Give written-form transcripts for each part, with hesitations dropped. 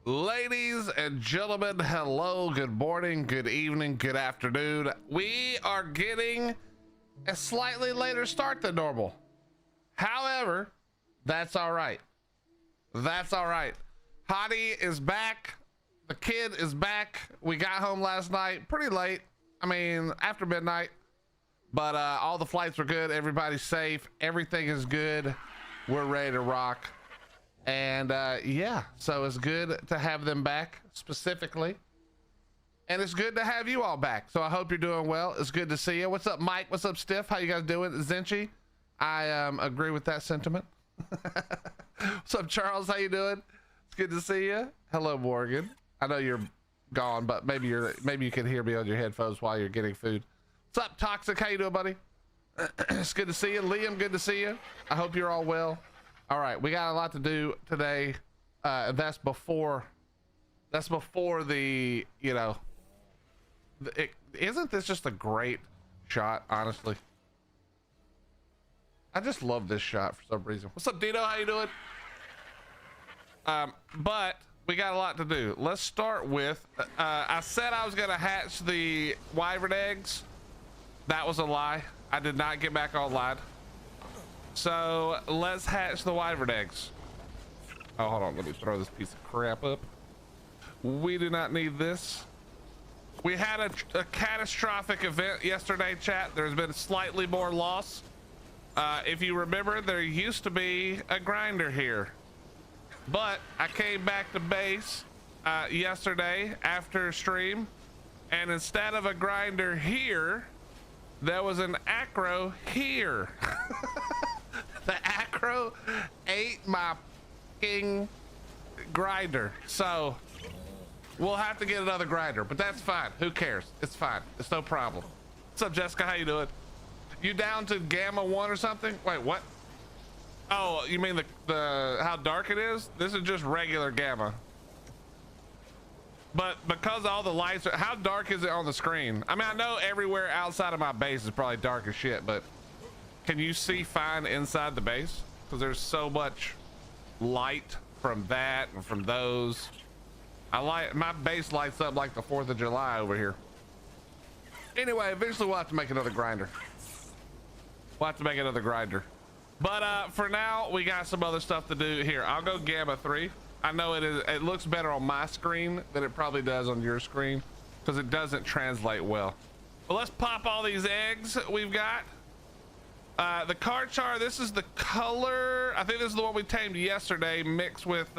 Ladies and gentlemen, hello, good morning, good evening, good afternoon. We are getting a slightly later start than normal. However, that's all right. That's all right. Hottie is back. The kid is back. We got home last night pretty late. I mean, after midnight. But all the flights were good. Everybody's safe. Everything is good. We're ready to rock. And yeah, so it's good to have them back specifically. And it's good to have you all back. So I hope you're doing well. It's good to see you. What's up, Mike? What's up, Stiff? How you guys doing? Zenchi? I agree with that sentiment. What's up, Charles? How you doing? It's good to see you. Hello, Morgan. I know you're gone, but maybe you can hear me on your headphones while you're getting food. What's up, Toxic? How you doing, buddy? It's good to see you. Liam, good to see you. I hope you're all well. All right, we got a lot to do today. That's before the, you know, isn't this just a great shot, honestly? I just love this shot for some reason. What's up, Dino? How you doing? But we got a lot to do. Let's start with, I said I was gonna hatch the wyvern eggs. That was a lie. I did not get back online. So let's hatch the wyvern eggs. Oh, hold on, let me throw this piece of crap up. We do not need this. We had a catastrophic event yesterday, chat. There's been slightly more loss. If you remember, there used to be a grinder here, but I came back to base yesterday after stream, and instead of a grinder here, there was an acro here. The acro ate my fucking grinder, so we'll have to get another grinder, but that's fine. Who cares? It's fine. It's no problem. What's up, Jessica? How you doing? You down to gamma 1 or something? Wait, what? Oh, you mean the how dark it is? This is just regular gamma. But because all the lights are, how dark is it on the screen? I mean, I know everywhere outside of my base is probably dark as shit, but can you see fine inside the base? Because there's so much light from that and from those. My base lights up like the 4th of July over here. Anyway, eventually we'll have to make another grinder. But for now, we got some other stuff to do here. I'll go gamma 3. I know it looks better on my screen than it probably does on your screen because it doesn't translate well. But let's pop all these eggs we've got. The Karchar, this is the color. I think this is the one we tamed yesterday mixed with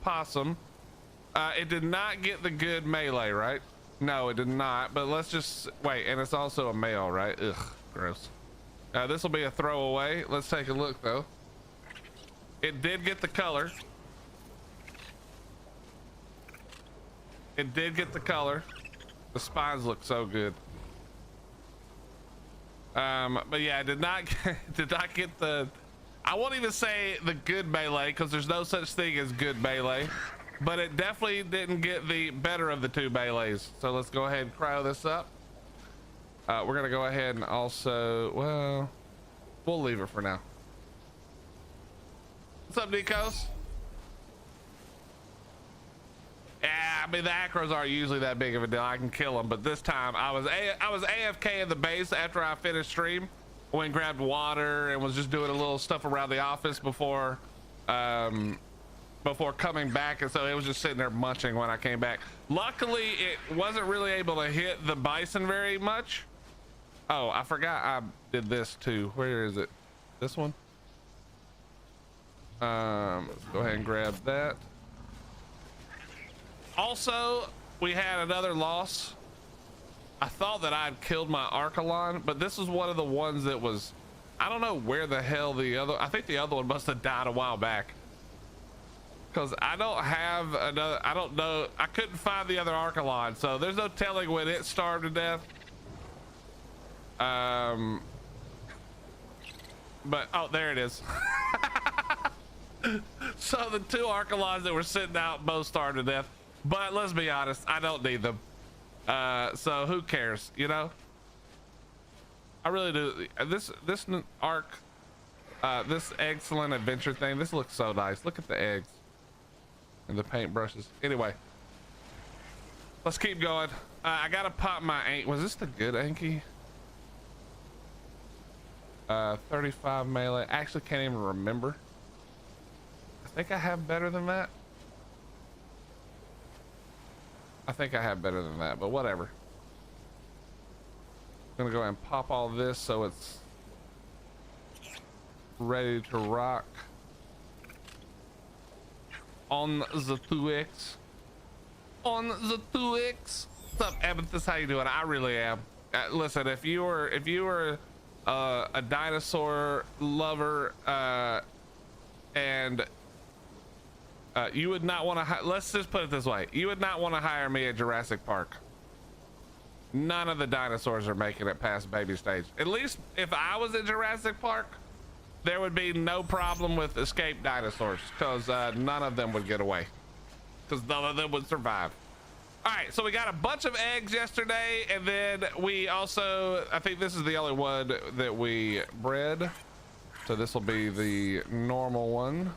possum. It did not get the good melee, right? No, it did not, but let's just wait. And it's also a male, right? Ugh, gross. This will be a throwaway. Let's take a look though. It did get the color. It did get the color. The spines look so good. But yeah, I did not get the, I won't even say the good melee because there's no such thing as good melee, but it definitely didn't get the better of the two melees. So let's go ahead and cryo this up. We're gonna go ahead and also, well, we'll leave it for now. What's up, Nikos? Yeah, I mean, the acros aren't usually that big of a deal. I can kill them, but this time I was AFK in the base after I finished stream. Went and grabbed water and was just doing a little stuff around the office before coming back, and so it was just sitting there munching when I came back. Luckily, it wasn't really able to hit the bison very much. Oh, I forgot I did this too. Where is it? This one? Let's go ahead and grab that. Also, we had another loss. I thought that I'd killed my Archelon, but this was one of the ones that was, I don't know where the hell the other, I think the other one must have died a while back. Because I don't have another, I don't know, I couldn't find the other Archelon, so there's no telling when it starved to death. But, oh, there it is. So the two Archelons that were sitting out both starved to death. But let's be honest, I don't need them. So who cares, you know? I really do. This arc, this Eggcelent adventure thing, this looks so nice. Look at the eggs. and the paint brushes. Anyway, let's keep going. I gotta pop my ink. Was this the good Anki? 35 melee. Actually can't even remember. I think I have better than that. I think I have better than that, but whatever. I'm gonna go ahead and pop all this so it's ready to rock on the 2X. On the 2X. What's up, Amethyst? How you doing? I really am. Listen, if you were a dinosaur lover, and you would not want to, let's just put it this way, you would not want to hire me at Jurassic Park. None of the dinosaurs are making it past baby stage. At least if I was at Jurassic Park, there would be no problem with escaped dinosaurs, because none of them would get away, because none of them would survive. All right, so we got a bunch of eggs yesterday, and then we also, I think this is the only one that we bred, so this will be the normal one.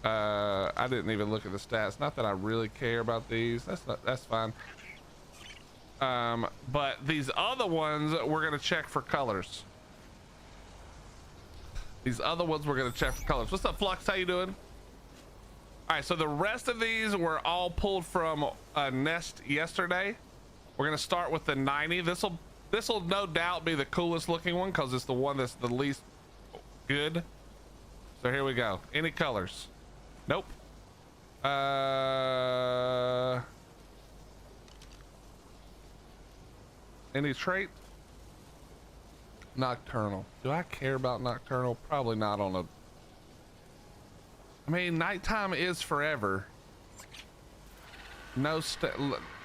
I didn't even look at the stats. Not that I really care about these. That's fine. But these other ones we're gonna check for colors. These other ones we're gonna check for colors. What's up, Flux? How you doing? All right, so the rest of these were all pulled from a nest yesterday. We're gonna start with the 90. This will no doubt be the coolest looking one because it's the one that's the least good. So here we go. Any colors? Nope. Any trait? Nocturnal. Do I care about nocturnal? Probably not on a, I mean, nighttime is forever. No,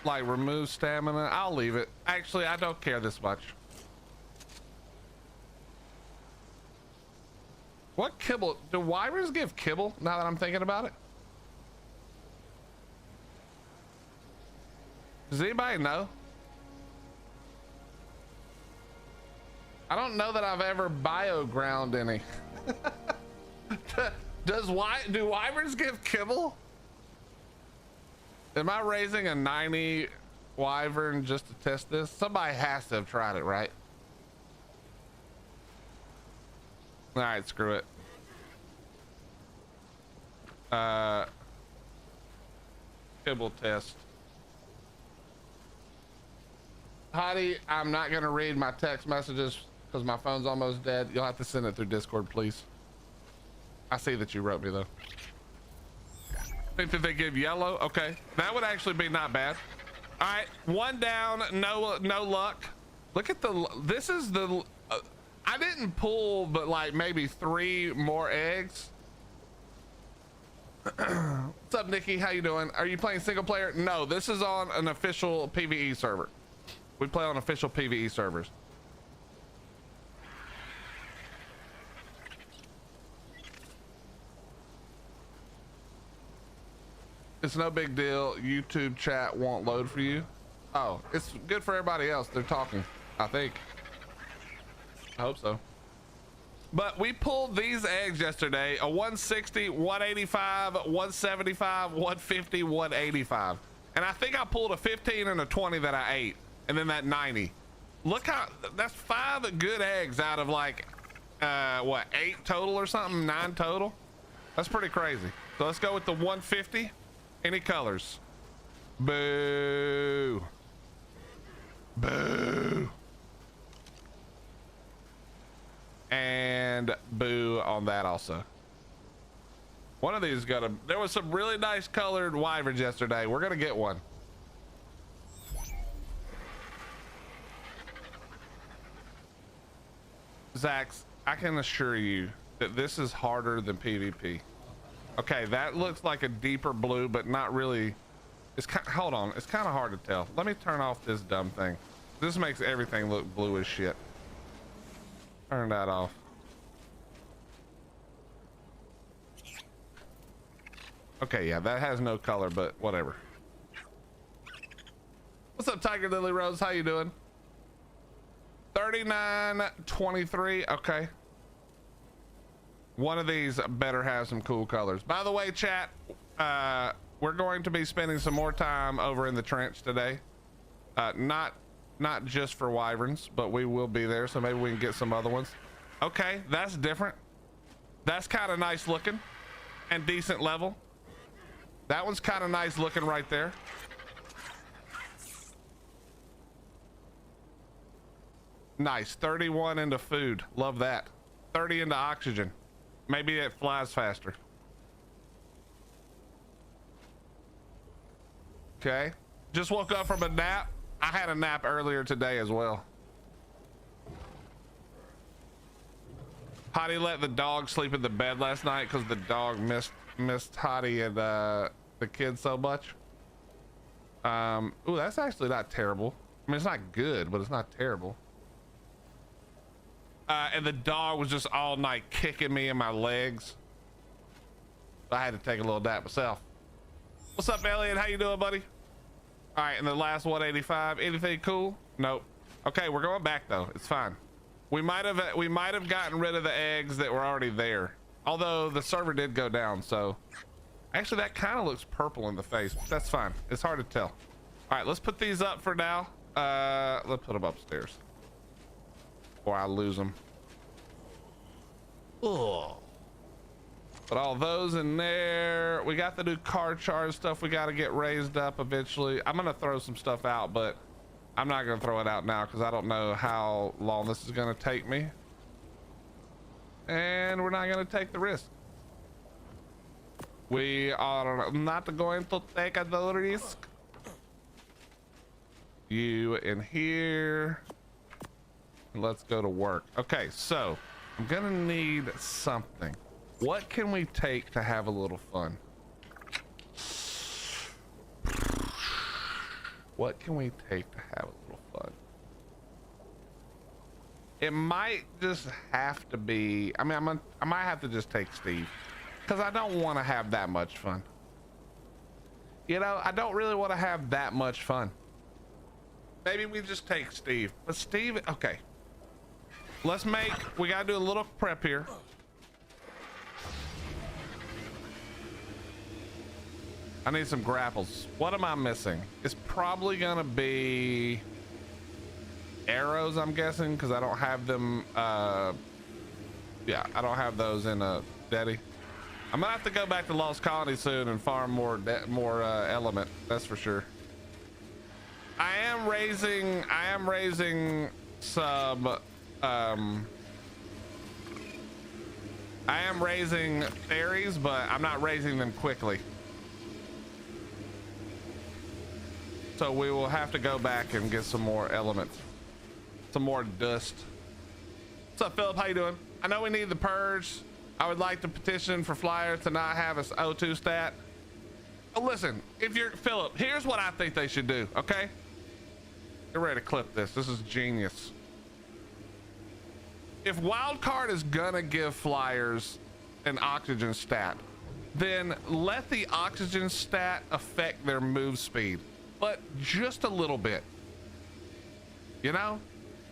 like remove stamina. I'll leave it. Actually, I don't care this much. What kibble? Do wyverns give kibble now that I'm thinking about it? Does anybody know? I don't know that I've ever bio-ground any. Do wyverns give kibble? Am I raising a 90 wyvern just to test this? Somebody has to have tried it, right? All right, screw it. Kibble test. Heidi, I'm not gonna read my text messages because my phone's almost dead. You'll have to send it through Discord, please. I see that you wrote me though. Think that they give yellow? Okay, that would actually be not bad. All right, one down, no luck. Look at the, this is the, I didn't pull but like maybe 3 more eggs. What's up, Nikki? How you doing? Are you playing single player? No, this is on an official PvE server. We play on official PvE servers. It's no big deal. YouTube chat won't load for you. Oh, it's good for everybody else. They're talking, I think. I hope so. But we pulled these eggs yesterday, a 160, 185, 175, 150, 185. And I think I pulled a 15 and a 20 that I ate, and then that 90. Look how, that's 5 good eggs out of like, what, 8 total or something, 9 total? That's pretty crazy. So let's go with the 150. Any colors? Boo. Boo. And boo on that also. One of these got a, there was some really nice colored wyverns yesterday. We're gonna get one. Zax, I can assure you that this is harder than PvP. Okay, that looks like a deeper blue, but not really. It's kind, hold on, it's kind of hard to tell. Let me turn off this dumb thing. This makes everything look blue as shit. Turn that off. Okay, yeah, that has no color, but whatever. What's up, Tiger Lily Rose? How you doing? 39.23. Okay. One of these better have some cool colors. By the way, chat, we're going to be spending some more time over in the trench today. Not just for wyverns, but we will be there, so maybe we can get some other ones. Okay, that's different. That's kind of nice looking and decent level. That one's kind of nice looking right there. Nice. 31 into food. Love that. 30 into oxygen. Maybe it flies faster. Okay. Just woke up from a nap. I had a nap earlier today as well. Hottie let the dog sleep in the bed last night because the dog missed Hottie and the kids so much. Ooh, that's actually not terrible. I mean, it's not good, but it's not terrible. And the dog was just all night kicking me in my legs. I had to take a little nap myself. What's up, Elliot? How you doing, buddy? All right, and the last 185. Anything cool? Nope. Okay, we're going back though. It's fine. We might have gotten rid of the eggs that were already there. Although the server did go down, so actually that kind of looks purple in the face. But that's fine. It's hard to tell. All right, let's put these up for now. Let's put them upstairs before I lose them. Ugh. Put all those in there. We got the new car charge stuff we got to get raised up eventually. I'm gonna throw some stuff out, but I'm not gonna throw it out now because I don't know how long this is gonna take me, and we're not gonna take the risk. We are not going to take the risk. You in here. Let's go to work. Okay, so I'm gonna need something. What can we take to have a little fun? What can we take to have a little fun? It might just have to be, I mean, I might have to just take Steve because I don't want to have that much fun. You know, I don't really want to have that much fun. Maybe we just take Steve, but Steve, okay. We gotta do a little prep here. I need some grapples. What am I missing? It's probably gonna be arrows, I'm guessing, because I don't have them. Yeah, I don't have those in a Deddy. I'm gonna have to go back to Lost Colony soon and farm more element. That's for sure. I am raising some. I am raising fairies, but I'm not raising them quickly. So we will have to go back and get some more elements, some more dust. What's up, Philip? How you doing? I know we need the purge. I would like to petition for Flyer to not have a O2 stat. Oh, listen, if you're Philip, here's what I think they should do. Okay, get ready to clip this. This is genius. If wildcard is gonna give Flyers an oxygen stat, then let the oxygen stat affect their move speed, but just a little bit, you know?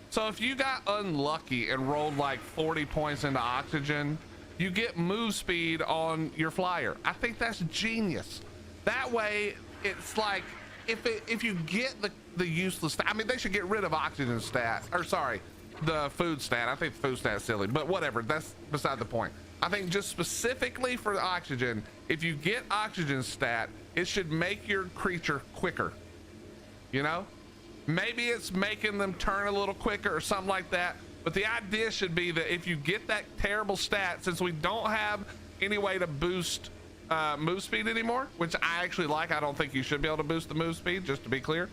So if you got unlucky and rolled like 40 points into oxygen, you get move speed on your Flyer. I think that's genius. That way it's like, if you get the useless, I mean, they should get rid of oxygen stat, or sorry, the food stat. I think the food stat's silly, but whatever, that's beside the point. I think just specifically for the oxygen, if you get oxygen stat, it should make your creature quicker, you know? Maybe it's making them turn a little quicker or something like that, but the idea should be that if you get that terrible stat, since we don't have any way to boost move speed anymore, which I actually like, I don't think you should be able to boost the move speed, just to be clear.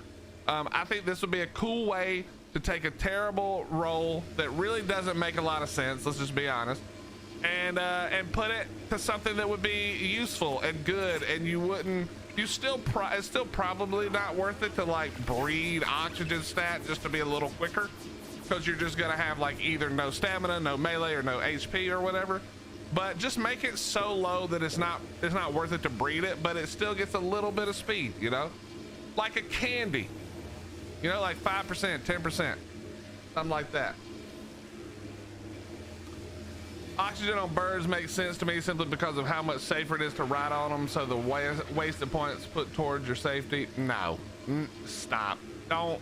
I think this would be a cool way to take a terrible roll that really doesn't make a lot of sense, let's just be honest, and put it to something that would be useful and good, and it's still probably not worth it to like breed oxygen stat just to be a little quicker, because you're just gonna have like either no stamina, no melee, or no HP or whatever. But just make it so low that it's not worth it to breed it, but it still gets a little bit of speed, you know, like a candy. You know, like 5%, 10%, something like that. Oxygen on birds makes sense to me simply because of how much safer it is to ride on them. So the wasted points put towards your safety. No, stop. Don't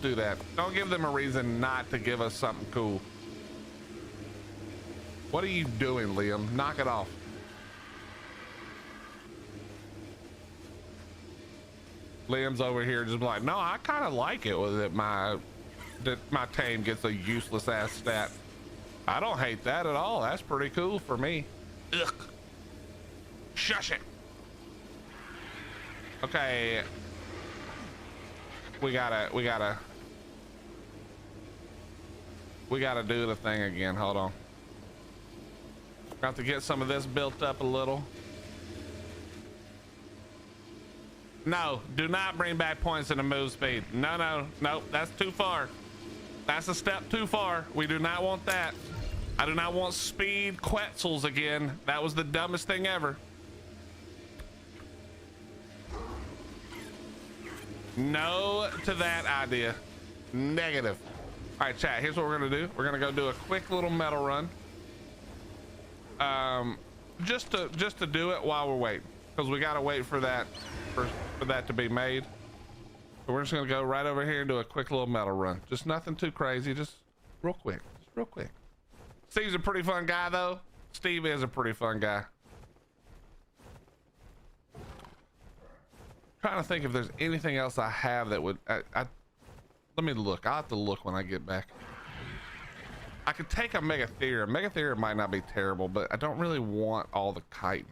do that. Don't give them a reason not to give us something cool. What are you doing, Liam? Knock it off. Liam's over here just like, no, I kind of like it with it. My tame gets a useless ass stat. I don't hate that at all. That's pretty cool for me. Ugh. Shush it. Okay. We gotta do the thing again. Hold on. Got to get some of this built up a little. No, do not bring back points in the move speed. No, that's too far. That's a step too far. We do not want that. I do not want speed Quetzals again. That was the dumbest thing ever. No to that idea. Negative. All right, chat, here's what we're gonna do. We're gonna go do a quick little metal run. Just to do it while we're waiting, because we gotta wait for that for that to be made. So we're just gonna go right over here and do a quick little metal run. Just nothing too crazy, just real quick. Steve's a pretty fun guy though. Steve is a pretty fun guy. Trying to think if there's anything else I have that would let me look. I'll have to look when I get back. I could take a Megathera. Megathera might not be terrible, but I don't really want all the chitin.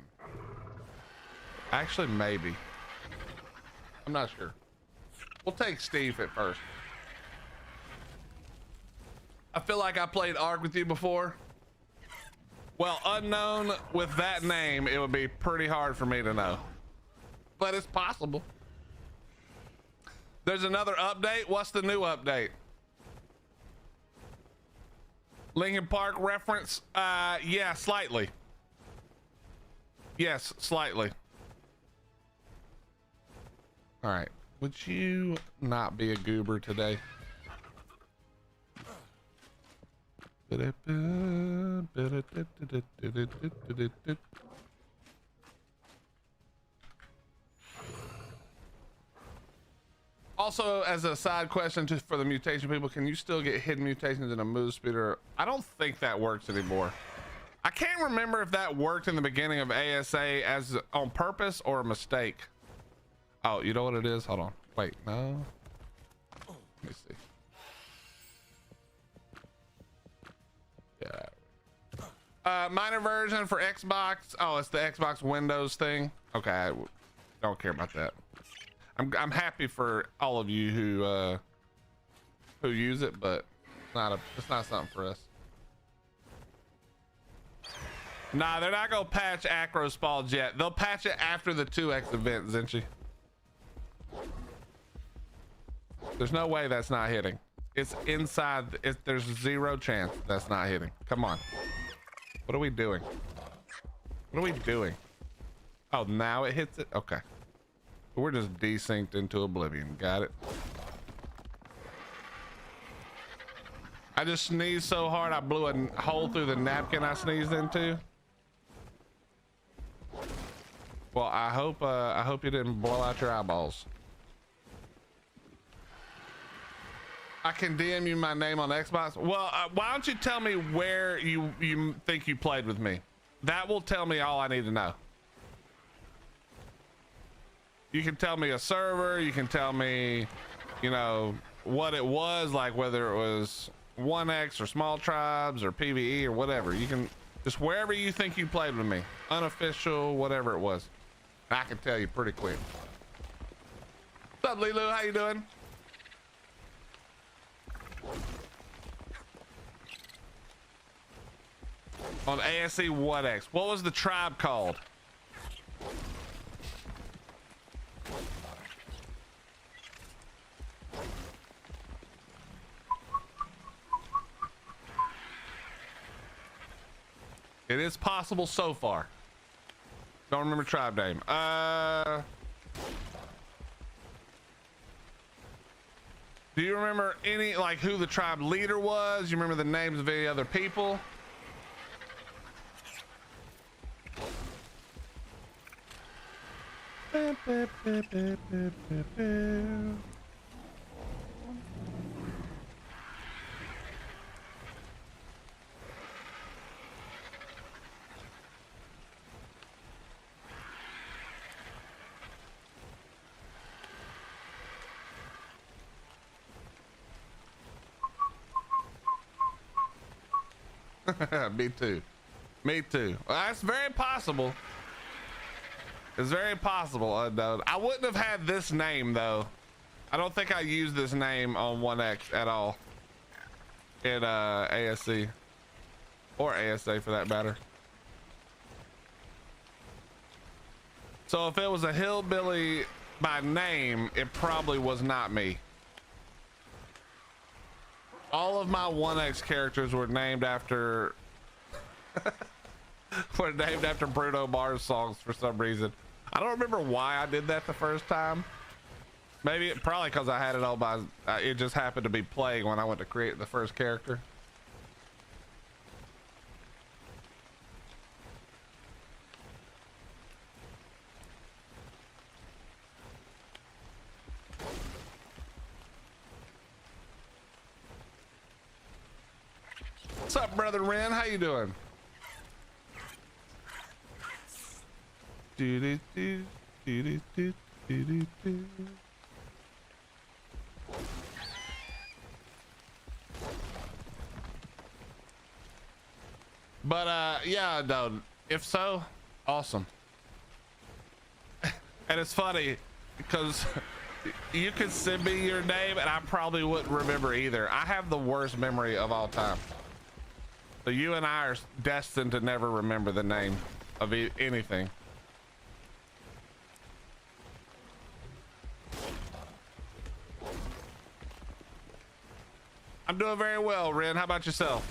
Actually, maybe. I'm not sure. We'll take Steve at first. I feel like I played Ark with you before. Well, unknown with that name, it would be pretty hard for me to know. But it's possible. There's another update. What's the new update? Linkin Park reference? Yeah, slightly. Yes, slightly. All right. Would you not be a goober today? Also, as a side question for the mutation people, can you still get hidden mutations in a move speeder? I don't think that works anymore. I can't remember if that worked in the beginning of ASA as on purpose or a mistake. Oh, you know what it is? Hold on. Wait, no. Let me see. Yeah. Minor version for Xbox. Oh, it's the Xbox Windows thing. Okay, I don't care about that. I'm happy for all of you who use it, but it's not something for us. Nah, they're not gonna patch Acro Spalls yet. They'll patch it after the 2X event, Zinchi. There's no way that's not hitting. It's inside. There's zero chance that's not hitting. Come on. What are we doing? What are we doing? Oh, now it hits it? Okay. We're just desynced into oblivion. Got it. I just sneezed so hard I blew a hole through the napkin I sneezed into. Well, I hope you didn't blow out your eyeballs. I can DM you my name on Xbox. Well, why don't you tell me where you think you played with me? That will tell me all I need to know. You can tell me a server. You can tell me, you know, what it was, like whether it was 1X or small tribes or PvE or whatever. You can just wherever you think you played with me, unofficial, whatever it was. I can tell you pretty quick. What's up, Lilu? How you doing? On ASC 1X. What was the tribe called? It is possible so far. Don't remember tribe name. Do you remember any, like, who the tribe leader was? You remember the names of any other people? Me too. Me too. Well, that's very possible. It's very possible, unknown. I wouldn't have had this name though. I don't think I used this name on 1X at all in ASC or ASA for that matter. So if it was a hillbilly by name, it probably was not me. All of my 1X characters were named after Bruno Mars songs for some reason. I don't remember why I did that the first time. Probably because I had it on my, it just happened to be playing when I went to create the first character. What's up, brother Ren? How you doing? But yeah, no, if so, awesome. And it's funny because you could send me your name and I probably wouldn't remember either. I have the worst memory of all time. So you and I are destined to never remember the name of anything. I'm doing very well, Ren. How about yourself?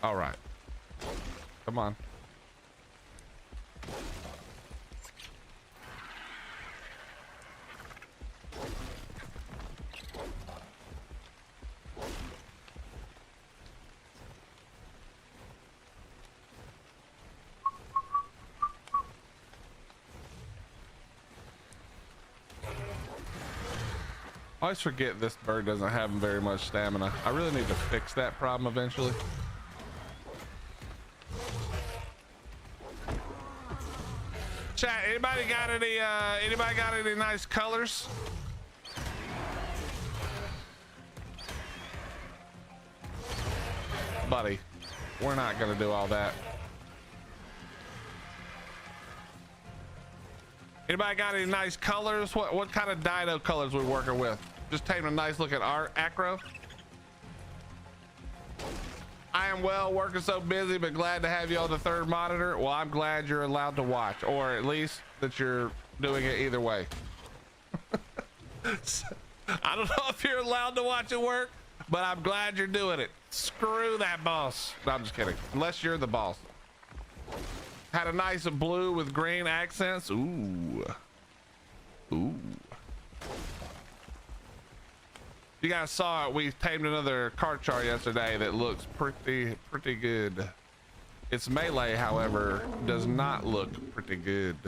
All right. Come on. I always forget this bird doesn't have very much stamina. I really need to fix that problem eventually. Chat, anybody got any nice colors? Buddy, we're not gonna do all that. Anybody got any nice colors? What kind of dino colors we working with? Just taking a nice look at our acro. I am well, working so busy, but glad to have you on the third monitor. Well, I'm glad you're allowed to watch, or at least that you're doing it either way. I don't know if you're allowed to watch it work, but I'm glad you're doing it. Screw that boss. No, I'm just kidding. Unless you're the boss. Had a nice blue with green accents. Ooh. Ooh. You guys saw it. We tamed another card chart yesterday that looks pretty good. Its melee, however, does not look pretty good.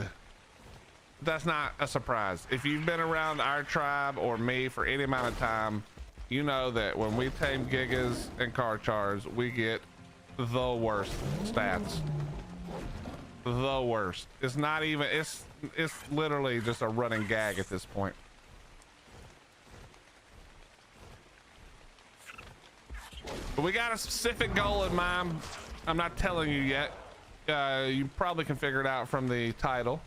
That's not a surprise. If you've been around our tribe or me for any amount of time, you know that when we tame gigas and card chars, we get the worst stats. The worst. It's not even, it's literally just a running gag at this point. But we got a specific goal in mind. I'm not telling you yet. You probably can figure it out from the title.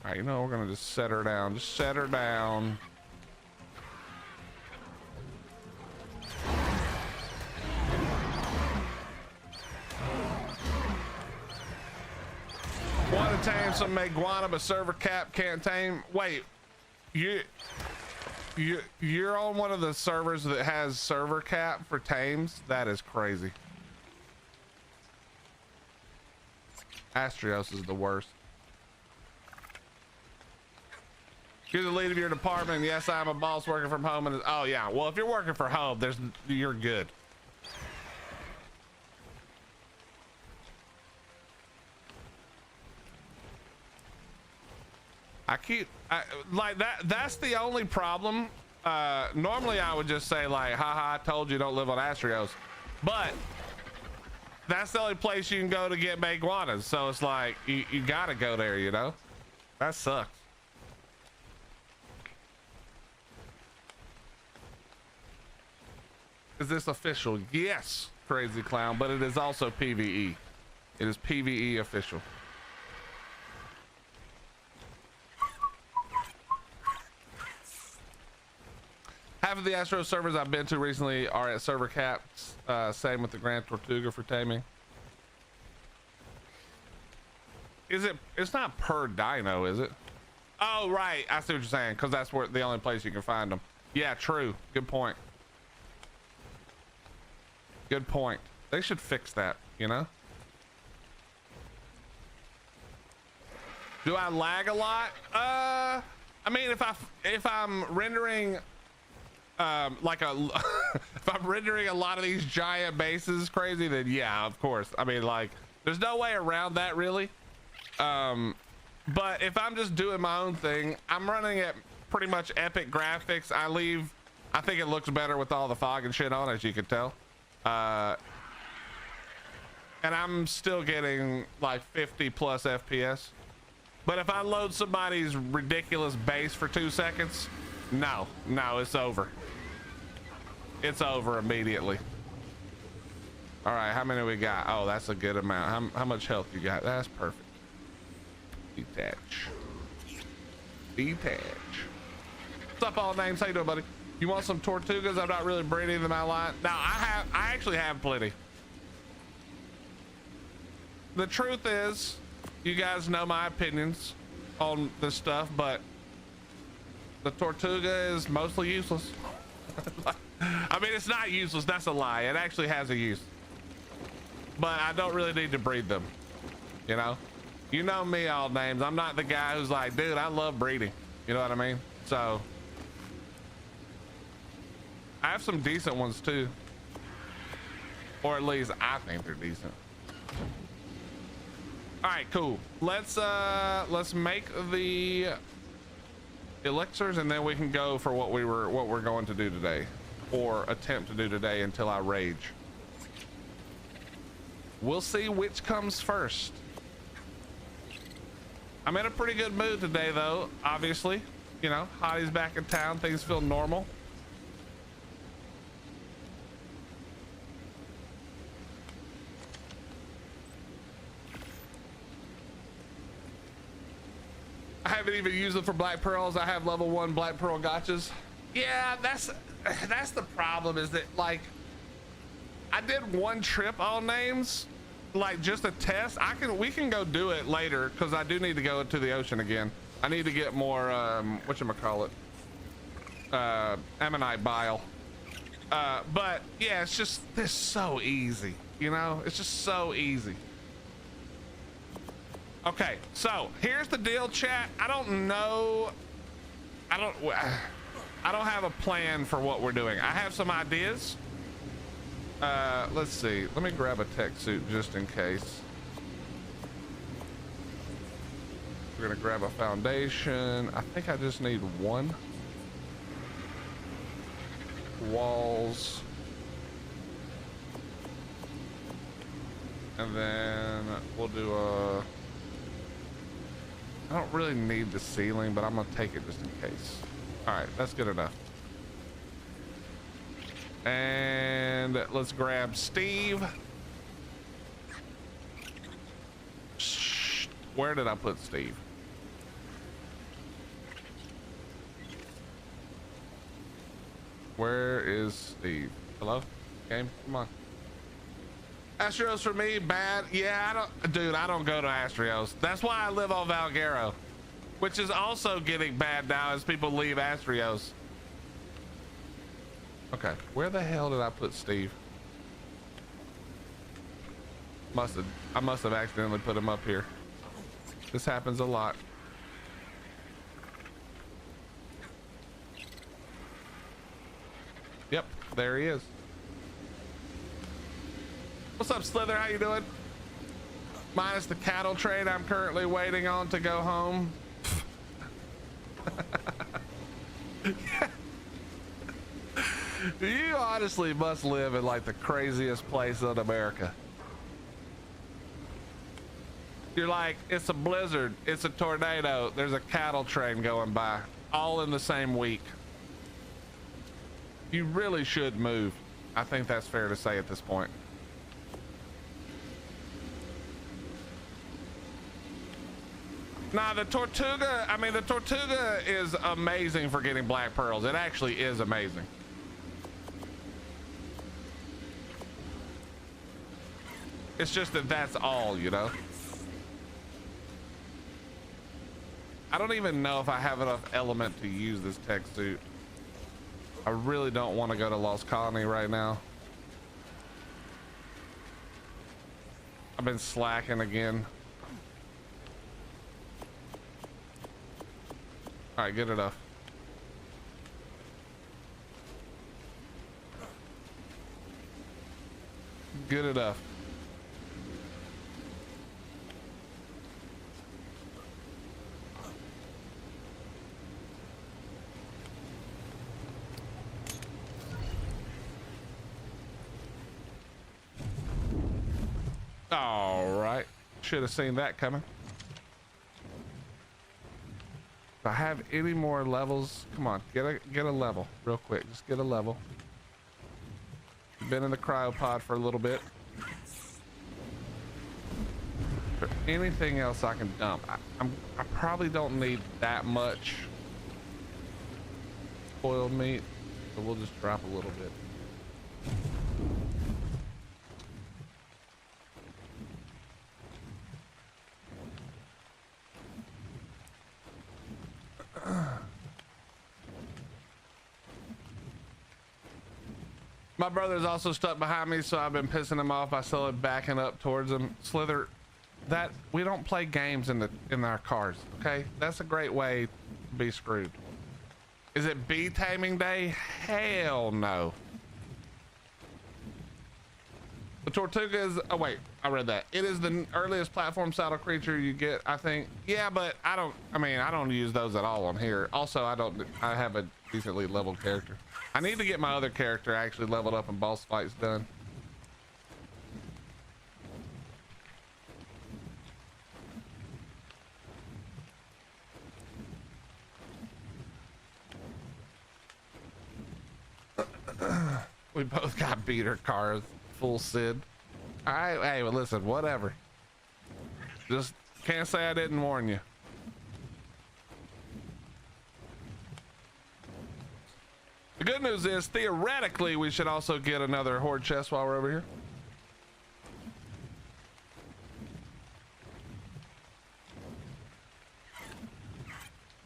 All right, you know, we're gonna just set her down. Just set her down. Want to tame some Meguana, but server cap can't tame. Wait, you're on one of the servers that has server cap for tames? That is crazy. Astrios is the worst. You're the lead of your department. Yes, I'm a boss working from home. And oh yeah, well if you're working from home, you're good. Like that's the only problem. Normally I would just say like, haha, I told you don't live on Astrios, but that's the only place you can go to get iguanas. So it's like, you gotta go there, you know? That sucks. Is this official? Yes, Crazy Clown, but it is also PvE. It is PvE official. Half of the Astro servers I've been to recently are at server caps. Same with the Grand Tortuga for taming. It's not per dino, is it? Oh, right. I see what you're saying, because that's where the only place you can find them. Yeah, true. Good point. Good point. They should fix that, you know? Do I lag a lot? I mean, if I'm rendering if I'm rendering a lot of these giant bases crazy, then yeah, of course. I mean, like, there's no way around that really. But if I'm just doing my own thing, I'm running at pretty much epic graphics. I think it looks better with all the fog and shit on, as you can tell. And I'm still getting like 50 plus FPS. But if I load somebody's ridiculous base for 2 seconds, no, it's over. It's over immediately. All right, how many we got? Oh, that's a good amount. How much health you got? That's perfect. Detach. What's up, all names? How you doing, buddy? You want some Tortugas? I'm not really breeding them out a lot. No, I actually have plenty. The truth is, you guys know my opinions on this stuff, but the Tortuga is mostly useless. I mean, it's not useless. That's a lie. It actually has a use, but I don't really need to breed them. You know? You know me, all names. I'm not the guy who's like, dude, I love breeding. You know what I mean? So I have some decent ones too, or at least I think they're decent. All right, cool. Let's make the elixirs, and then we can go for what we're going to do today, or attempt to do today until I rage. We'll see which comes first. I'm in a pretty good mood today, though. Obviously, you know, Hottie's back in town. Things feel normal. I haven't even used them for black pearls. I have level 1 black pearl gotchas. Yeah, that's the problem, is that like I did one trip on names, like just a test. We can go do it later, because I do need to go into the ocean again. I need to get more whatchamacallit, ammonite bile. But yeah, it's just so easy, you know? It's just so easy. Okay, so here's the deal, chat. I don't have a plan for what we're doing. I have some ideas. Let's see. Let me grab a tech suit just in case. We're gonna grab a foundation. I think I just need one. Walls. And then we'll do a... I don't really need the ceiling, but I'm gonna take it just in case. All right, that's good enough. And let's grab Steve. Shh. Where did I put Steve? Where is Steve? Hello? Game? Come on. Astrios for me, bad. Yeah, I don't go to Astrios. That's why I live on Valguero, which is also getting bad now as people leave Astrios. Okay, where the hell did I put Steve? I must have accidentally put him up here. This happens a lot. Yep, there he is. What's up, Slither? How you doing? Minus the cattle trade I'm currently waiting on to go home. You honestly must live in like the craziest place in America. You're like, it's a blizzard, it's a tornado, there's a cattle train going by, all in the same week. You really should move. I think that's fair to say at this point. Nah, the Tortuga, I mean, the Tortuga is amazing for getting black pearls. It actually is amazing. It's just that that's all, you know? I don't even know if I have enough element to use this tech suit. I really don't want to go to Lost Colony right now. I've been slacking again. All right, good enough. Good enough. All right, should have seen that coming. If I have any more levels, come on, get a level real quick. Just get a level. Been in the cryopod for a little bit. For anything else I can dump, I probably don't need that much spoiled meat, so we'll just drop a little bit. My brother's also stuck behind me, so I've been pissing him off by slowly backing up towards him. Slither, that we don't play games in our cars, okay? That's a great way to be screwed. Is it bee taming day? Hell no. The Tortuga is, oh wait, I read that. It is the earliest platform saddle creature you get, I think. Yeah, but I don't use those at all on here. Also, I have a decently leveled character. I need to get my other character actually leveled up and boss fights done. We both got beater cars, full Sid. All right, hey, well, listen, whatever. Just can't say I didn't warn you. The good news is, theoretically, we should also get another horde chest while we're over here.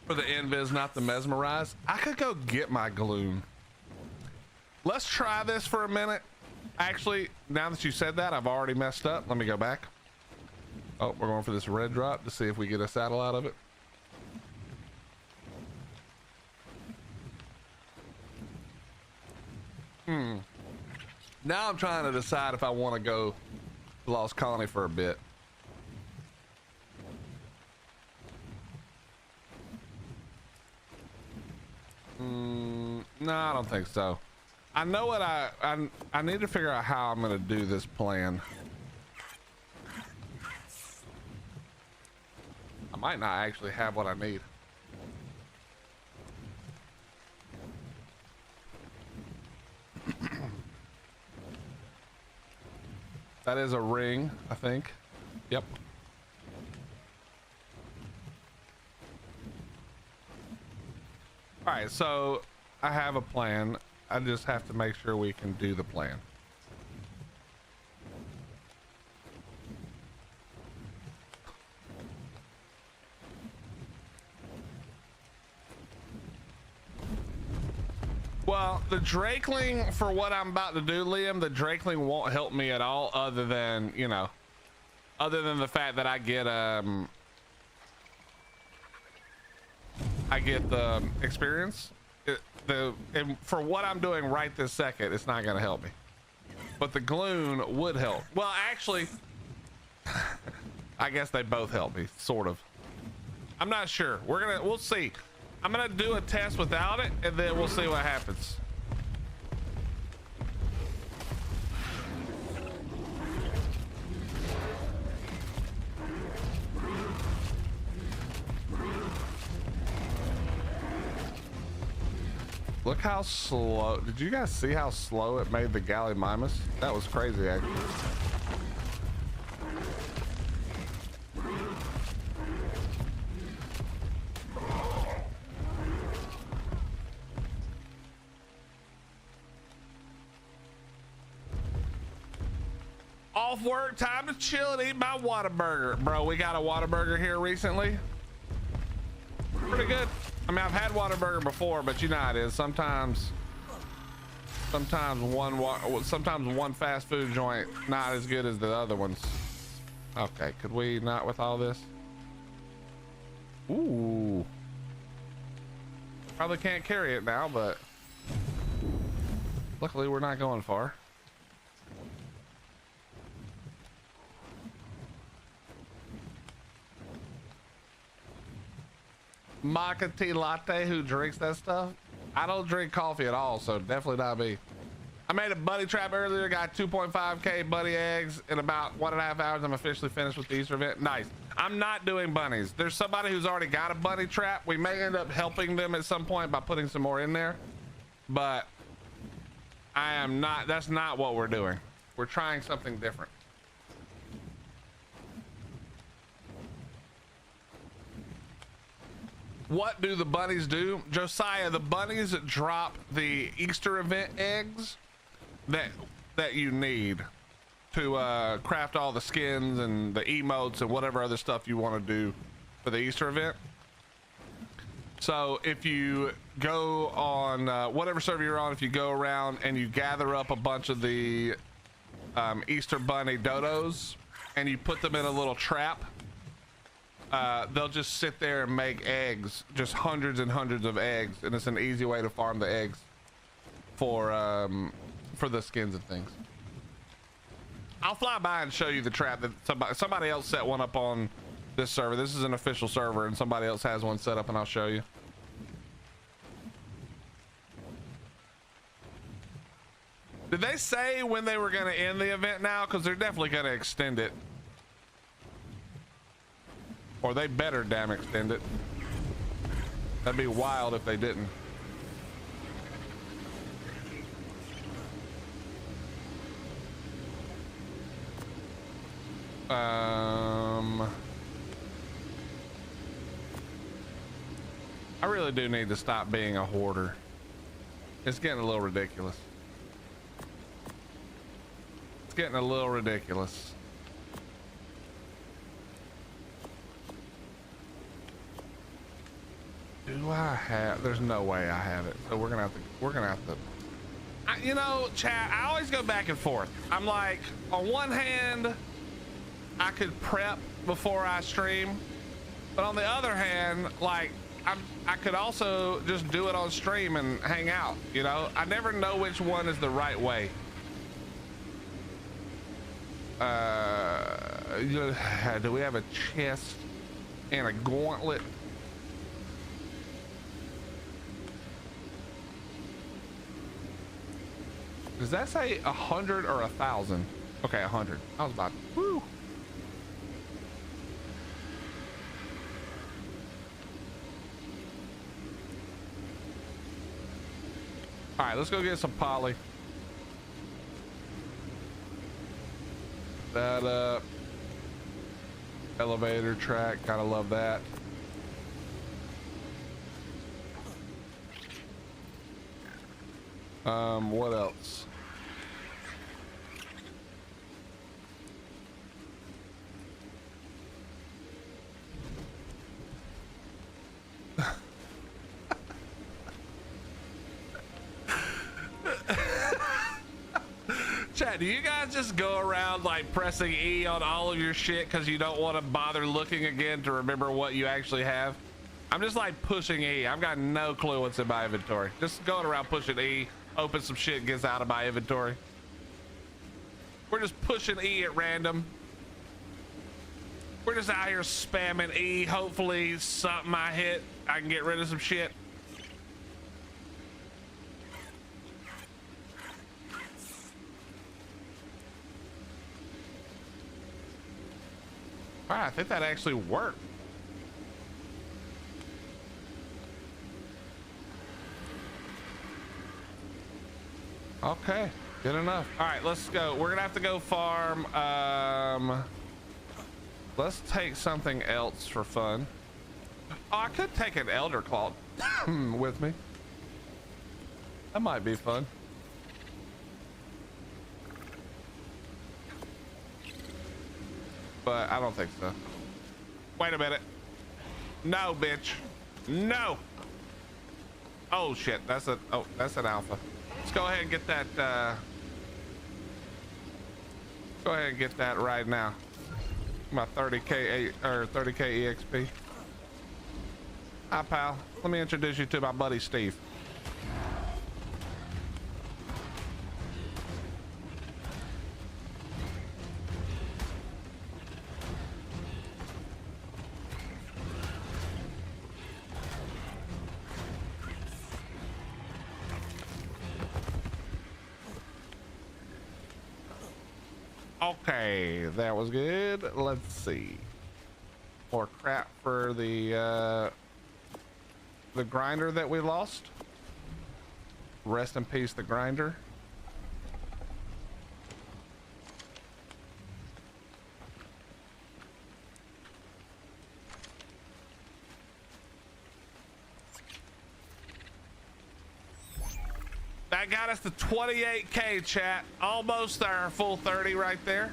For the invis, not the mesmerize. I could go get my gloom. Let's try this for a minute. Actually, now that you said that, I've already messed up. Let me go back. Oh, we're going for this red drop to see if we get a saddle out of it. Now I'm trying to decide if I want to go to Lost Colony for a bit. No, I don't think so. I know what I need to figure out how I'm going to do this plan. I might not actually have what I need. That is a ring, I think. Yep. All right, so I have a plan. I just have to make sure we can do the plan. Well, the Drakeling, for what I'm about to do, Liam, the Drakeling won't help me at all, other than, you know, other than the fact that I get the experience. And for what I'm doing right this second, it's not gonna help me. But the Gloon would help. Well, actually, I guess they both help me, sort of. I'm not sure. We'll see. I'm gonna do a test without it, and then we'll see what happens. Look how slow. Did you guys see how slow it made the Gallimimus? That was crazy, actually. Off work, time to chill and eat my Whataburger. Bro, we got a Whataburger here recently. Pretty good. I mean, I've had Whataburger before, but you know how it is. Sometimes one fast food joint not as good as the other ones. Okay, could we not with all this? Ooh. Probably can't carry it now, but luckily we're not going far. Maca tea latte, who drinks that stuff? I don't drink coffee at all, so definitely not me. I made a bunny trap earlier, got 2.5k bunny eggs in about 1.5 hours. I'm officially finished with the Easter event. Nice. I'm not doing bunnies. There's somebody who's already got a bunny trap. We may end up helping them at some point by putting some more in there, but I am not. That's not what we're doing. We're trying something different. What do the bunnies do? Josiah, the bunnies drop the Easter event eggs that you need to craft all the skins and the emotes and whatever other stuff you want to do for the Easter event. So if you go on whatever server you're on, if you go around and you gather up a bunch of the Easter bunny dodos and you put them in a little trap, they'll just sit there and make eggs, just hundreds and hundreds of eggs, and it's an easy way to farm the eggs for the skins and things. I'll fly by and show you the trap that somebody else set one up on this server. This is an official server and somebody else has one set up, and I'll show you. Did they say when they were going to end the event now? Because they're definitely going to extend it. Or they better damn extend it. That'd be wild if they didn't. I really do need to stop being a hoarder. It's getting a little ridiculous. It's getting a little ridiculous. Do I have? There's no way I have it. So we're gonna have to. You know, chat. I always go back and forth. I'm like, on one hand, I could prep before I stream, but on the other hand, like, I could also just do it on stream and hang out. You know, I never know which one is the right way. Do we have a chest and a gauntlet? Does that say 100 or 1,000? Okay, 100. I was about, woo. All right, let's go get some poly. That up. Elevator track, gotta love that. What else? Chat, do you guys just go around like pressing E on all of your shit because you don't want to bother looking again to remember what you actually have? I'm just like pushing E. I've got no clue what's in my inventory. Just going around pushing E, open some shit, gets out of my inventory. We're just pushing E at random. We're just out here spamming E. Hopefully something I hit, I can get rid of some shit. All right, I think that actually worked. Okay, good enough. All right, let's go. We're gonna have to go farm. Let's take something else for fun. Oh, I could take an elder claw with me. That might be fun. But I don't think so. Wait a minute. No, bitch. No. Oh shit, that's an alpha. Let's go ahead and get that go ahead and get that right now. My 30k or 30k exp. Hi pal, let me introduce you to my buddy Steve. Okay, that was good. Let's see. More crap for the grinder that we lost. Rest in peace, the grinder. That got us to 28k, chat. Almost our full 30 right there.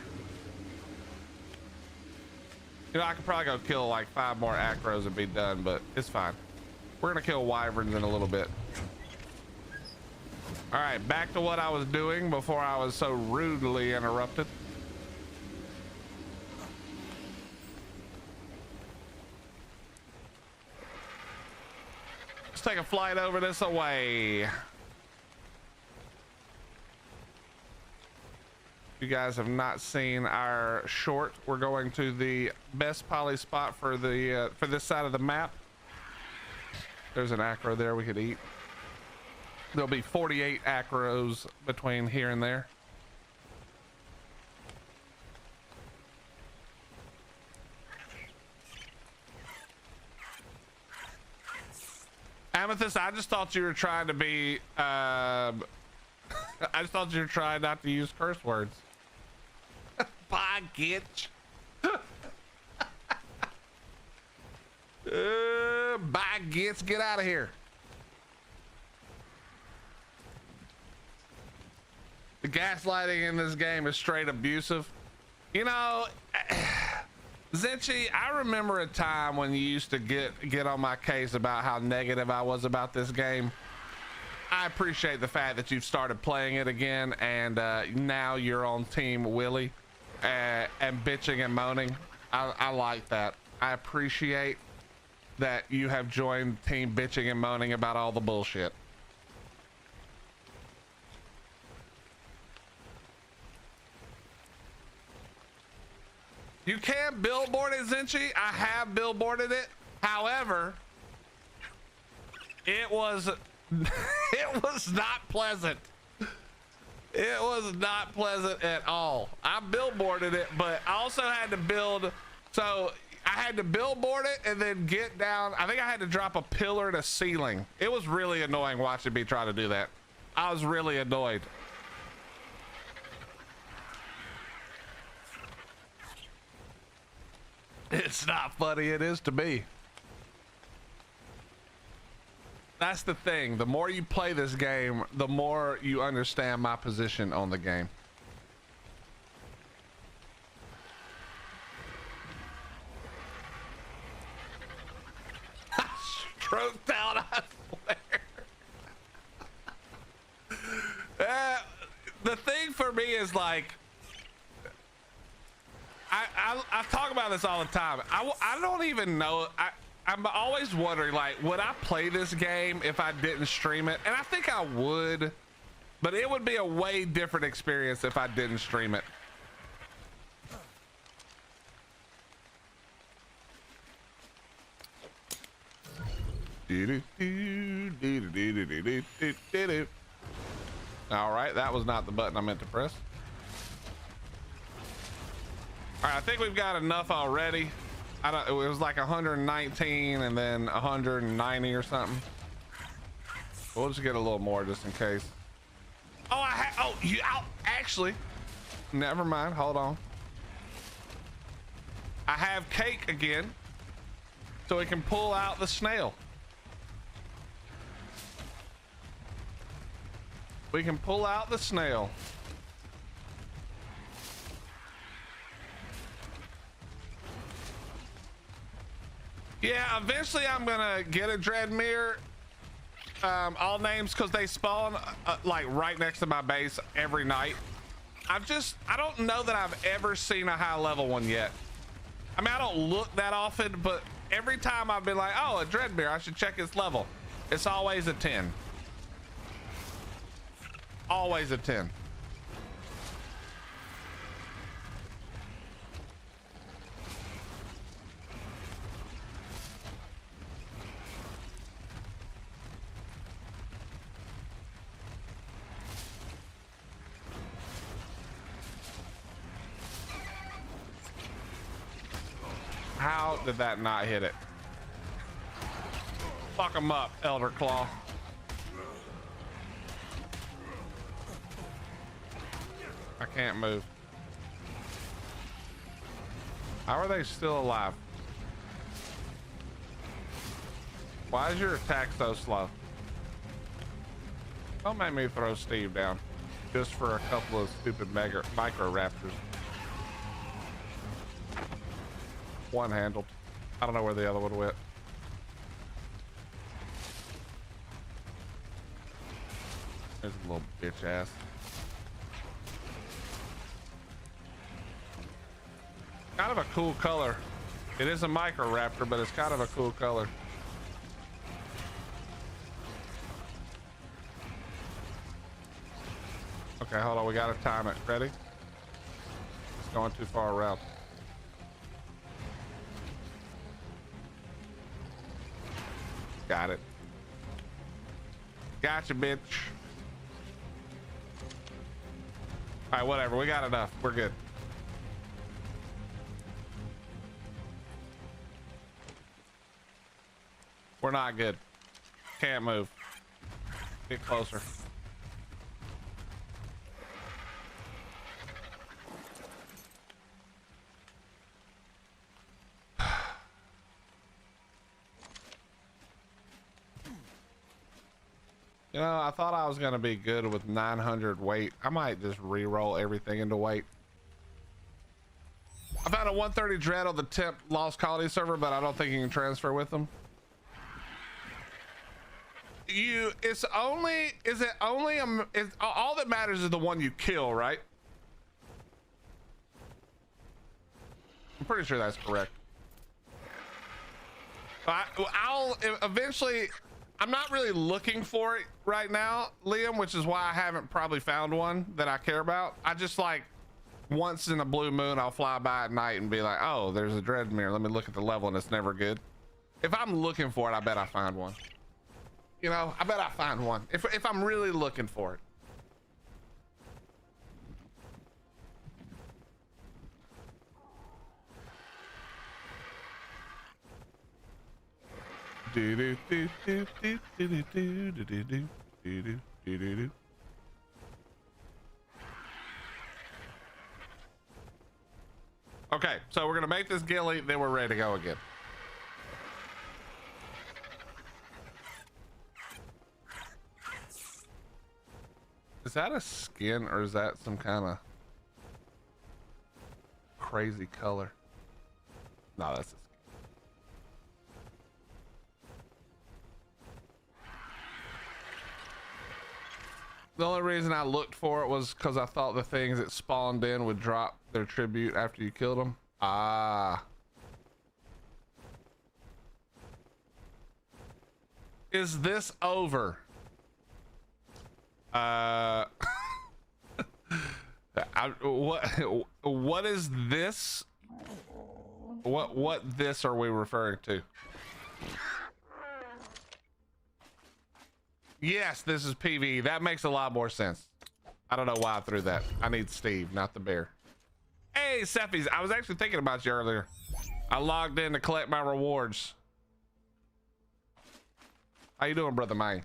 You know, I could probably go kill like 5 more acros and be done, but it's fine. We're gonna kill wyverns in a little bit. All right, back to what I was doing before I was so rudely interrupted. Let's take a flight over this way. You guys have not seen our short. We're going to the best poly spot for the for this side of the map. There's an acro there we could eat. There'll be 48 acros between here and there. Amethyst, I just thought you were trying to be I just thought you were trying not to use curse words. Bye, Gitch. Bye, Gitch. Get out of here. The gaslighting in this game is straight abusive. You know, Zinchi, I remember a time when you used to get on my case about how negative I was about this game. I appreciate the fact that you've started playing it again, and now you're on Team Willie and bitching and moaning. I like that. I appreciate that you have joined Team Bitching and Moaning about all the bullshit. You can billboard it, Zinchi. I have billboarded it. However, it was it was not pleasant. It was not pleasant at all. I billboarded it, but I also had to build, so I had to billboard it and then get down. I think I had to drop a pillar to ceiling. It was really annoying watching me try to do that. I was really annoyed. It's not funny. It is to me. That's the thing. The more you play this game, the more you understand my position on the game. Stroked out, I swear. The thing for me is like, I talk about this all the time. I don't even know. I'm always wondering, like, would I play this game if I didn't stream it? And I think I would, but it would be a way different experience if I didn't stream it. All right, that was not the button I meant to press. All right, I think we've got enough already. It was like 119 and then 190 or something. We'll just get a little more just in case. Oh, Actually, never mind. Hold on. I have cake again, so we can pull out the snail. We can pull out the snail. Yeah, eventually I'm gonna get a Dreadmere. All names, because they spawn like right next to my base every night. I don't know that I've ever seen a high level one yet. I mean, I don't look that often, but every time I've been like, oh, a Dreadmere, I should check its level. It's always a 10. Always a 10. How did that not hit it? Fuck him up, Elder Claw. I can't move. How are they still alive? Why is your attack so slow? Don't make me throw Steve down just for a couple of stupid micro raptors. One handled. I don't know where the other one went. There's a little bitch ass. Kind of a cool color. It is a micro raptor, but it's kind of a cool color. Okay, hold on. We gotta time it. Ready? It's going too far around. Got it. Gotcha, bitch. All right, whatever. We got enough. We're good. We're not good. Can't move. Get closer. You know, I thought I was gonna be good with 900 weight. I might just re-roll everything into weight. I found a 130 dread on the temp Lost Colony server, but I don't think you can transfer with them. All that matters is the one you kill, right? I'm pretty sure that's correct. I'll eventually. I'm not really looking for it right now, Liam, which is why I haven't probably found one that I care about. I just like once in a blue moon, I'll fly by at night and be like, oh, there's a Dreadmere. Let me look at the level, and it's never good. If I'm looking for it, I bet I find one. You know, I bet I find one if I'm really looking for it. Okay, so we're gonna make this ghillie, then we're ready to go again. Is that a skin or is that some kind of crazy color? No, that's a skin. The only reason I looked for it was because I thought the things that spawned in would drop their tribute after you killed them. Ah. Is this over? What is this? What this are we referring to? Yes, this is PvE. That makes a lot more sense. I don't know why I threw that. I need Steve, not the bear. Hey, Sephies, I was actually thinking about you earlier. I logged in to collect my rewards. How you doing, brother May?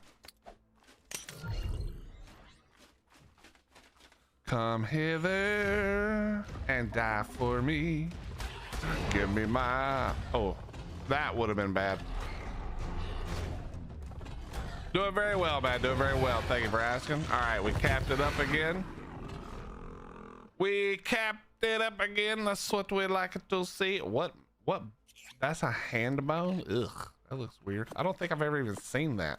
Come hither and die for me. Give me my... Oh, that would have been bad. Doing very well, man. Doing very well. Thank you for asking. All right, we capped it up again. We capped it up again. That's what we like to see. What? That's a hand bone? Ugh, that looks weird. I don't think I've ever even seen that.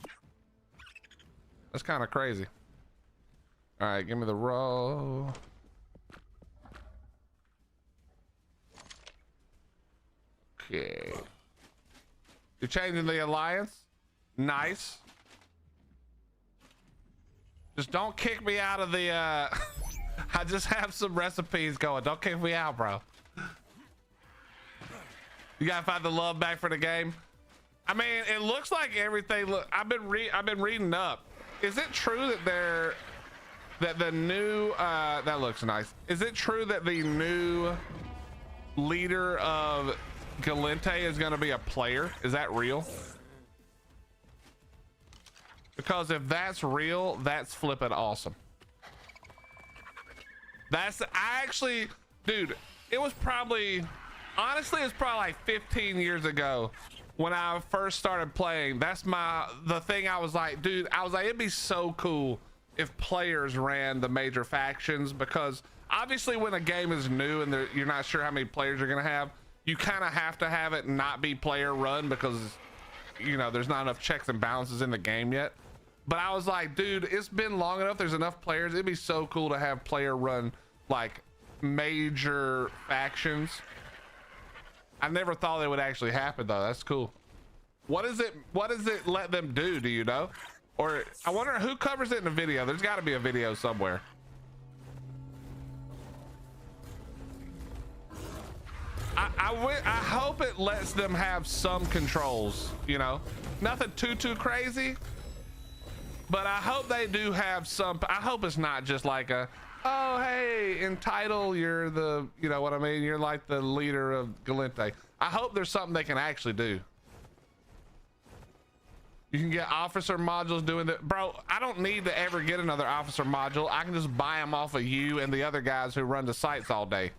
That's kind of crazy. All right, give me the roll. Okay. You're changing the alliance? Nice. Just don't kick me out of the, I just have some recipes going. Don't kick me out, bro. You gotta find the love back for the game. I mean, it looks like everything, look, I've been reading up. Is it true that the new, that looks nice. Is it true that the new leader of Galente is going to be a player? Is that real? Because if that's real, that's flipping awesome. I actually, dude, it was probably, honestly, it's probably like 15 years ago when I first started playing. That's the thing I was like, dude, I was like, it'd be so cool if players ran the major factions, because obviously when a game is new and you're not sure how many players you're going to have, you kind of have to have it not be player run because, you know, there's not enough checks and balances in the game yet. But I was like, dude, it's been long enough. There's enough players. It'd be so cool to have player run like major factions. I never thought they would actually happen though. That's cool. What does it let them do? Do you know? Or I wonder who covers it in the video. There's got to be a video somewhere. I hope it lets them have some controls, you know, nothing too crazy, but I hope they do have some. I hope it's not just like a, oh, hey, in title, you're the, you know what I mean? You're like the leader of Galente. I hope there's something they can actually do. You can get officer modules doing that. Bro, I don't need to ever get another officer module. I can just buy them off of you and the other guys who run the sites all day.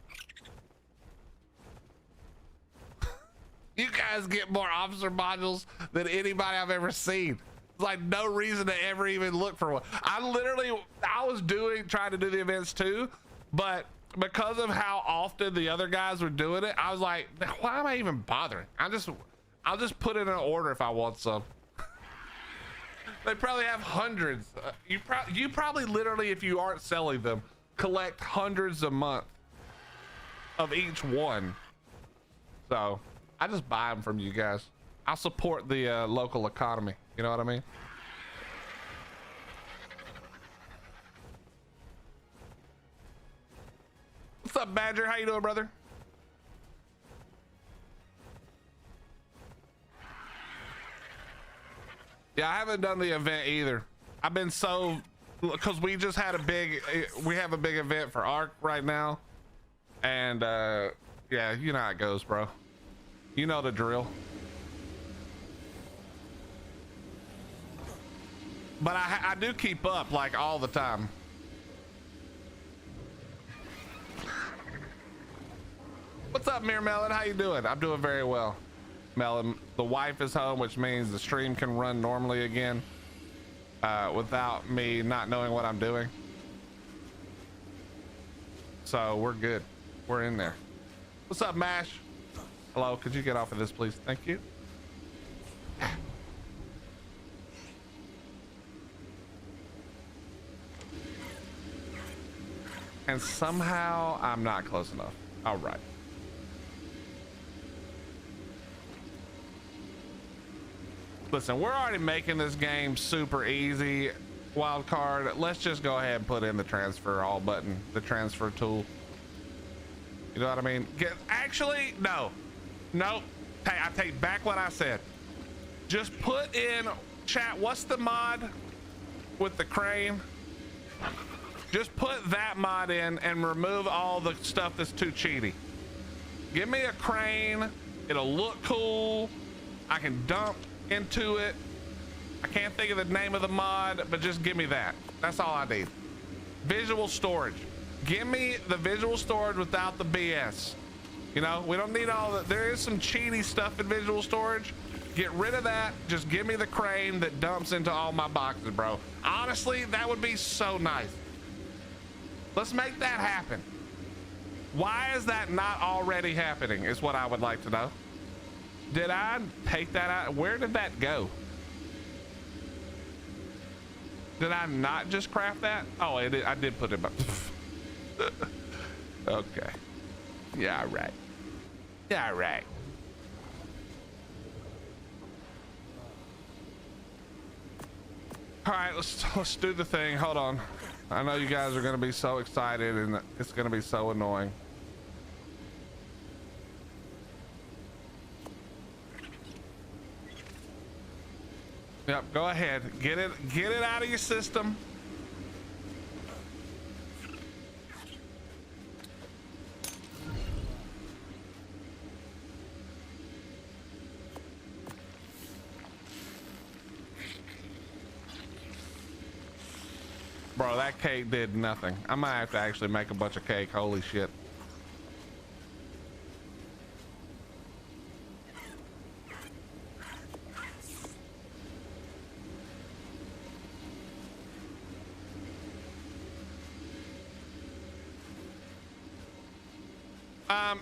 You guys get more officer modules than anybody I've ever seen. It's like no reason to ever even look for one. I was trying to do the events too, but because of how often the other guys were doing it, I was like, why am I even bothering? I'll just put in an order if I want some. They probably have hundreds. You probably literally, if you aren't selling them, collect hundreds a month of each one. So I just buy them from you guys. I'll support the local economy. You know what I mean? What's up, Badger? How you doing, brother? Yeah, I haven't done the event either. I've been because we just had we have a big event for ARC right now. And yeah, you know how it goes, bro. You know the drill. But I do keep up like all the time. What's up, Mere Melon? How you doing? I'm doing very well. Melon, the wife is home, which means the stream can run normally again without me not knowing what I'm doing. So we're good. We're in there. What's up, Mash? Hello, could you get off of this, please? Thank you. And somehow I'm not close enough. All right. Listen, we're already making this game super easy. Wild card. Let's just go ahead and put in the transfer all button, the transfer tool. You know what I mean? Actually, no. Nope. Hey, I take back what I said. Just put in chat. What's the mod with the crane? Just put that mod in and remove all the stuff that's too cheaty. Give me a crane. It'll look cool. I can dump into it. I can't think of the name of the mod, but just give me that. That's all I need. Visual storage. Give me the visual storage without the BS. You know, we don't need all that. There is some cheaty stuff in visual storage. Get rid of that. Just give me the crane that dumps into all my boxes, bro. Honestly, that would be so nice. Let's make that happen. Why is that not already happening is what I would like to know. Did I take that out? Where did that go? Did I not just craft that? Oh, I did put it back. Okay. Yeah, right. Yeah, right. All right, let's do the thing. Hold on. I know you guys are gonna be so excited and it's gonna be so annoying. Yep, go ahead. Get it out of your system. Bro, that cake did nothing. I might have to actually make a bunch of cake. Holy shit.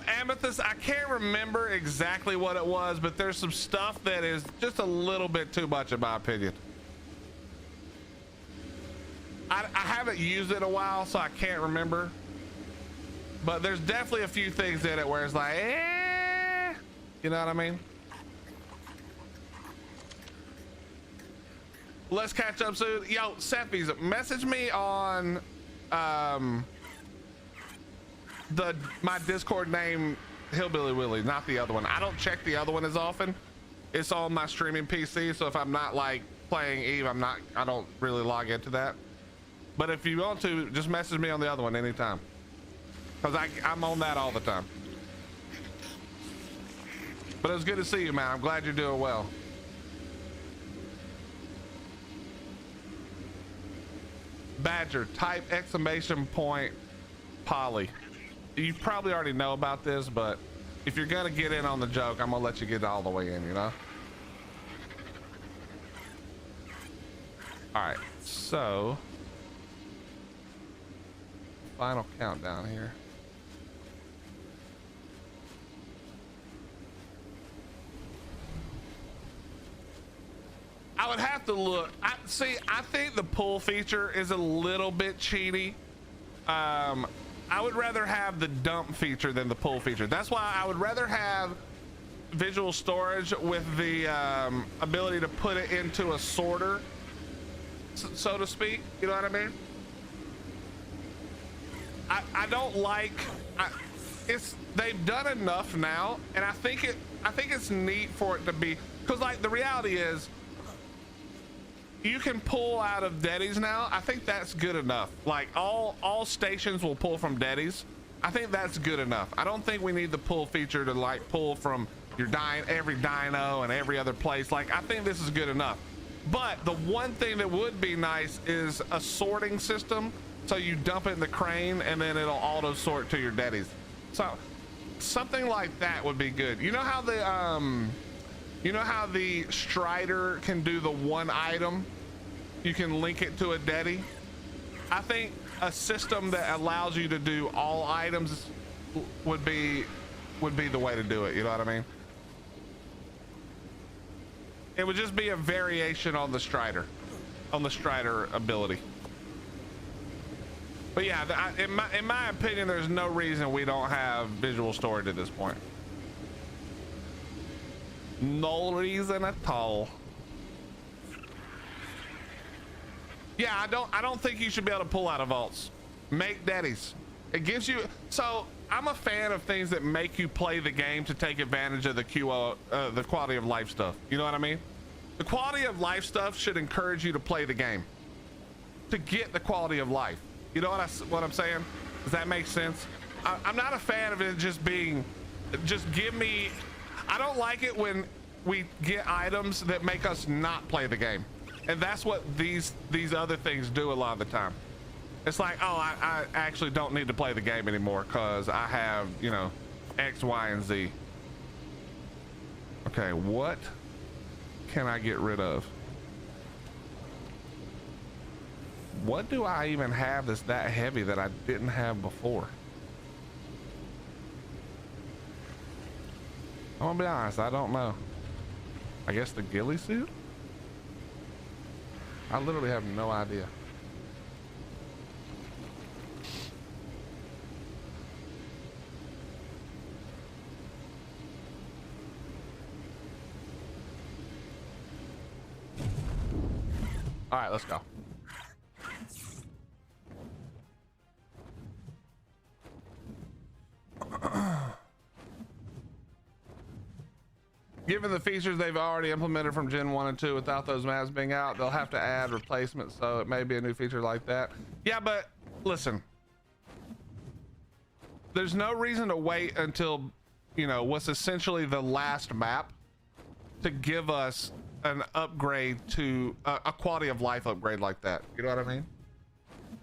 Amethyst, I can't remember exactly what it was, but there's some stuff that is just a little bit too much in my opinion. I haven't used it in a while, so I can't remember. But there's definitely a few things in it where it's like, eh, you know what I mean? Let's catch up soon. Yo, Seppies, message me on my Discord name, Hillbilly Willie, not the other one. I don't check the other one as often. It's on my streaming PC, so if I'm not like playing Eve, I don't really log into that. But if you want to, just message me on the other one anytime, because I'm on that all the time. But it was good to see you, man. I'm glad you're doing well. Badger, type exclamation point Polly. You probably already know about this, but if you're gonna get in on the joke, I'm gonna let you get all the way in, you know? All right, so final countdown here. I would have to look. I think the pull feature is a little bit cheaty. I would rather have the dump feature than the pull feature. That's why I would rather have visual storage with the ability to put it into a sorter, so to speak. You know what I mean? I don't like. They've done enough now, and I think it's neat for it to be, because like the reality is, you can pull out of deadies now. I think that's good enough. Like all stations will pull from deadies. I think that's good enough. I don't think we need the pull feature to like pull from your every dino and every other place. Like I think this is good enough. But the one thing that would be nice is a sorting system. So you dump it in the crane and then it'll auto sort to your deadies. So something like that would be good. You know how the Strider can do the one item? You can link it to a deady. I think a system that allows you to do all items would be the way to do it. You know what I mean? It would just be a variation on the Strider ability. But yeah, in my opinion, there's no reason we don't have visual storage at this point. No reason at all. Yeah, I don't think you should be able to pull out of vaults. Make deadies. It gives you, so I'm a fan of things that make you play the game to take advantage of the the quality of life stuff. You know what I mean? The quality of life stuff should encourage you to play the game to get the quality of life. You know what I'm saying? Does that make sense? I'm not a fan of it just being, just give me, I don't like it when we get items that make us not play the game. And that's what these other things do a lot of the time. It's like, oh, I actually don't need to play the game anymore because I have, you know, X, Y, and Z. Okay, what can I get rid of? What do I even have that's that heavy that I didn't have before? I'm gonna be honest, I don't know. I guess the ghillie suit? I literally have no idea. All right, let's go. Given the features they've already implemented from Gen 1 and 2 without those maps being out, they'll have to add replacements, so it may be a new feature like that. Yeah, but listen, there's no reason to wait until, you know, what's essentially the last map to give us an upgrade to a quality of life upgrade like that. You know what I mean?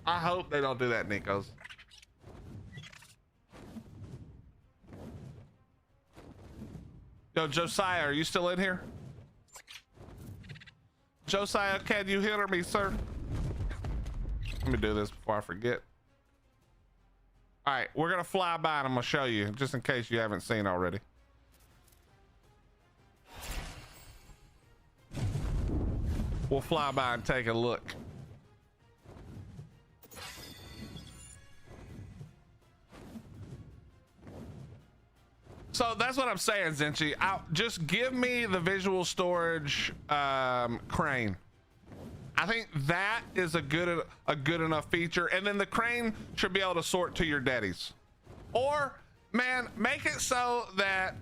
I hope they don't do that, Nikos. Yo, Josiah, are you still in here? Josiah, can you hear me, sir? Let me do this before I forget. All right, we're gonna fly by and I'm gonna show you, just in case you haven't seen already. We'll fly by and take a look. So that's what I'm saying, Zenchi. Just give me the visual storage crane. I think that is a good enough feature, and then the crane should be able to sort to your daddies. Or, man, make it so that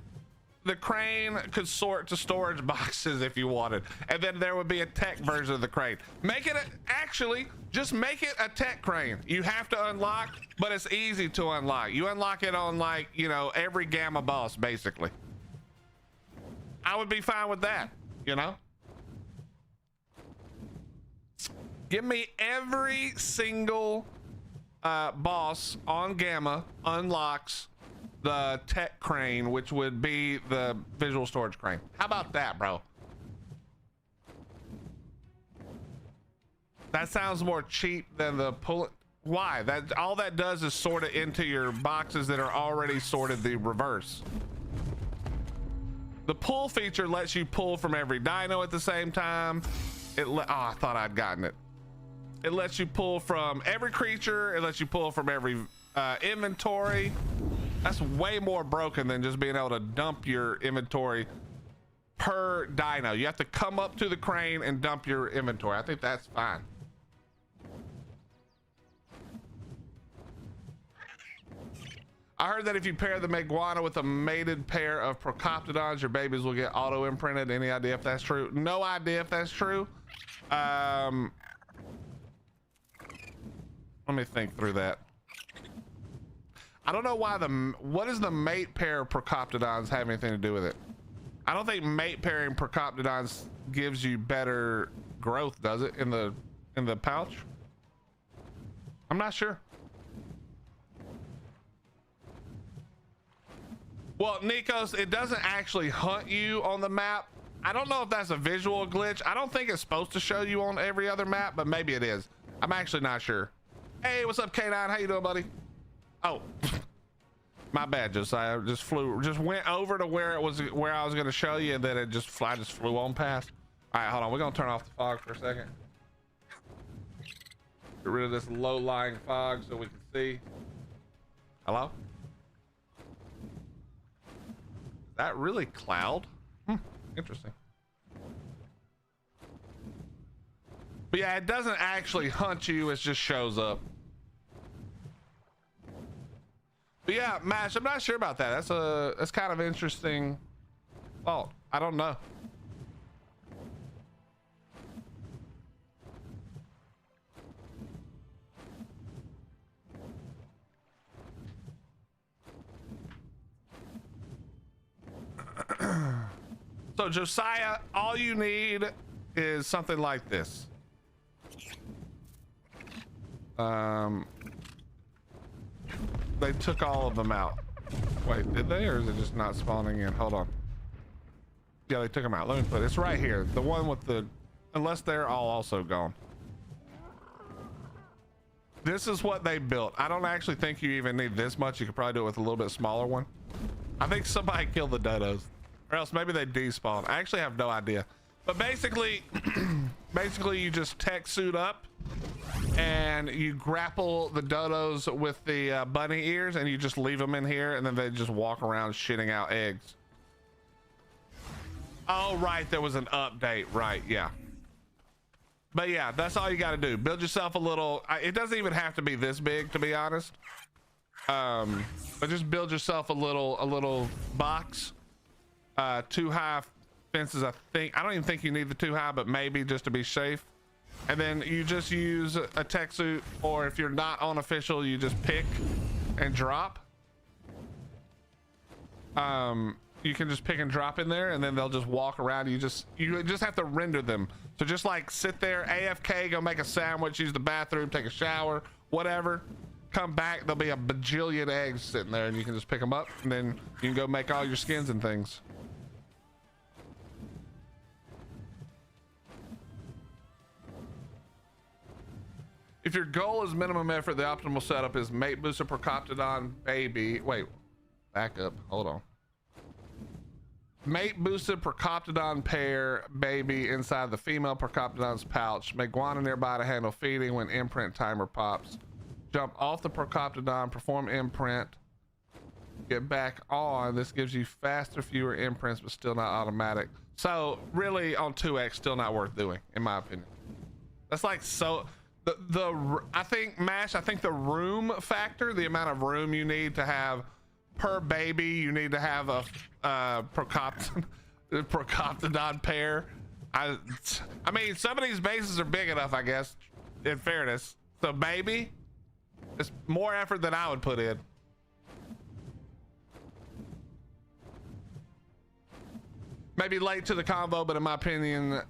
the crane could sort to storage boxes if you wanted, and then there would be a tech version of the crane. Make it actually just make it a tech crane. You have to unlock, but it's easy to unlock. You unlock it on, like, you know, every gamma boss basically. I would be fine with that, you know. Give me every single boss on gamma unlocks the tech crane, which would be the visual storage crane. How about that, bro? That sounds more cheap than the pull. Why? That all that does is sort it into your boxes that are already sorted the reverse. The pull feature lets you pull from every dino at the same time. I thought I'd gotten it. It lets you pull from every creature. It lets you pull from every inventory. That's way more broken than just being able to dump your inventory per dino. You have to come up to the crane and dump your inventory. I think that's fine. I heard that if you pair the Meguana with a mated pair of Procoptodons, your babies will get auto imprinted. Any idea if that's true? No idea if that's true. Let me think through that. I don't know why what does the mate pair of Procoptodons have anything to do with it? I don't think mate pairing Procoptodons gives you better growth, does it, in the pouch? I'm not sure. Well, Nikos, it doesn't actually hunt you on the map. I don't know if that's a visual glitch. I don't think it's supposed to show you on every other map, but maybe it is. I'm actually not sure. Hey, what's up, K9? How you doing, buddy? Oh, my bad, Josiah. Just went over to where I was going to show you, and then I just flew on past. All right, hold on. We're going to turn off the fog for a second. Get rid of this low-lying fog so we can see. Hello? Is that really cloud? Interesting. But yeah, it doesn't actually hunt you. It just shows up. But yeah, Mash, I'm not sure about that. That's kind of interesting. Oh, I don't know. So Josiah, all you need is something like this. They took all of them out. Wait, did they, or is it just not spawning in? Hold on. Yeah, they took them out. Let me put it. It's right here. The one with the, unless they're all also gone. This is what they built. I don't actually think you even need this much. You could probably do it with a little bit smaller one. I think somebody killed the dodos, or else maybe they despawn. I actually have no idea. But basically, basically you just tech suit up and you grapple the dodos with the bunny ears, and you just leave them in here, and then they just walk around shitting out eggs. Oh, right. There was an update. Right. Yeah. But yeah, that's all you got to do. Build yourself a little, it doesn't even have to be this big, to be honest. But just build yourself a little box. 2 high fences, I think. I don't even think you need the 2 high, but maybe just to be safe. And then you just use a tech suit, or if you're not on official, you just pick and drop. You can just pick and drop in there, and then they'll just walk around. You just have to render them. So just like sit there, AFK, go make a sandwich, use the bathroom, take a shower, whatever. Come back, there'll be a bajillion eggs sitting there, and you can just pick them up, and then you can go make all your skins and things. If your goal is minimum effort, the optimal setup is mate booster Procoptodon baby. Wait, back up, hold on. Mate boosted Procoptodon pair baby inside the female Procoptodon's pouch. Make guana nearby to handle feeding when imprint timer pops. Jump off the Procoptodon, perform imprint, get back on. This gives you faster, fewer imprints, but still not automatic. So really on 2x, still not worth doing, in my opinion. That's like, so I think Mash, I think the room factor, the amount of room you need to have per baby, you need to have a Procoptodon pair. I mean, some of these bases are big enough, I guess, in fairness. So baby, it's more effort than I would put in. Maybe late to the convo, but in my opinion,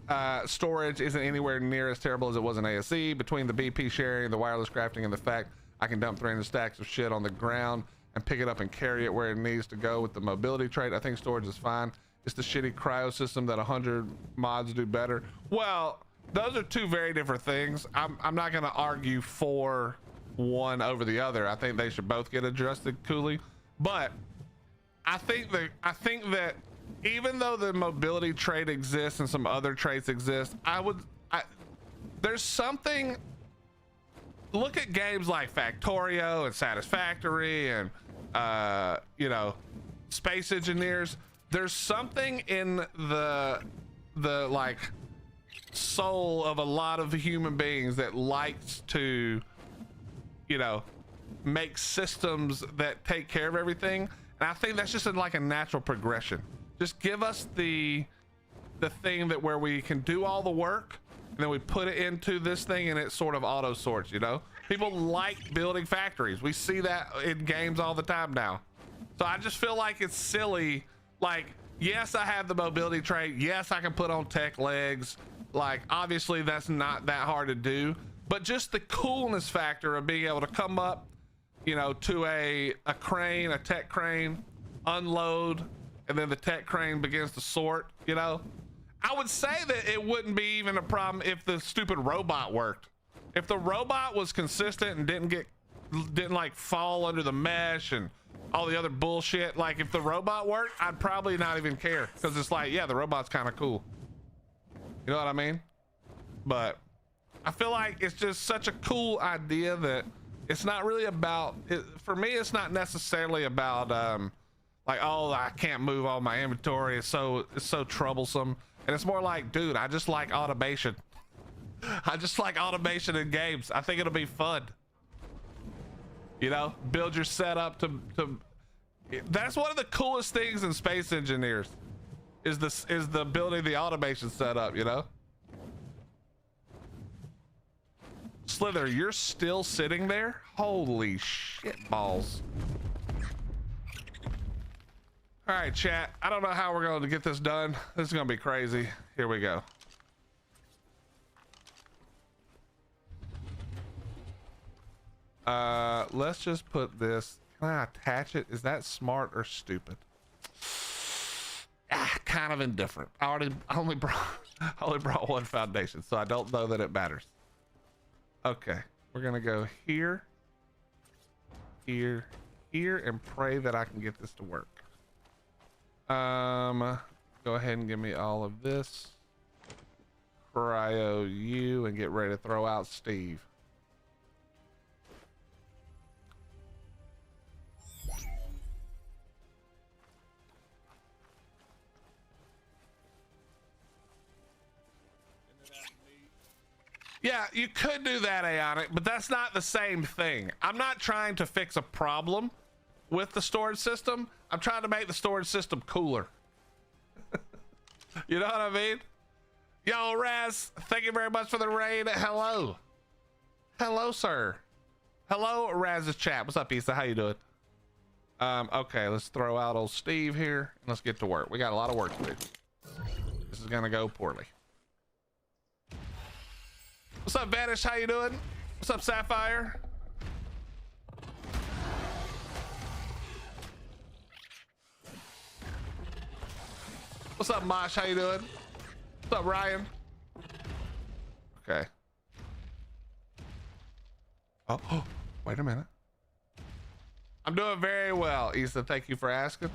storage isn't anywhere near as terrible as it was in ASE. Between the BP sharing, the wireless crafting, and the fact I can dump 300 stacks of shit on the ground and pick it up and carry it where it needs to go with the mobility trait, I think storage is fine. It's the shitty cryo system that 100 mods do better. Well, those are two very different things. I'm not gonna argue for one over the other. I think they should both get adjusted coolly. But I think that even though the mobility trait exists and some other traits exist, there's something. Look at games like Factorio and Satisfactory and you know, Space Engineers. There's something in the like soul of a lot of human beings that likes to, you know, make systems that take care of everything. And I think that's just like a natural progression. Just give us the thing that where we can do all the work, and then we put it into this thing and it sort of auto sorts, you know? People like building factories. We see that in games all the time now. So I just feel like it's silly. Like, yes, I have the mobility trait. Yes, I can put on tech legs. Like, obviously that's not that hard to do, but just the coolness factor of being able to come up, you know, to a crane, a tech crane, unload, and then the tech crane begins to sort, you know? I would say that it wouldn't be even a problem if the stupid robot worked. If the robot was consistent and didn't like fall under the mesh and all the other bullshit, like if the robot worked, I'd probably not even care, because it's like, yeah, the robot's kind of cool. You know what I mean? But I feel like it's just such a cool idea that it's not really about it. For me, it's not necessarily about like, oh, I can't move all my inventory, it's so troublesome. And it's more like, dude, I just like automation. I just like automation in games. I think it'll be fun. You know, build your setup to that's one of the coolest things in Space Engineers is the building the automation setup, you know? Slither, you're still sitting there? Holy shit balls. All right, chat. I don't know how we're going to get this done. This is going to be crazy. Here we go. Let's just put this. Can I attach it? Is that smart or stupid? Kind of indifferent. I only brought one foundation, so I don't know that it matters. Okay, we're gonna go here, here, here, and pray that I can get this to work. Go ahead and give me all of this. Cryo you and get ready to throw out Steve. Yeah, you could do that, Aeonic, but that's not the same thing. I'm not trying to fix a problem with the storage system. I'm trying to make the storage system cooler. You know what I mean? Yo, Raz, thank you very much for the raid. Hello. Hello, sir. Hello, Raz's chat. What's up, Issa? How you doing? Okay, let's throw out old Steve here and let's get to work. We got a lot of work to do. This is gonna go poorly. What's up, Vanish? How you doing? What's up, Sapphire? What's up, Mosh? How you doing? What's up, Ryan? Okay. Oh, wait a minute. I'm doing very well, Issa. Thank you for asking.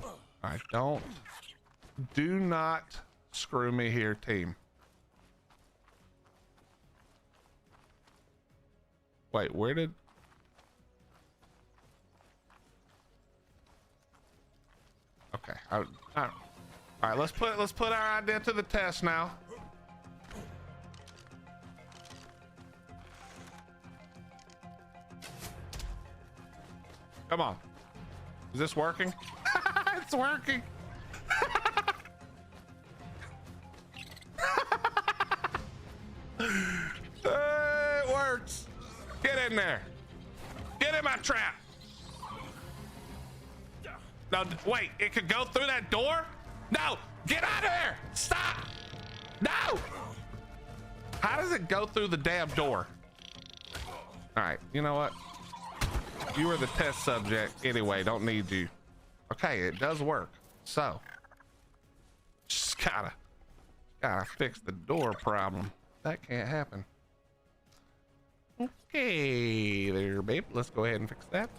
All right, do not screw me here, team. Wait, where did... Okay, all right, let's put our idea to the test now. Come on. Is this working? It's working. It works. Get in there. Get in my trap. No, wait, it could go through that door? No, get out of there. Stop. No. How does it go through the damn door? All right, you know what? You were the test subject anyway, don't need you. Okay, it does work. So, just gotta fix the door problem. That can't happen. Okay, there, babe. Let's go ahead and fix that.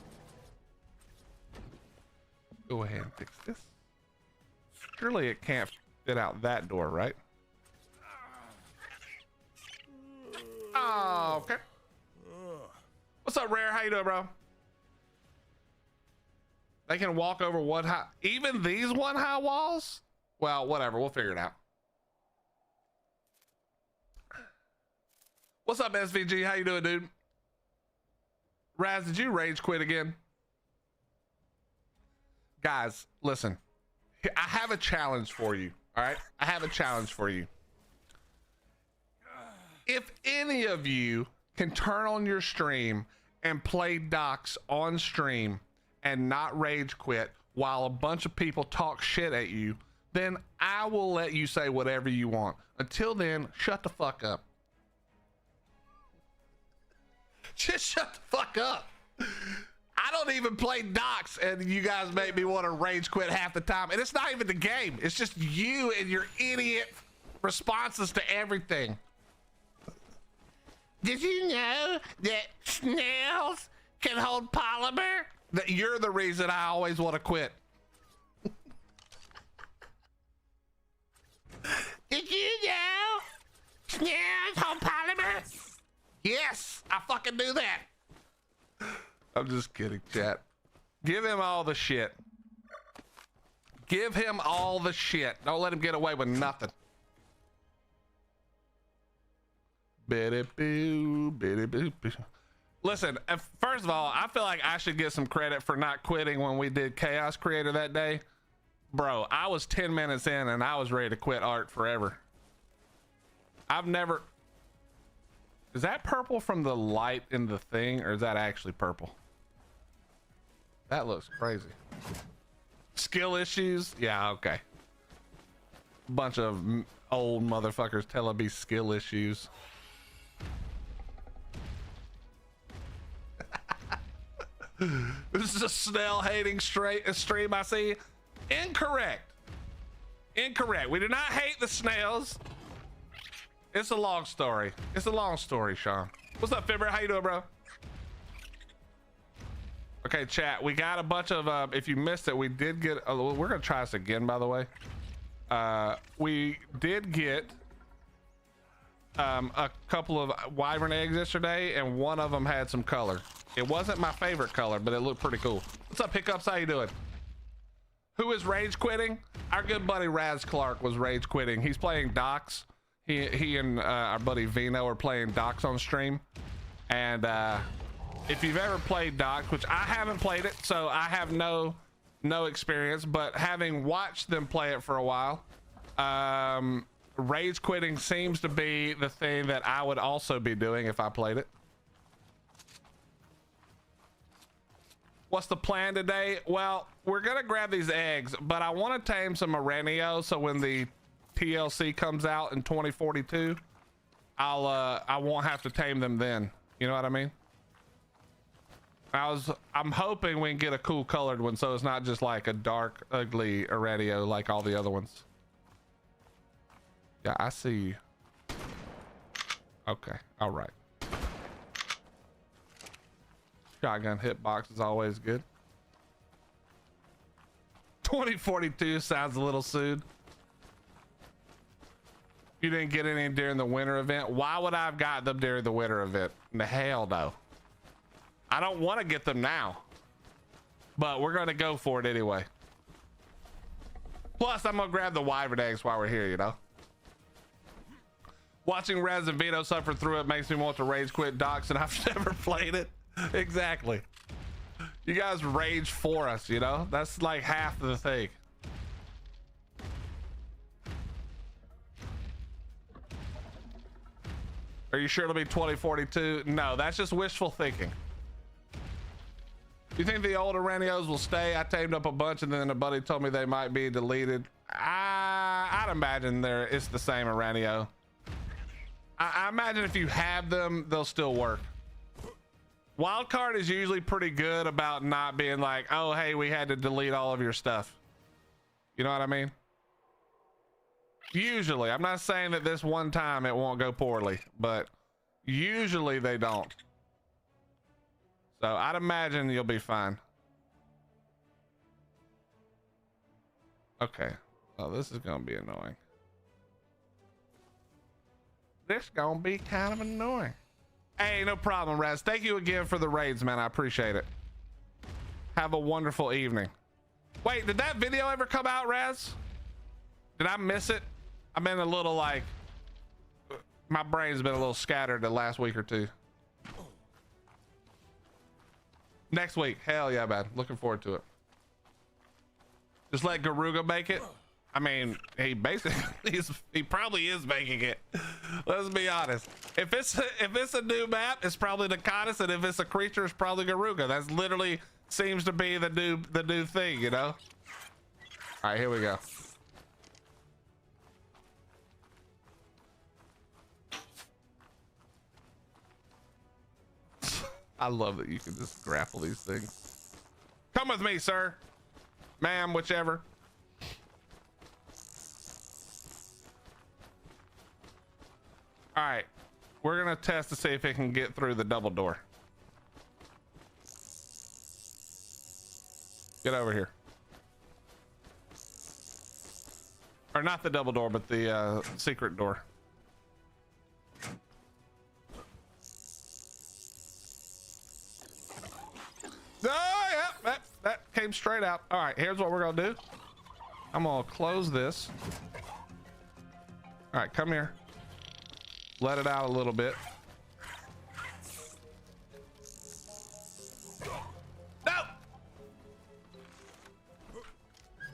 Go ahead and fix this. Surely it can't fit out that door, right? Oh, okay. What's up, Rare? How you doing, bro? They can walk over one high, even these one high walls? Well, whatever, we'll figure it out. What's up, SVG? How you doing, dude? Raz, did you rage quit again? Guys, listen. I have a challenge for you, all right? I have a challenge for you. If any of you can turn on your stream and play Docs on stream and not rage quit while a bunch of people talk shit at you, then I will let you say whatever you want. Until then, shut the fuck up. Just shut the fuck up. I don't even play Docs and you guys make me want to rage quit half the time. And it's not even the game. It's just you and your idiot responses to everything. Did you know that snails can hold polymer? That you're the reason I always want to quit. Did you know snails hold polymer? Yes, I fucking knew that. I'm just kidding, chat. Give him all the shit. Give him all the shit. Don't let him get away with nothing. Listen, first of all, I feel like I should get some credit for not quitting when we did Chaos Creator that day. Bro, I was 10 minutes in and I was ready to quit art forever. I've never... Is that purple from the light in the thing, or is that actually purple? That looks crazy. Skill issues? Yeah, okay. Bunch of old motherfuckers telling me skill issues. This is a snail hating stream I see. Incorrect. Incorrect. We do not hate the snails. It's a long story. It's a long story, Sean. What's up, Fibber? How you doing, bro? Okay, chat. We got a bunch of, if you missed it, we did get, we're going to try this again, by the way. We did get a couple of wyvern eggs yesterday, and one of them had some color. It wasn't my favorite color, but it looked pretty cool. What's up, Hiccups? How you doing? Who is rage quitting? Our good buddy Raz Clark was rage quitting. He's playing Docs. He and our buddy Vino are playing Docs on stream. And if you've ever played Docs, which I haven't played it, so I have no experience, but having watched them play it for a while, rage quitting seems to be the thing that I would also be doing if I played it. What's the plan today? Well, we're gonna grab these eggs, but I want to tame some Aranio, so when the TLC comes out in 2042, I won't have to tame them then. You know what I mean? I'm hoping we can get a cool colored one, so it's not just like a dark, ugly Aranio like all the other ones. Yeah, I see you. Okay, all right. Shotgun hitbox is always good. 2042 sounds a little soon. You didn't get any during the winter event. Why would I have got them during the winter event? The hell no. I don't want to get them now, but we're going to go for it anyway. Plus, I'm going to grab the wyvern eggs while we're here, you know. Watching Rez and Vito suffer through it makes me want to rage quit Docs, and I've never played it. Exactly. You guys rage for us, you know? That's like half of the thing. Are you sure it'll be 2042? No, that's just wishful thinking. You think the old Aranios will stay? I tamed up a bunch and then a buddy told me they might be deleted. I'd imagine it's the same Aranio. I imagine if you have them, they'll still work. Wildcard is usually pretty good about not being like, oh, hey, we had to delete all of your stuff. You know what I mean? Usually. I'm not saying that this one time it won't go poorly, but usually they don't. So I'd imagine you'll be fine. Okay. Oh, this is going to be annoying. This is going to be kind of annoying. Hey, no problem, Raz. Thank you again for the raids, man. I appreciate it. Have a wonderful evening. Wait, did that video ever come out, Raz? Did I miss it? I've been a little like, my brain's been a little scattered the last week or two. Next week. Hell yeah, man. Looking forward to it. Just let Garuga make it. I mean, he basically he probably is making it. Let's be honest. If it's a new map, it's probably Nakatis, and if it's a creature, it's probably Garuga. That's literally seems to be the new thing, you know? All right, here we go. I love that you can just grapple these things. Come with me, sir. Ma'am, whichever. All right, we're gonna test to see if it can get through the double door. Get over here. Or not the double door, but the secret door. Oh, yeah, that came straight out. All right, here's what we're gonna do. I'm gonna close this. All right, come here. Let it out a little bit. No!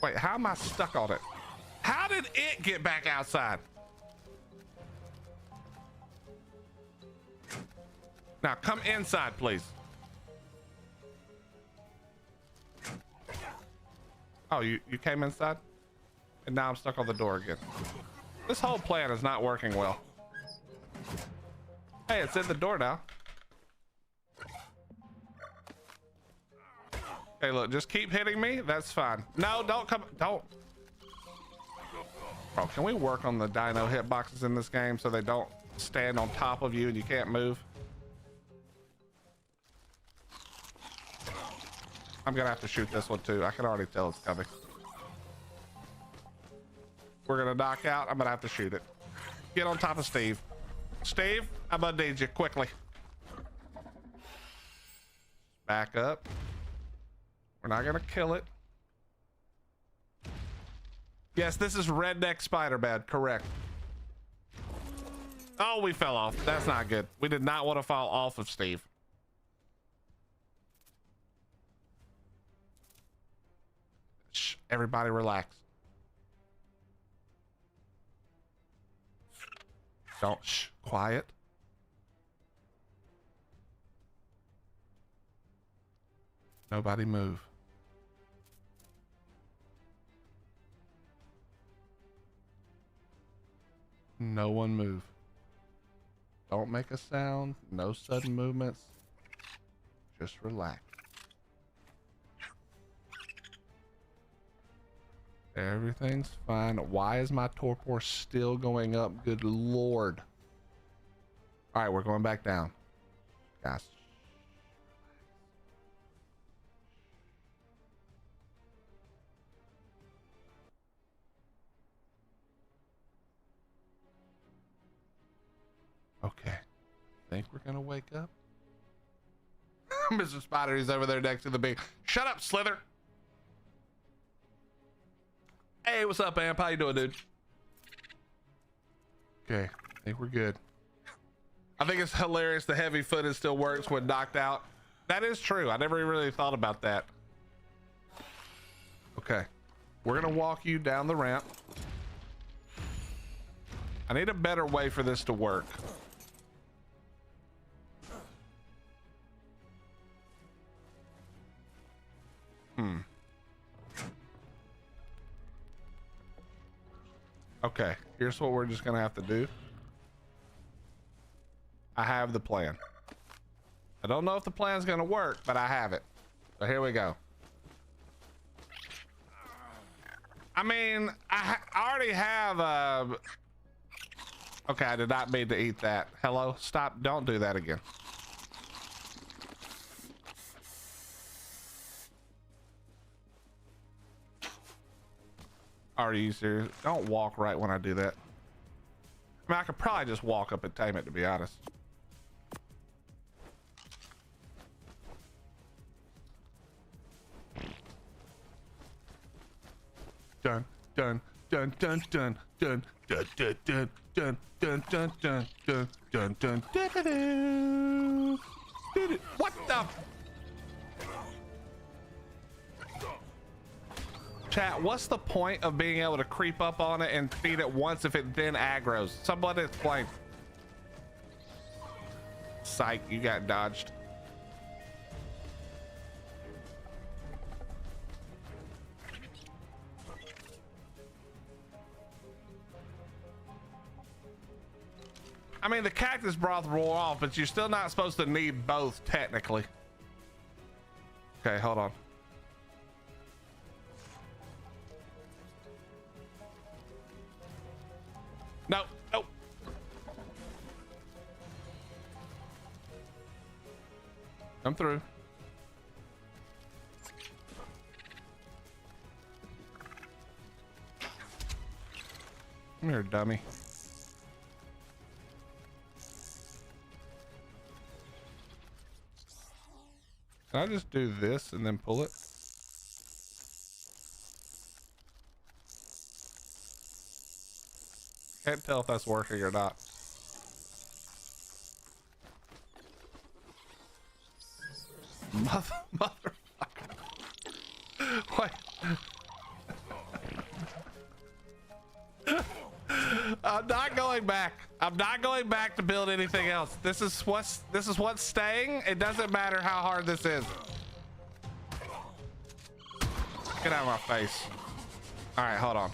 Wait, how am I stuck on it? How did it get back outside? Now come inside, please. Oh, you came inside? And now I'm stuck on the door again. This whole plan is not working well. Hey, it's in the door now. Hey, look, just keep hitting me. That's fine. No, don't come. Don't. Oh, can we work on the dino hitboxes in this game so they don't stand on top of you and you can't move? I'm gonna have to shoot this one too. I can already tell it's coming. We're gonna knock out. I'm gonna have to shoot it. Get on top of Steve. Steve, I'm gonna need you quickly. Back up. We're not gonna kill it. Yes, this is redneck Spider-Man, correct. Oh, we fell off. That's not good. We did not want to fall off of Steve. Shh, everybody relax. Don't, shh, quiet. Nobody move. No one move. Don't make a sound. No sudden movements. Just relax. Everything's fine. Why is my torpor still going up? Good Lord. All right, we're going back down. Guys. Okay. Think we're gonna wake up? Mr. Spider, he's over there next to the big. Shut up, Slither. Hey, what's up, Amp? How you doing, dude? Okay, I think we're good. I think it's hilarious the heavy footed still works when knocked out. That is true. I never really thought about that. Okay, we're gonna walk you down the ramp. I need a better way for this to work. Okay, here's what we're just gonna have to do. I have the plan. I don't know if the plan's gonna work, but I have it. So here we go. I mean, I already have okay, I did not mean to eat that. Hello, stop, don't do that again. Are you serious? Don't walk right when I do that. I mean, I could probably just walk up and tame it, to be honest. Dun dun dun dun dun dun dun dun dun dun dun dun dun dun dun dun dun. What the? Chat, what's the point of being able to creep up on it and feed it once if it then aggroes? Somebody explain. Psych, you got dodged. I mean, the cactus broth roll off, but you're still not supposed to need both, technically. Okay, hold on. No, no. Come through. Come here, dummy. Can I just do this and then pull it? Can't tell if that's working or not. Motherfucker. Wait. I'm not going back. I'm not going back to build anything else. This is what's staying. It doesn't matter how hard this is. Get out of my face. All right, hold on.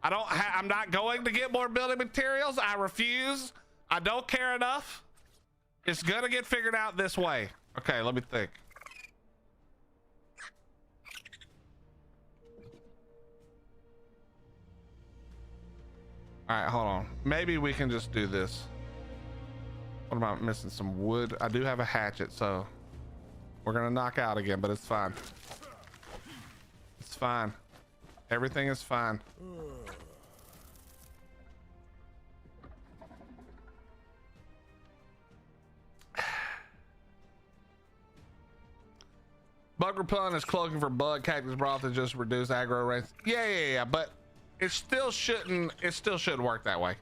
I'm not going to get more building materials. I refuse. I don't care enough. It's gonna get figured out this way. Okay, let me think. All right, hold on. Maybe we can just do this. What about missing some wood? I do have a hatchet, so we're gonna knock out again, but it's fine. It's fine. Everything is fine. Bug repellent is cloaking for bug. Cactus broth is just reduced aggro rates. Yeah, but it still shouldn't work that way.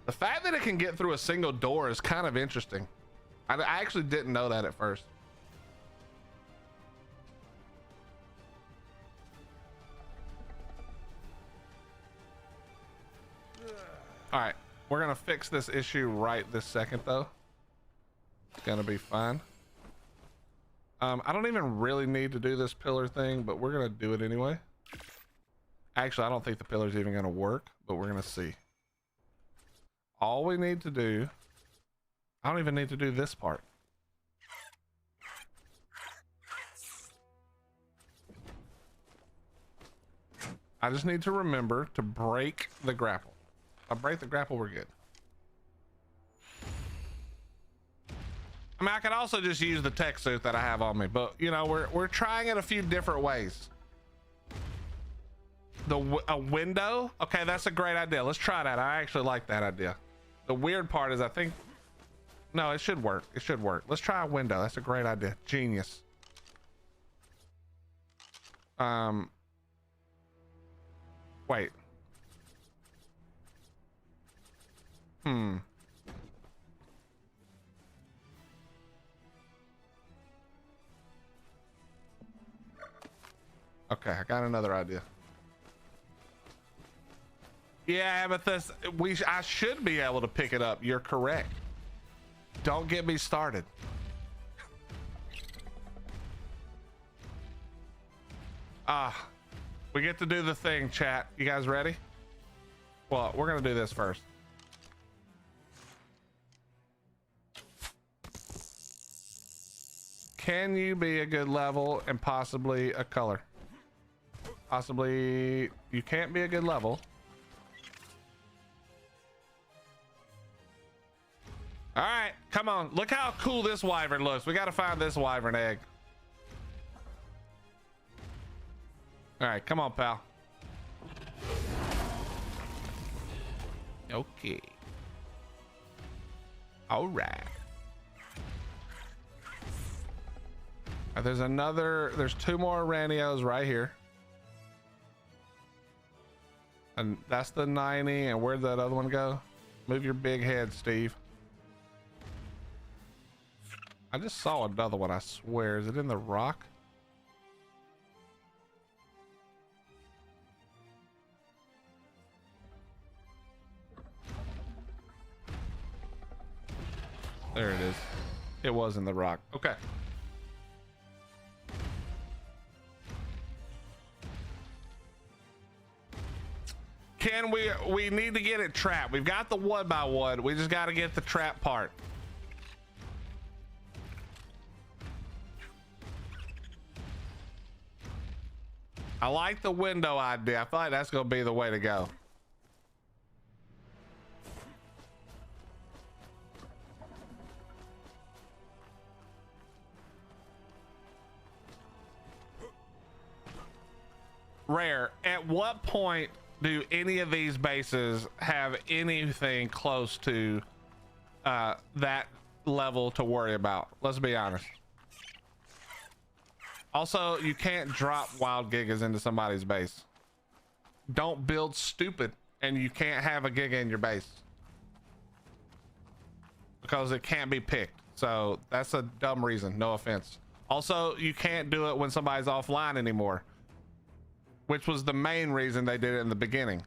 The fact that it can get through a single door is kind of interesting. I actually didn't know that at first. All right, we're gonna fix this issue right this second though. It's gonna be fine. I don't even really need to do this pillar thing, but we're gonna do it anyway. Actually, I don't think the pillar's even gonna work, but we're gonna see. All we need to do, I don't even need to do this part. I just need to remember to break the grapple. If I break the grapple, we're good. I mean, I could also just use the tech suit that I have on me, but you know, we're trying it a few different ways. A window? Okay, that's a great idea. Let's try that. I actually like that idea. The weird part is I think, no, it should work. It should work. Let's try a window. That's a great idea. Genius. Wait. Okay, I got another idea. Yeah, Amethyst, I should be able to pick it up. You're correct. Don't get me started. We get to do the thing, chat. You guys ready? Well, we're gonna do this first. Can you be a good level and possibly a color? Possibly, you can't be a good level. All right, come on. Look how cool this wyvern looks. We got to find this wyvern egg. All right, come on, pal. Okay. All right. There's two more Ranios right here. And that's the 90. And where'd that other one go? Move your big head, Steve. I just saw another one, I swear. Is it in the rock? There it is. It was in the rock. Okay. Can we need to get it trapped. We've got the 1x1. We just got to get the trap part. I like the window idea. I feel like that's going to be the way to go. Rare, at what point do any of these bases have anything close to that level to worry about? Let's be honest. Also, you can't drop wild gigas into somebody's base. Don't build stupid, and you can't have a giga in your base because it can't be picked. So that's a dumb reason. No offense. Also, you can't do it when somebody's offline anymore. which was the main reason they did it in the beginning.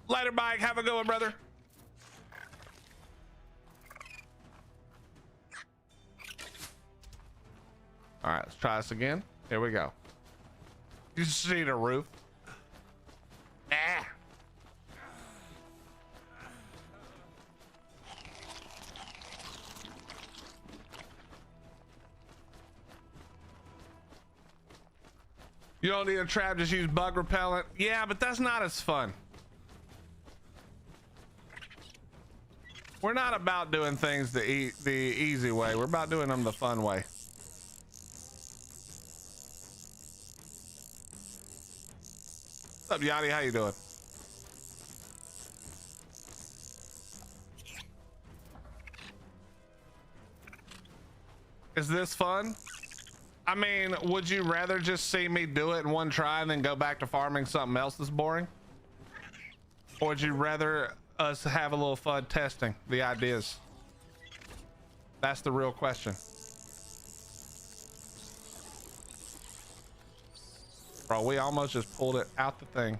Later, Mike. Have a good one, brother. All right, let's try this again. Here we go. You see the roof? Ah. You don't need a trap, just use bug repellent. Yeah, but that's not as fun. We're not about doing things the easy way. We're about doing them the fun way. What's up, Yachty? How you doing? Is this fun? I mean, would you rather just see me do it in one try and then go back to farming something else that's boring? Or would you rather us have a little fun testing the ideas? That's the real question. Bro, we almost just pulled it out the thing.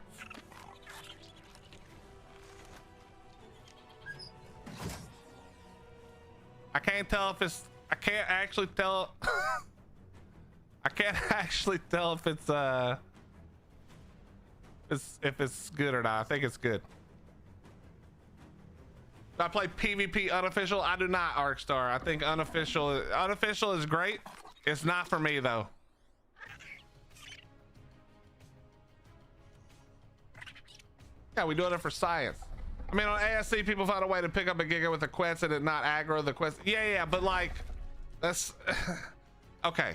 I can't tell if it's, I can't actually tell. I can't actually tell if it's if it's good or not. I think it's good. Do I play PvP unofficial? I do not, Arkstar. I think unofficial is great. It's not for me though. Yeah, we doing it for science. I mean, on ASC, people found a way to pick up a giga with a quest and it not aggro the quest. Yeah, but like, that's okay.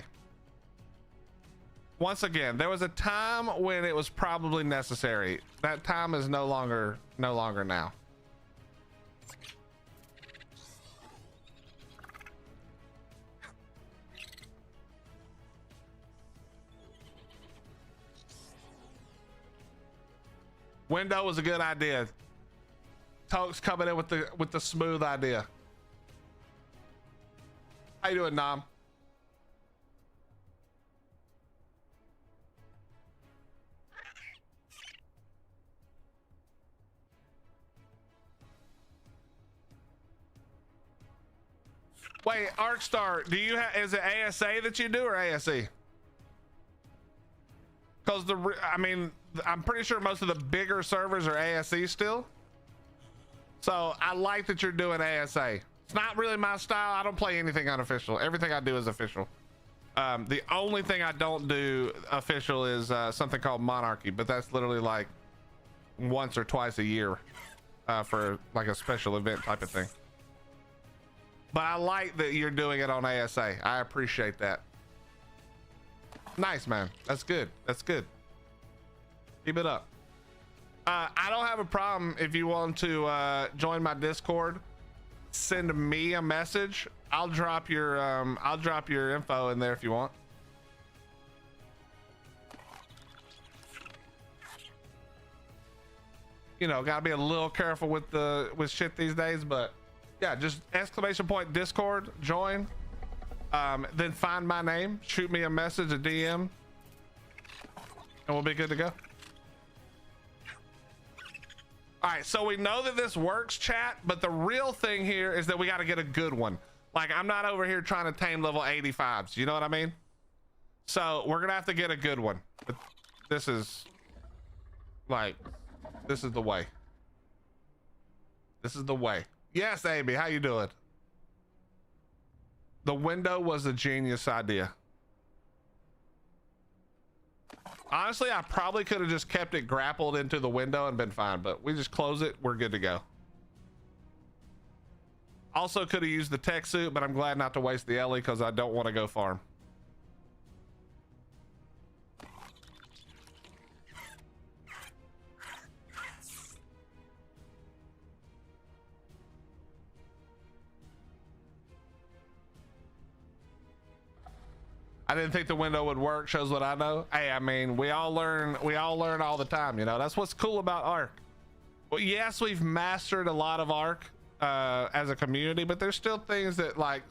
Once again, there was a time when it was probably necessary. That time is no longer now. Window was a good idea. Toke's coming in with the smooth idea. How you doing, Nam? Wait, Arkstar, do you have, is it ASA that you do or ASE? Because I mean, I'm pretty sure most of the bigger servers are ASE still. So I like that you're doing ASA. It's not really my style. I don't play anything unofficial. Everything I do is official. The only thing I don't do official is something called Monarchy, but that's literally like once or twice a year for like a special event type of thing. But I like that you're doing it on ASA. I appreciate that. Nice, man. That's good. That's good. Keep it up. I don't have a problem if you want to join my Discord. Send me a message. I'll drop your info in there if you want. You know, gotta be a little careful with shit these days, but yeah, just !Discord, join, then find my name, shoot me a message, a DM, and we'll be good to go. All right, so we know that this works, chat, but the real thing here is that we got to get a good one. Like, I'm not over here trying to tame level 85s, you know what I mean? So we're gonna have to get a good one. But this is like, this is the way. This is the way. Yes, Amy, how you doing? The window was a genius idea. Honestly, I probably could have just kept it grappled into the window and been fine, but we just close it, we're good to go. Also could have used the tech suit, but I'm glad not to waste the Ellie because I don't want to go farm. I didn't think the window would work. Shows what I know. Hey, I mean, we all learn all the time, you know. That's what's cool about Ark. Well, yes, we've mastered a lot of Ark as a community, but there's still things that like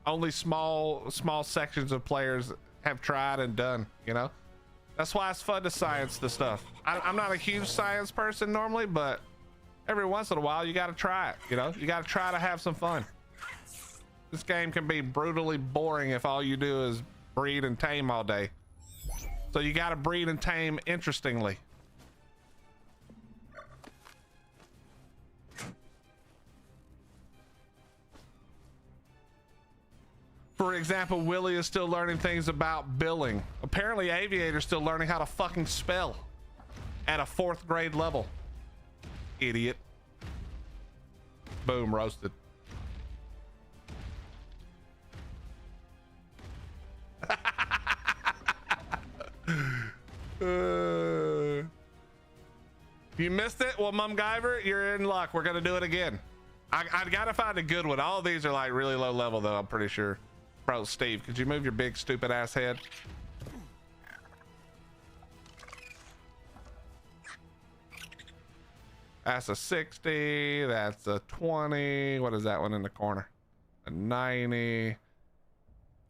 only small sections of players have tried and done, you know. That's why it's fun to science the stuff. I'm not a huge science person normally, but every once in a while you got to try it, you know. You got to try to have some fun. This game can be brutally boring if all you do is breed and tame all day, so you got to breed and tame interestingly. For example, Willie is still learning things about billing. Apparently Aviator's still learning how to fucking spell at a 4th grade level. Idiot. Boom, roasted. You missed it? Well, Mumgiver, you're in luck. We're gonna do it again. I gotta find a good one. All of these are like really low level though, I'm pretty sure. Bro, Steve, could you move your big stupid ass head? That's a 60. That's a 20. What is that one in the corner? A 90.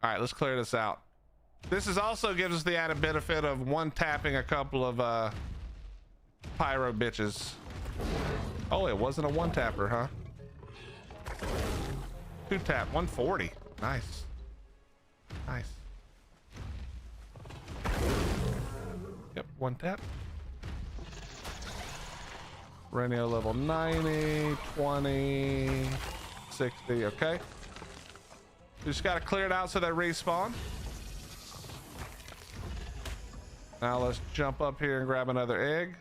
All right, let's clear this out. This is also gives us the added benefit of one tapping a couple of pyro bitches. Oh, it wasn't a one tapper, huh? 2 tap, 140. Nice. Nice. Yep, 1 tap. Renio level 90, 20, 60. Okay. We just got to clear it out so they respawn. Now let's jump up here and grab another egg.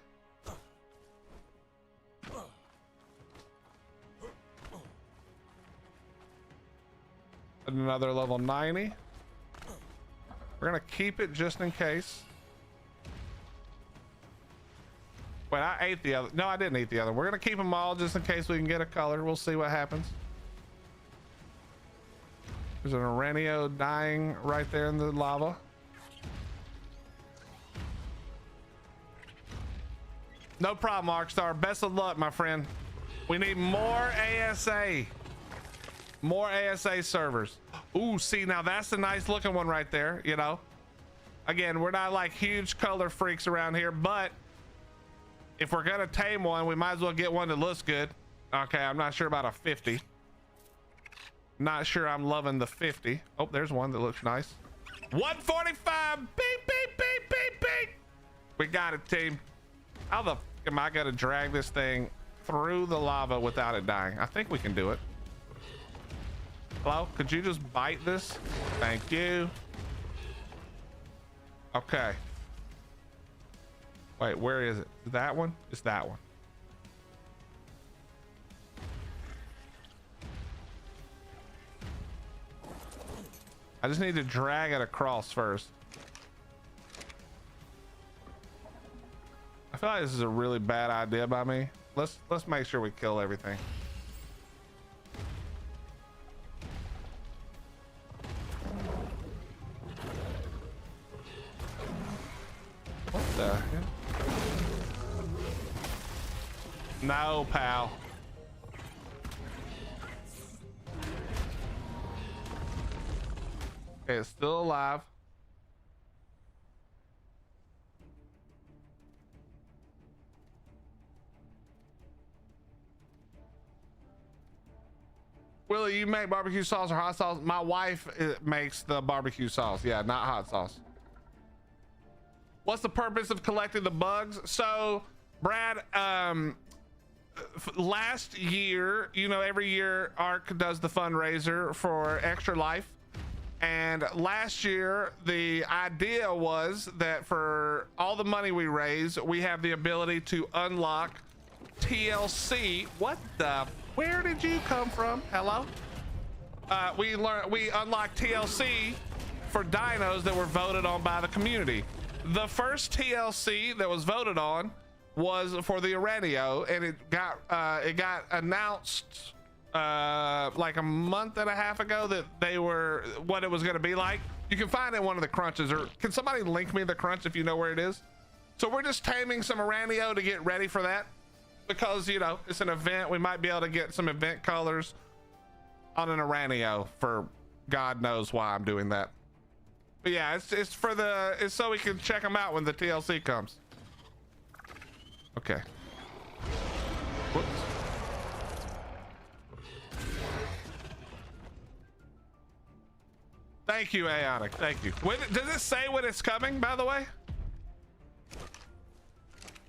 And another level 90. We're gonna keep it just in case. Wait, I ate the other. No, I didn't eat the other. We're gonna keep them all just in case we can get a color. We'll see what happens. There's an Arenio dying right there in the lava. No problem, Arkstar. Best of luck, my friend. We need more ASA. More ASA servers. Ooh, see, now that's a nice looking one right there, you know. Again, we're not like huge color freaks around here, but if we're gonna tame one, we might as well get one that looks good. Okay, I'm not sure about a 50. Not sure I'm loving the 50. Oh, there's one that looks nice. 145. Beep, beep, beep, beep, beep. We got it, team. How the f am I gonna drag this thing through the lava without it dying? I think we can do it. Hello, could you just bite this? Thank you. Okay. Wait, where is it? That one? It's that one. I just need to drag it across first. I feel like this is a really bad idea by me. Let's make sure we kill everything. What the heck? No, pal. Okay, it's still alive. Willie, you make barbecue sauce or hot sauce? My wife makes the barbecue sauce. Yeah, not hot sauce. What's the purpose of collecting the bugs? So, Brad, last year, you know, every year Ark does the fundraiser for Extra Life. And last year, the idea was that for all the money we raise, we have the ability to unlock TLC. What the? Where did you come from? Hello? We unlocked TLC for dinos that were voted on by the community. The first TLC that was voted on was for the Arenio, and it got announced like a month and a half ago that they were what it was going to be like. You can find it in one of the crunches, or can somebody link me the crunch if you know where it is? So we're just taming some Aranio to get ready for that, because you know it's an event. We might be able to get some event colors on an Aranio for God knows why I'm doing that. But yeah, it's so we can check them out when the TLC comes. Okay. Whoops. Thank you, Aeonic. Thank you. Does it say when it's coming, by the way?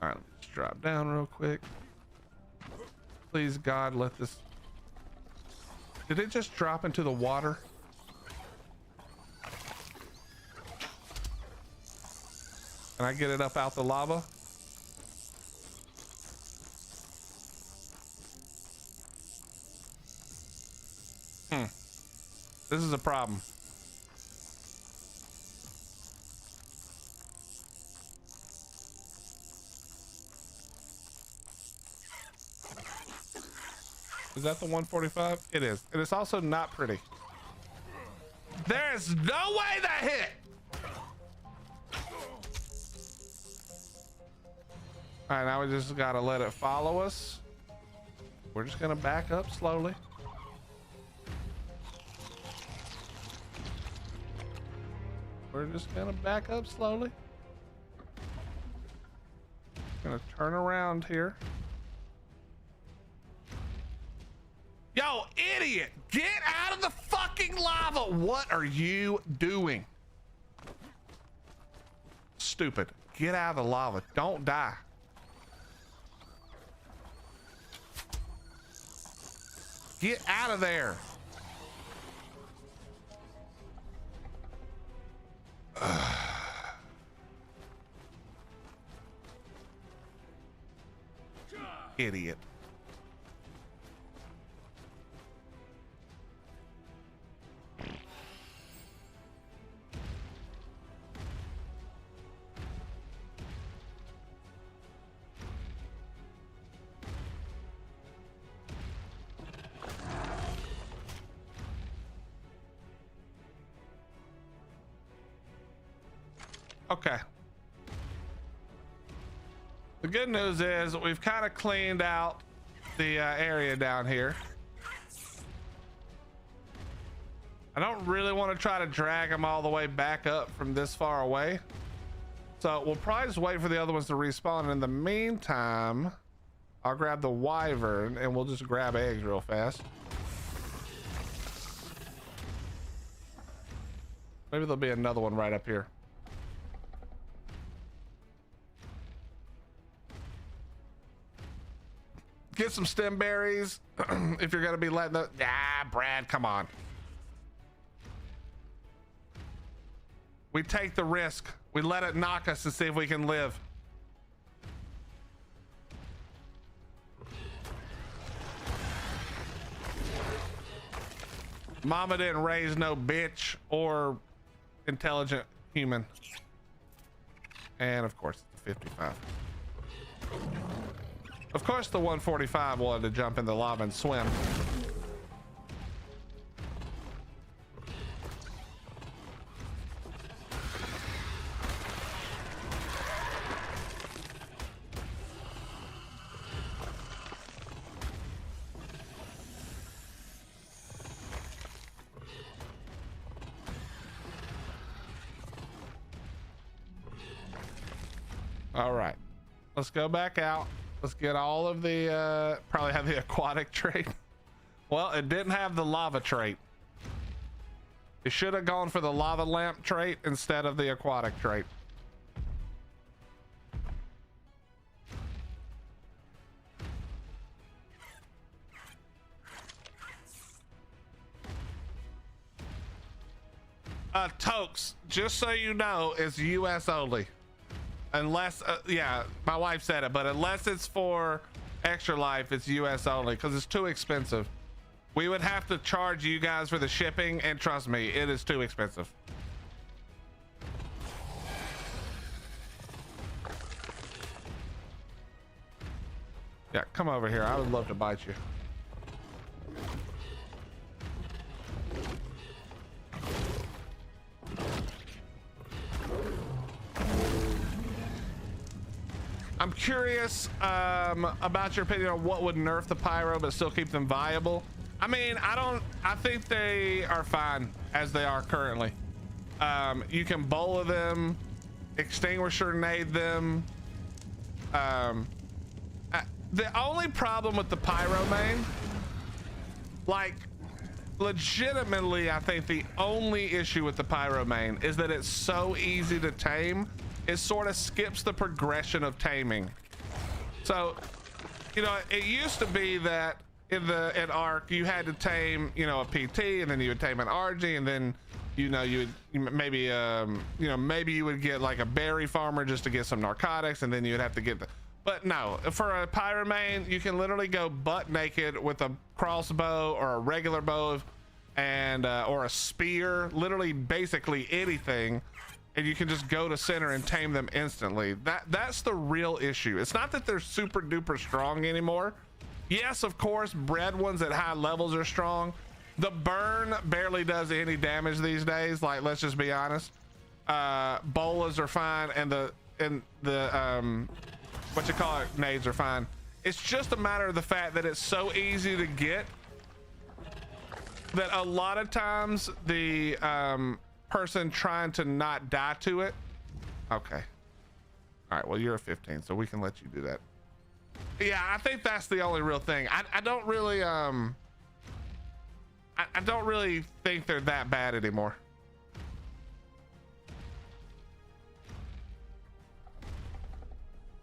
All right, let's drop down real quick. Please, God, let this... Did it just drop into the water? Can I get it up out the lava? This is a problem. Is that the 145? It is. And it's also not pretty. There's no way that hit. All right, now we just gotta let it follow us. We're just gonna back up slowly. We're just gonna back up slowly. Gonna turn around here. Yo, idiot! Get out of the fucking lava! What are you doing? Stupid. Get out of the lava. Don't die. Get out of there. Idiot. Okay. The good news is we've kind of cleaned out the area down here. I don't really want to try to drag them all the way back up from this far away. So we'll probably just wait for the other ones to respawn. And in the meantime, I'll grab the wyvern and we'll just grab eggs real fast. Maybe there'll be another one right up here. Get some stem berries if you're gonna be letting the... Ah, Brad, come on. We take the risk. We let it knock us to see if we can live. Mama didn't raise no bitch or intelligent human. And of course, the 55. Of course, the 145 wanted to jump in the lava and swim. All right, let's go back out. Let's get all of the, probably have the aquatic trait. Well, it didn't have the lava trait. It should have gone for the lava lamp trait instead of the aquatic trait. Tokes, just so you know, is US only. Unless, yeah, my wife said it, but unless it's for Extra Life, it's US only because it's too expensive. We would have to charge you guys for the shipping, and trust me, it is too expensive. Yeah, come over here. I would love to bite you. I'm curious about your opinion on what would nerf the pyro but still keep them viable. I mean, I think they are fine as they are currently. You can bola them, extinguisher nade them. The only problem with the pyro main, like legitimately, I think the only issue with the pyro main is that it's so easy to tame. It sort of skips the progression of taming. So, you know, it used to be that in Arc you had to tame, you know, a PT, and then you would tame an RG, and then, you know, you would maybe you know, maybe you would get like a berry farmer just to get some narcotics, and then you would have to get the, but no, for a pyro main you can literally go butt naked with a crossbow or a regular bow and or a spear, literally basically anything, and you can just go to center and tame them instantly. That's the real issue. It's not that they're super duper strong anymore. Yes, of course, bred ones at high levels are strong. The burn barely does any damage these days. Like, let's just be honest. Bolas are fine, and the what you call it, nades are fine. It's just a matter of the fact that it's so easy to get that a lot of times the person trying to not die to it. Okay. All right, well, you're a 15, so we can let you do that. Yeah, I think that's the only real thing. I don't really I don't really think they're that bad anymore.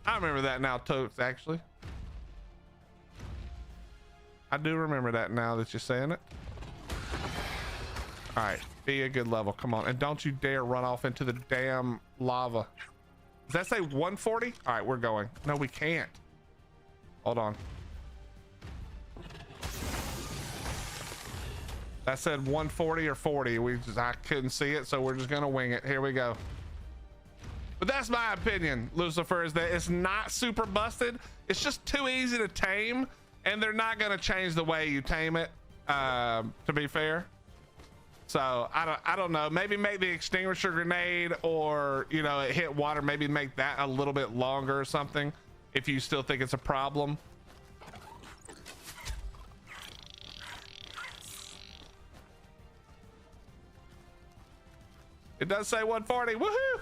I remember that now, Totes, actually. I do remember that now that you're saying it. All right, be a good level. Come on, and don't you dare run off into the damn lava. Does that say 140? All right, we're going. No, we can't. Hold on. That said 140 or 40. I couldn't see it, so we're just gonna wing it. Here we go. But that's my opinion, Lucifer, is that it's not super busted. It's just too easy to tame, and they're not gonna change the way you tame it, to be fair. So I don't know, maybe make the extinguisher grenade, or, you know, it hit water, maybe make that a little bit longer or something if you still think it's a problem. It does say 140. Woohoo!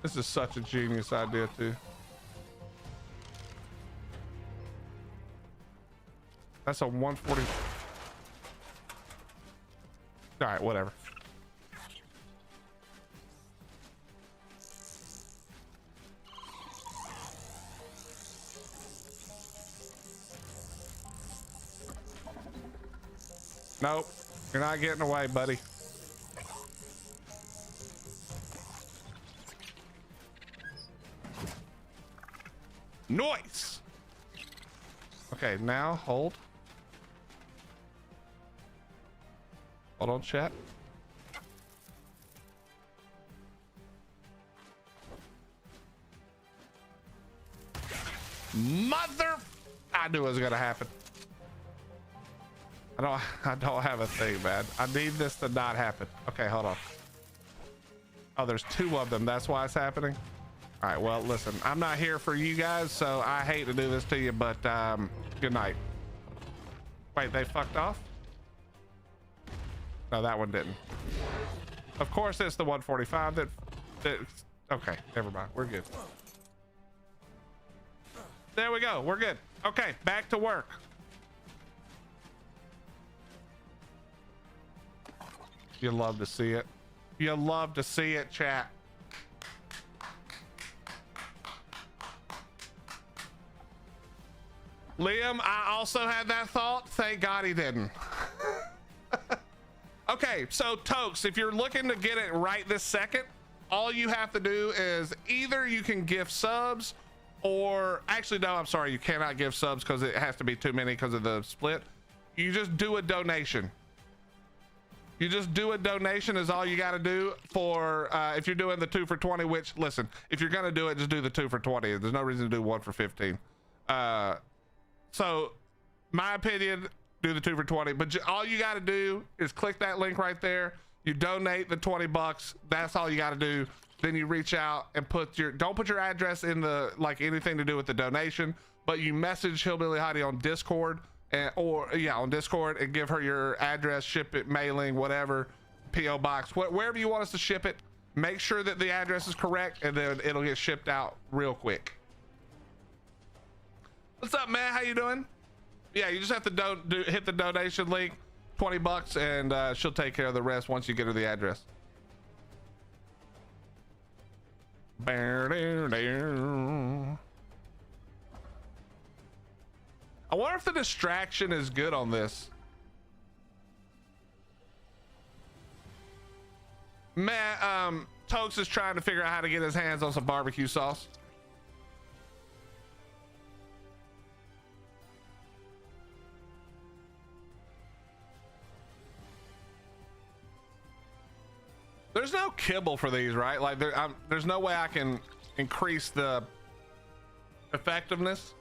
This is such a genius idea too. That's a 140. All right, whatever. Nope, you're not getting away, buddy. Nice. Okay, now hold on, chat. Mother, I knew it was gonna happen. I don't have a thing, man. I need this to not happen. Okay, hold on. Oh, there's two of them. That's why it's happening. All right, well, listen, I'm not here for you guys, so I hate to do this to you, but good night. Wait, they fucked off? No, that one didn't. Of course, it's the 145 that okay, never mind. We're good. There we go. We're good. Okay, back to work. You love to see it. You love to see it, chat. Liam, I also had that thought. Thank God he didn't. Okay, so Tokes, if you're looking to get it right this second, all you have to do is either you can gift subs, or actually, no, I'm sorry, you cannot give subs because it has to be too many because of the split. You just do a donation. You just do a donation is all you got to do for, if you're doing the 2 for 20, which listen, if you're going to do it, just do the 2 for 20. There's no reason to do 1 for 15. So my opinion, do the 2 for 20, but all you got to do is click that link right there. You donate the 20 bucks. That's all you got to do. Then you reach out and don't put your address in the, like anything to do with the donation, but you message Hillbilly Hottie on Discord on Discord and give her your address, ship it, mailing, whatever, PO box, wherever you want us to ship it. Make sure that the address is correct, and then it'll get shipped out real quick. What's up, man? How you doing? Yeah, you just have to hit the donation link, 20 bucks, and she'll take care of the rest once you get her the address. I wonder if the distraction is good on this. Man, Tokes is trying to figure out how to get his hands on some barbecue sauce. There's no kibble for these, right? Like there's no way I can increase the effectiveness.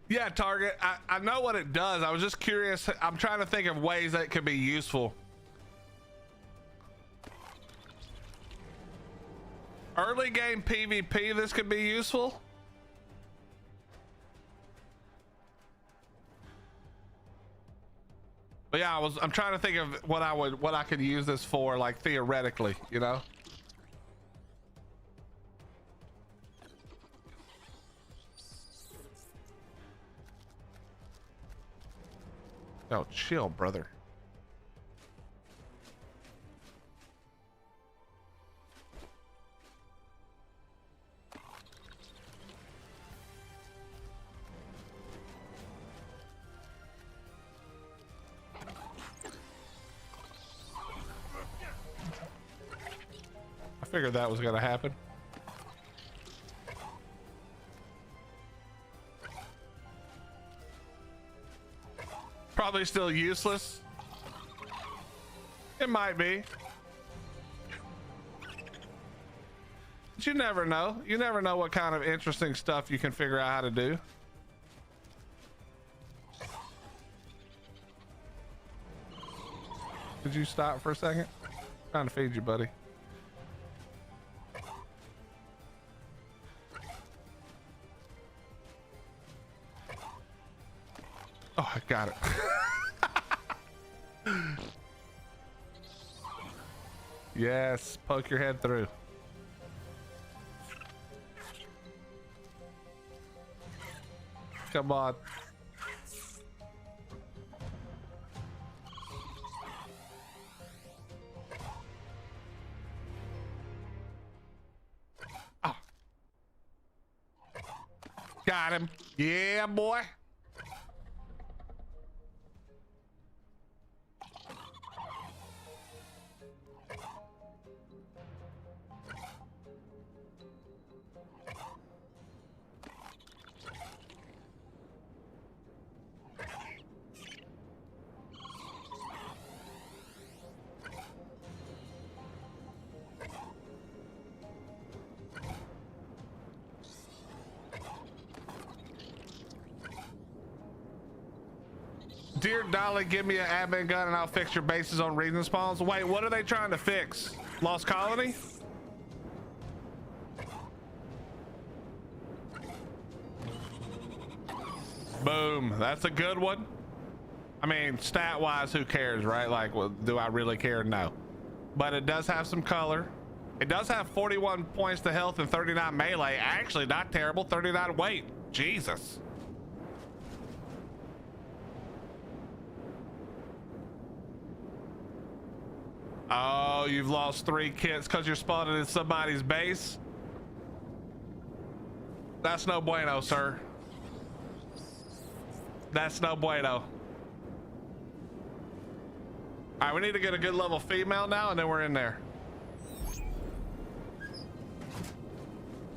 Yeah, Target. I know what it does. I was just curious. I'm trying to think of ways that could be useful. Early game PvP, this could be useful. But yeah, I'm trying to think of what I could use this for, like theoretically, you know? Oh, chill, brother. I figured that was gonna happen. Probably still useless. It might be. But you never know. You never know what kind of interesting stuff you can figure out how to do. Could you stop for a second? I'm trying to feed you, buddy. Oh, I got it. Yes, poke your head through. Come on. Oh. Got him. Yeah, boy. Dear Dolly, give me an admin gun and I'll fix your bases on reason spawns. Wait, what are they trying to fix? Lost Colony? Boom. That's a good one. I mean, stat wise, who cares, right? Like, well, do I really care? No. But it does have some color. It does have 41 points to health and 39 melee. Actually, not terrible. 39 weight. Jesus. Oh, you've lost 3 kits because you're spawning in somebody's base. That's no bueno, sir. That's no bueno. All right, we need to get a good level female now, and then we're in there.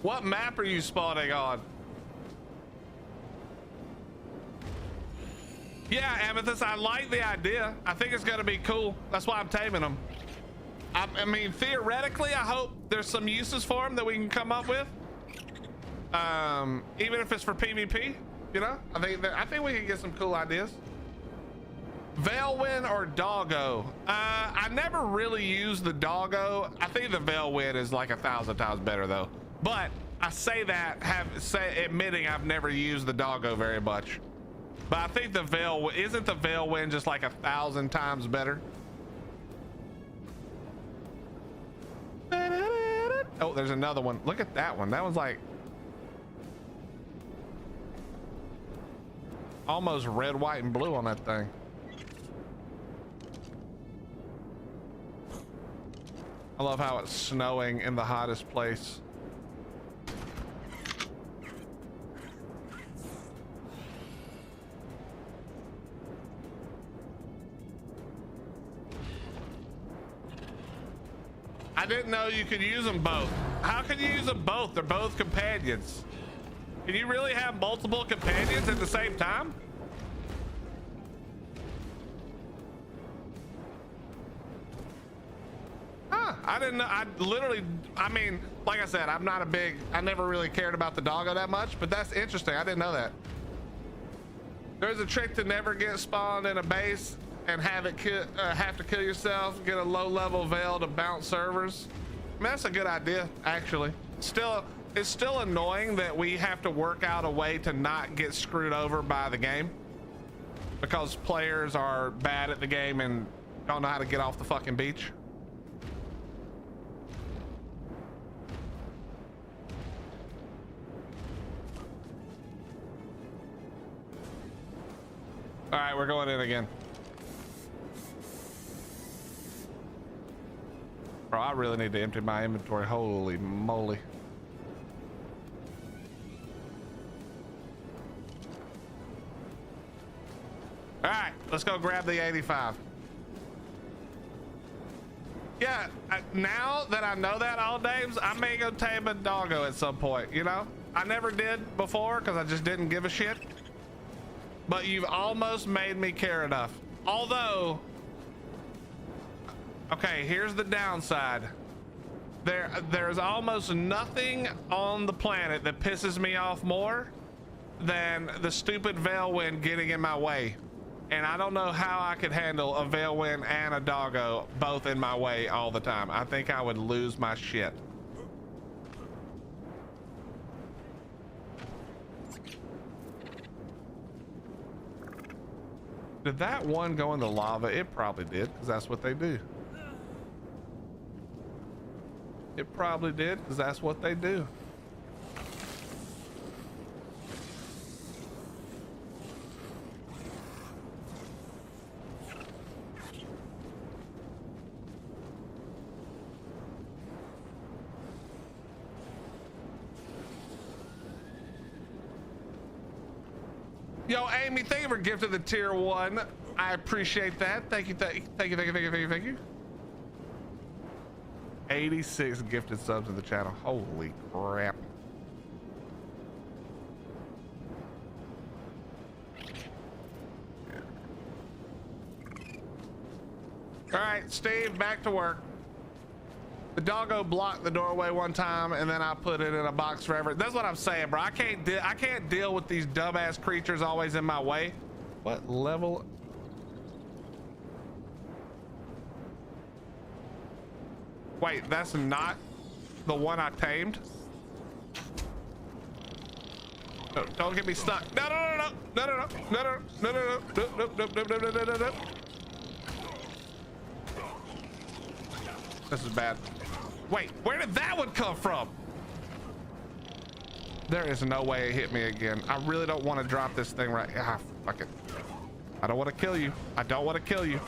What map are you spawning on? Yeah, Amethyst, I like the idea. I think it's gonna be cool. That's why I'm taming them. I mean, theoretically, I hope there's some uses for them that we can come up with. Even if it's for PvP, you know? I think we can get some cool ideas. Veilwind or Doggo? I never really used the Doggo. I think the Veilwind is like 1,000 times better though. But I say that admitting I've never used the Doggo very much. But I think isn't the Veilwind just like 1,000 times better? Oh, there's another one. Look at that one. That one's like almost red, white, and blue on that thing. I love how it's snowing in the hottest place. I didn't know you could use them both. How can you use them both? They're both companions. Can you really have multiple companions at the same time? Huh, I didn't know. I mean, like I said, I never really cared about the Doggo that much, but that's interesting. I didn't know that. There's a trick to never get spawned in a base and have to kill yourself, get a low level veil to bounce servers. I mean, that's a good idea, actually. It's still annoying that we have to work out a way to not get screwed over by the game because players are bad at the game and don't know how to get off the fucking beach. All right, we're going in again. Bro, I really need to empty my inventory. Holy moly. All right, let's go grab the 85. Yeah, now that I know that, all names, I may go tame a Doggo at some point, you know? I never did before because I just didn't give a shit. But you've almost made me care enough. Although, okay, here's the downside. There's almost nothing on the planet that pisses me off more than the stupid Veilwind getting in my way. And I don't know how I could handle a Veilwind and a Doggo both in my way all the time. I think I would lose my shit. Did that one go in the lava? It probably did, because that's what they do. It probably did, because that's what they do. Yo, Amy, thank you for gifting the tier 1. I appreciate that. Thank you, thank you, thank you, thank you, thank you, thank you, thank you. 86 gifted subs to the channel. Holy crap. All right, Steve, back to work. The Doggo blocked the doorway one time, and then I put it in a box forever. That's what I'm saying, bro. I can't deal with these dumbass creatures always in my way. What level? Wait, that's not the one I tamed. No, don't get me stuck. No, no, no, no, no, no, no, no, no, no, no, no, no, no, no, no, no. This is bad. Wait, where did that one come from? There is no way it hit me again. I really don't want to drop this thing right. Ah, fuck it. I don't want to kill you. I don't want to kill you.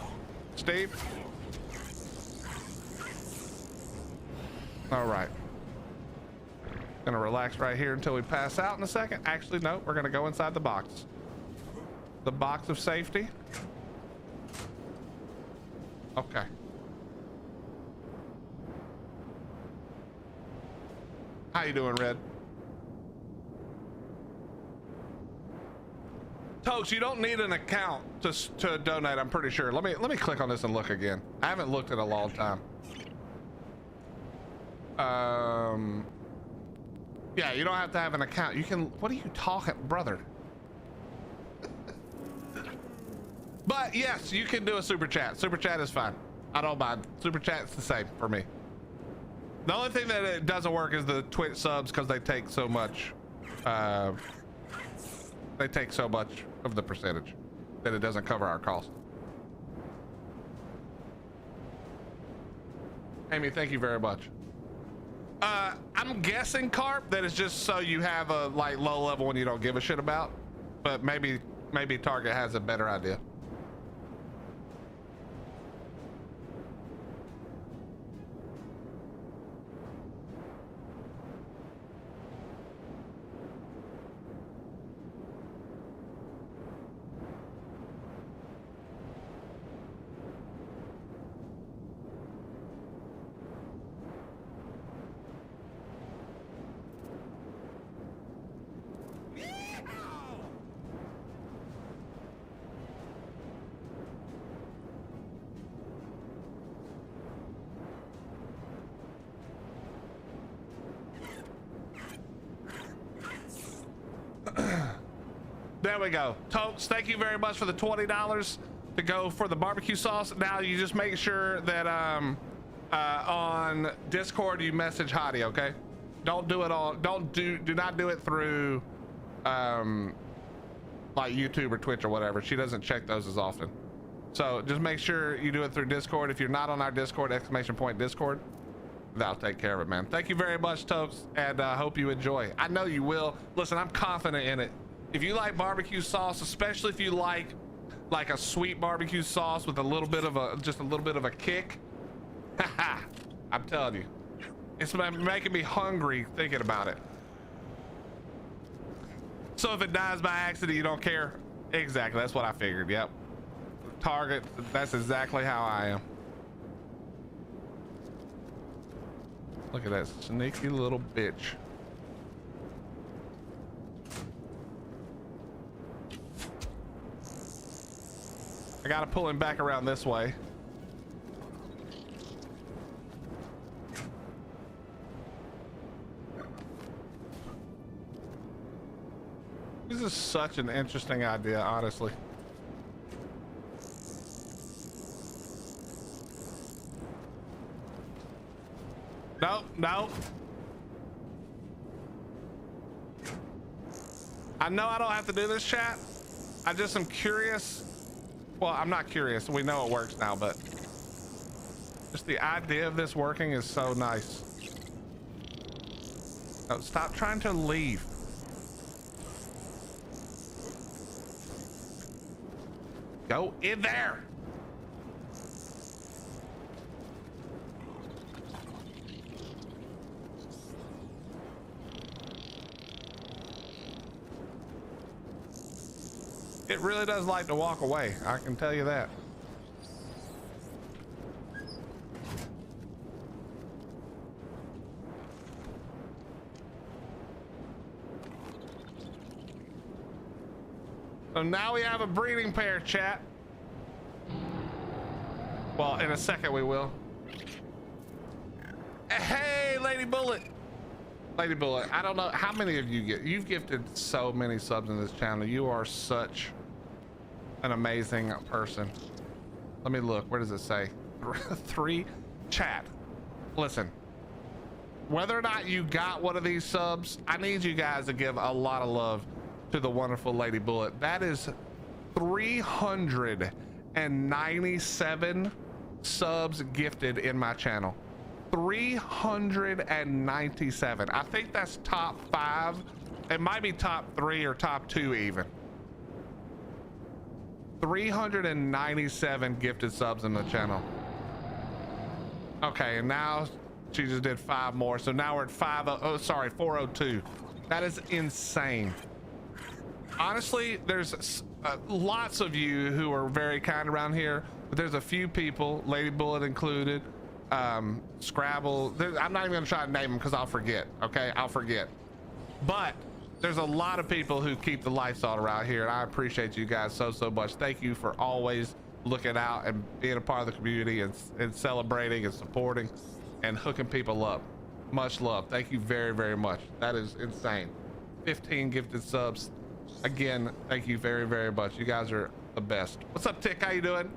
Steve. All right. Gonna relax right here until we pass out in a second. Actually, no, we're gonna go inside the box. The box of safety. Okay. How you doing, Red? Tokes, you don't need an account to donate, I'm pretty sure. Let me click on this and look again. I haven't looked in a long time. Yeah, you don't have to have an account. You can, what are you talking, brother? But yes, you can do a super chat. Super chat is fine. I don't mind. Super chat's the same for me. The only thing that it doesn't work is the Twitch subs because they take so much. They take so much of the percentage that it doesn't cover our cost. Amy, thank you very much. I'm guessing, Carp, that it's just so you have a like low level one you don't give a shit about, but maybe Target has a better idea. There we go. Tokes, thank you very much for the $20 to go for the barbecue sauce. Now you just make sure that on Discord you message Hottie, okay? Don't do it all. Do not do it through like YouTube or Twitch or whatever. She doesn't check those as often. So just make sure you do it through Discord. If you're not on our Discord, !Discord, that'll take care of it, man. Thank you very much, Tokes, and hope you enjoy. I know you will. Listen, I'm confident in it. If you like barbecue sauce, especially if you like a sweet barbecue sauce with a little bit of a kick, I'm telling you, it's making me hungry thinking about it. So if it dies by accident, you don't care? Exactly, that's what I figured. Yep. Target, that's exactly how I am. Look at that sneaky little bitch. I gotta pull him back around this way. This is such an interesting idea, honestly. Nope, nope. I know I don't have to do this, chat. I just am curious. Well, I'm not curious. We know it works now, but just the idea of this working is so nice. Oh, stop trying to leave. Go in there. It really does like to walk away, I can tell you that. So now we have a breeding pair, chat. Well, in a second we will. Hey, Lady Bullet. Lady Bullet, I don't know how many of you you've gifted so many subs in this channel. You are such an amazing person. Let me look. Where does it say? 3 chat. Listen, whether or not you got one of these subs, I need you guys to give a lot of love to the wonderful Lady Bullet. That is 397 subs gifted in my channel. 397. I think that's top 5. It might be top 3 or top 2 even. 397 gifted subs in the channel. Okay, and now she just did 5 more, so now we're at 402. That is insane. Honestly, there's lots of you who are very kind around here but there's a few people, Lady Bullet included, Scrabble. I'm not even gonna try to name them because I'll forget. Okay, I'll forget. But there's a lot of people who keep the lights on around here, and I appreciate you guys so much. Thank you for always looking out and being a part of the community and celebrating and supporting and hooking people up. Much love. Thank you very much. That is insane. 15 gifted subs. Again, thank you very much. You guys are the best. What's up, Tick? How you doing?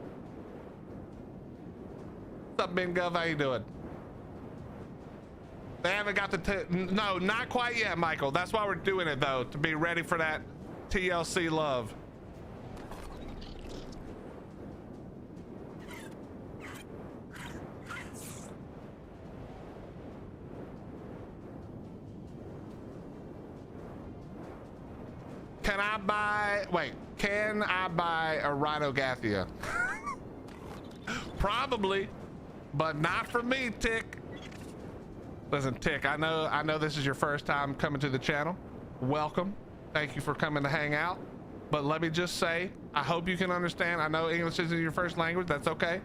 What's up, Ben Gov? How you doing? They haven't got the no, not quite yet, Michael. That's why we're doing it though, to be ready for that TLC love. Can I buy a Rhinogathia? Probably, but not for me, Tick. Listen, Tick, I know this is your first time coming to the channel. Welcome. Thank you for coming to hang out. But let me just say, I hope you can understand. I know English isn't your first language. That's okay.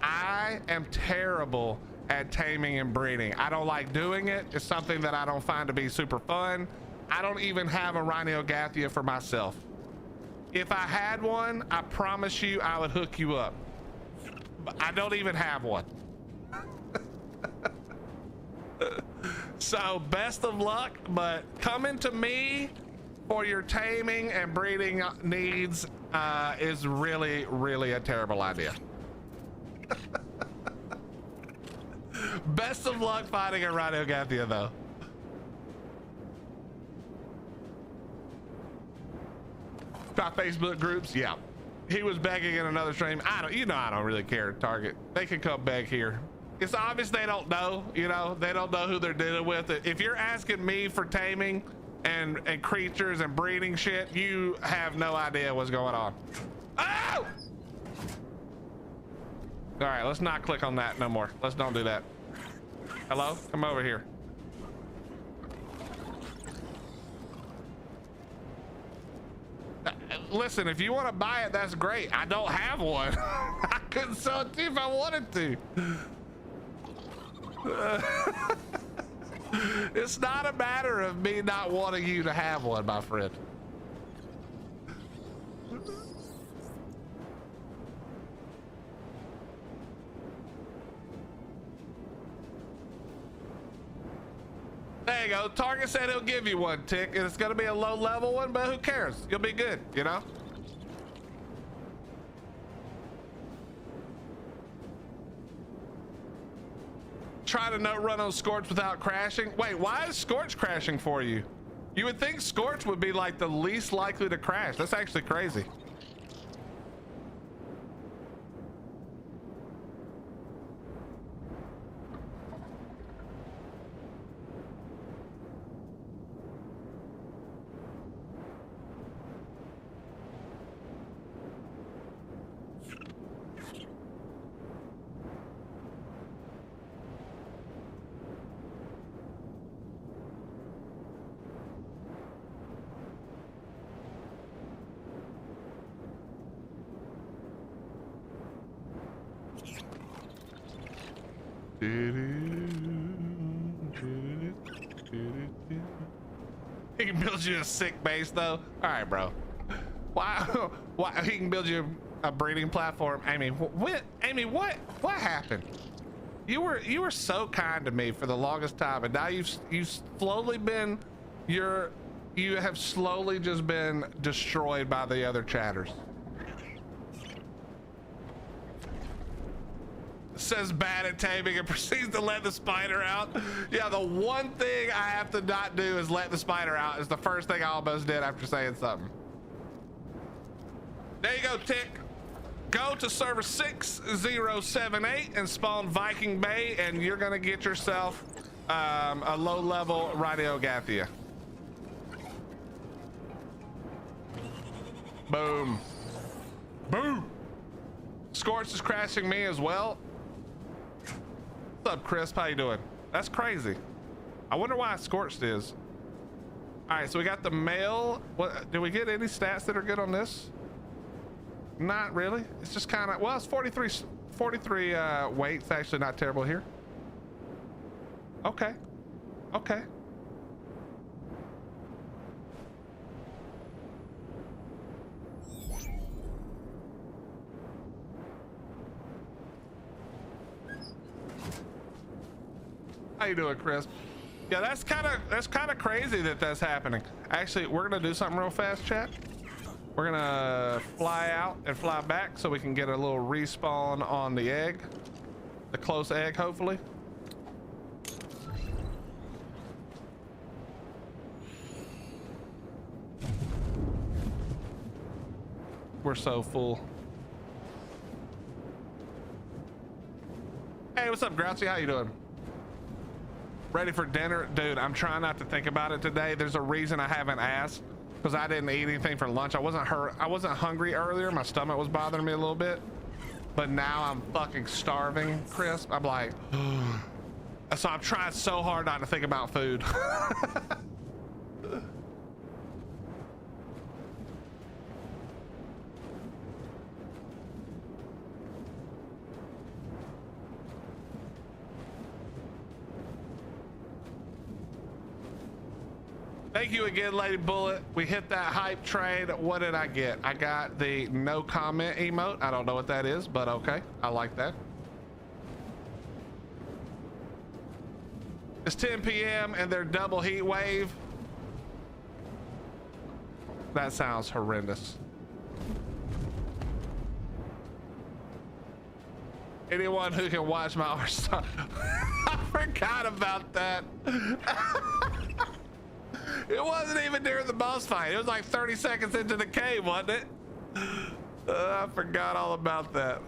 I am terrible at taming and breeding. I don't like doing it. It's something that I don't find to be super fun. I don't even have a Rhinogathia for myself. If I had one, I promise you I would hook you up. But I don't even have one. So best of luck, but coming to me for your taming and breeding needs is really a terrible idea. Best of luck finding a Rhinogathia though. Got Facebook groups, yeah. He was begging in another stream. I don't really care, Target. They can come beg here. It's obvious they don't know, they don't know who they're dealing with. If you're asking me for taming and creatures and breeding shit, you have no idea what's going on. Oh! All right, let's not click on that no more. Let's don't do that. Hello, come over here. Listen, if you want to buy it, that's great. I don't have one. I couldn't sell it to you if I wanted to. It's not a matter of me not wanting you to have one, my friend. There you go. Target said he'll give you one, Tick, and it's gonna be a low level one, but who cares? You'll be good, Try to no run on Scorch without crashing. Wait, why is Scorch crashing for you? You would think Scorch would be like the least likely to crash. That's actually crazy. He can build you a sick base though. All right, bro. Why he can build you a breeding platform? Amy, what happened? You were so kind to me for the longest time, and now you've slowly been you have slowly just been destroyed by the other chatters. Says bad at taming and proceeds to let the spider out. Yeah, the one thing I have to not do is let the spider out is the first thing I almost did after saying something. There you go, Tick. Go to server 6078 and spawn Viking Bay, and you're gonna get yourself a low-level Rhinogathia. Boom. Boom. Scorch is crashing me as well. What's up, Chris? How you doing? That's crazy. I wonder why Scorched is. All right, so we got the male. What did we get? Any stats that are good on this? Not really. It's just kind of, well, it's 43 weight. It's actually not terrible here. Okay. Okay. How you doing, Chris? Yeah, that's kind of crazy that that's happening. Actually, we're gonna do something real fast, chat. We're gonna fly out and fly back so we can get a little respawn on the egg, the close egg, hopefully. We're so full. Hey, what's up, Grouchy? How you doing? Ready for dinner? Dude, I'm trying not to think about it today. There's a reason I haven't asked, because I didn't eat anything for lunch. I wasn't hungry earlier. My stomach was bothering me a little bit, but now I'm fucking starving, Chris. I'm like, so I'm trying so hard not to think about food. Thank you again, Lady Bullet. We hit that hype train. What did I get? I got the no comment emote. I don't know what that is, but okay. I like that. It's 10 p.m. and they're double heat wave. That sounds horrendous. Anyone who can watch my arse. I forgot about that. It wasn't even during the boss fight. It was like 30 seconds into the cave, wasn't it? I forgot all about that.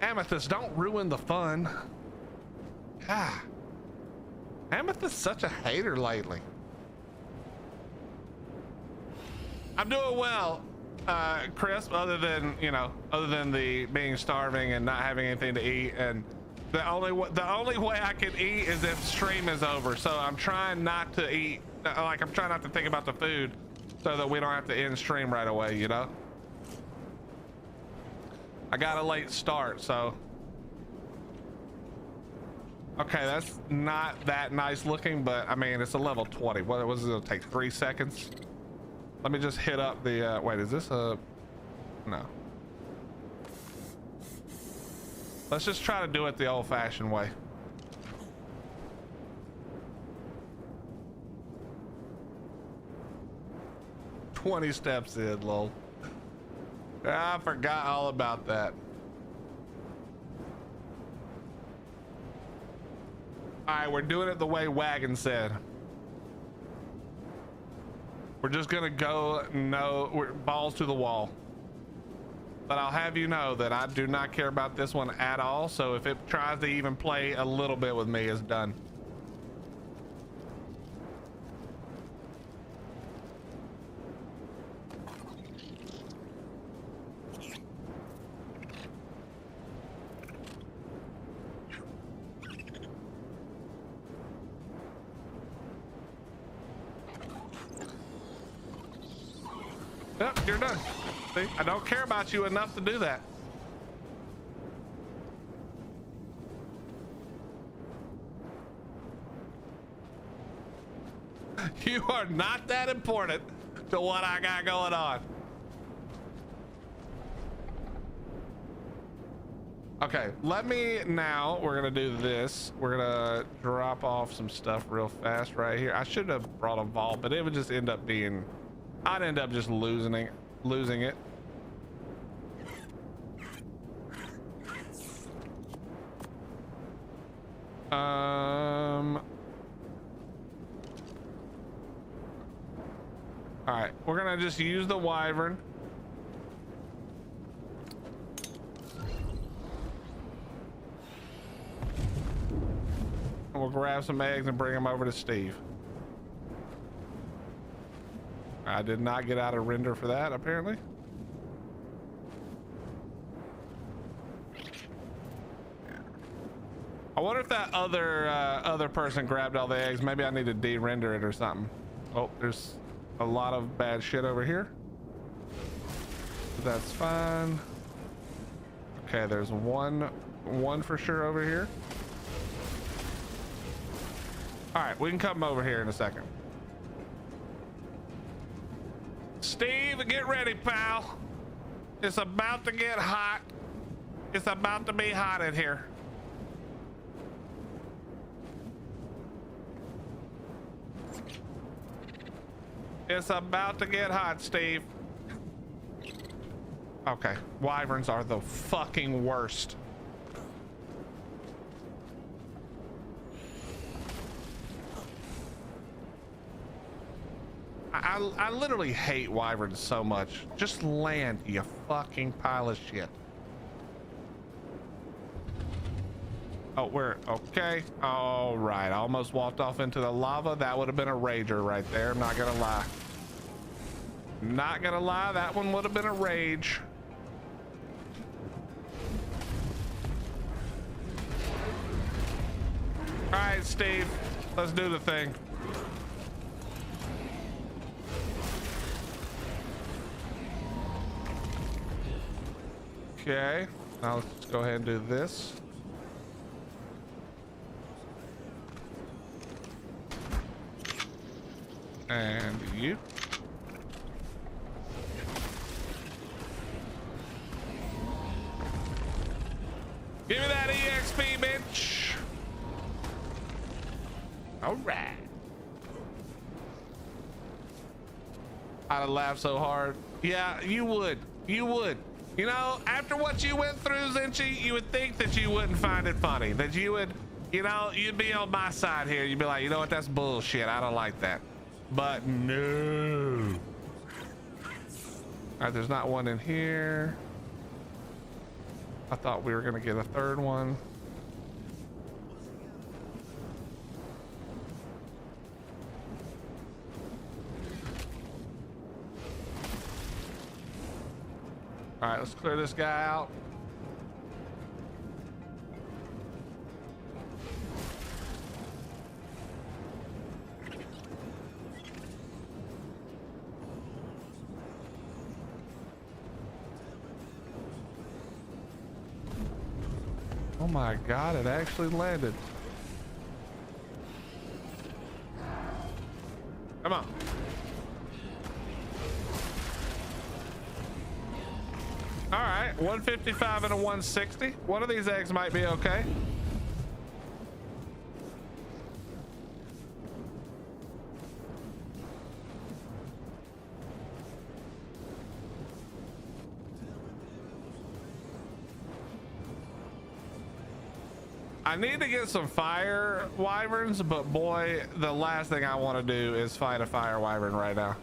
Amethyst, don't ruin the fun. Ah. Amethyst's such a hater lately. I'm doing well, Chris, other than, you know, other than the being starving and not having anything to eat, and the only way I can eat is if stream is over. So I'm trying not to eat, like I'm trying not to think about the food so that we don't have to end stream right away, you know? I got a late start, so. Okay, that's not that nice looking, but I mean, it's a level 20. What was it, it'll take 3 seconds? Let me just hit up the, wait, is this a, no. Let's just try to do it the old-fashioned way. "20 steps in, lol." I forgot all about that. All right, we're doing it the way Wagon said. We're just gonna go, we're balls to the wall. But I'll have you know that I do not care about this one at all. So if it tries to even play a little bit with me, it's done. Yep, you're done. See, I don't care about you enough to do that. You are not that important to what I got going on. Okay, let me now, we're gonna do this. We're gonna drop off some stuff real fast right here. I should have brought a vault, but it would just end up being, I'd end up just losing it. All right, we're gonna just use the wyvern. And we'll grab some eggs and bring them over to Steve. I did not get out of render for that, apparently. I wonder if that other person grabbed all the eggs. Maybe I need to de-render it or something. Oh, there's a lot of bad shit over here. That's fine. Okay, there's one for sure over here. All right, we can come over here in a second. Steve, get ready, pal. It's about to get hot. It's about to be hot in here. It's about to get hot, Steve. Okay, wyverns are the fucking worst. I literally hate wyverns so much. Just land, you fucking pile of shit. Oh, we're okay. All right, I almost walked off into the lava. That would have been a rager right there. I'm not gonna lie. Not gonna lie, that one would have been a rage. All right, Steve, let's do the thing. Okay, now let's go ahead and do this. And you. Give me that EXP, bitch. All right. I'd have laughed so hard. Yeah, you would. You would. You know, after what you went through, Zinchi, you would think that you wouldn't find it funny. That you would, you know, you'd be on my side here. You'd be like, you know what, that's bullshit. I don't like that. But no. All right, there's not one in here. I thought we were gonna get a third one. All right, let's clear this guy out. Oh my God, it actually landed. Come on. All right, 155 and a 160. One of these eggs might be okay. I need to get some fire wyverns, but boy, the last thing I want to do is fight a fire wyvern right now.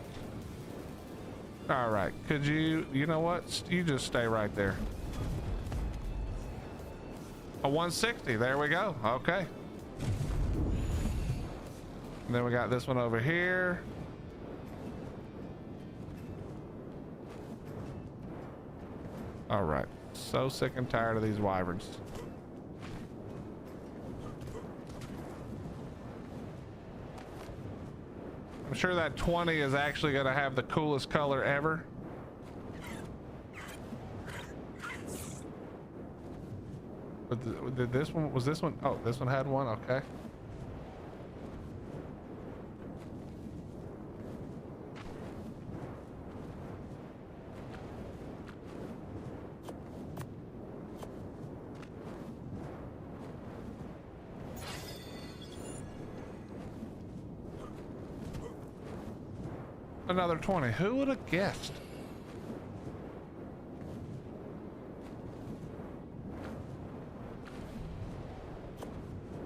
All right, could you know what? You just stay right there. A 160, there we go. Okay. And then we got this one over here. All right, so sick and tired of these wyverns. I'm sure that 20 is actually going to have the coolest color ever. But did this one, was this one? Oh, this one had one. Okay. Another 20. Who would have guessed?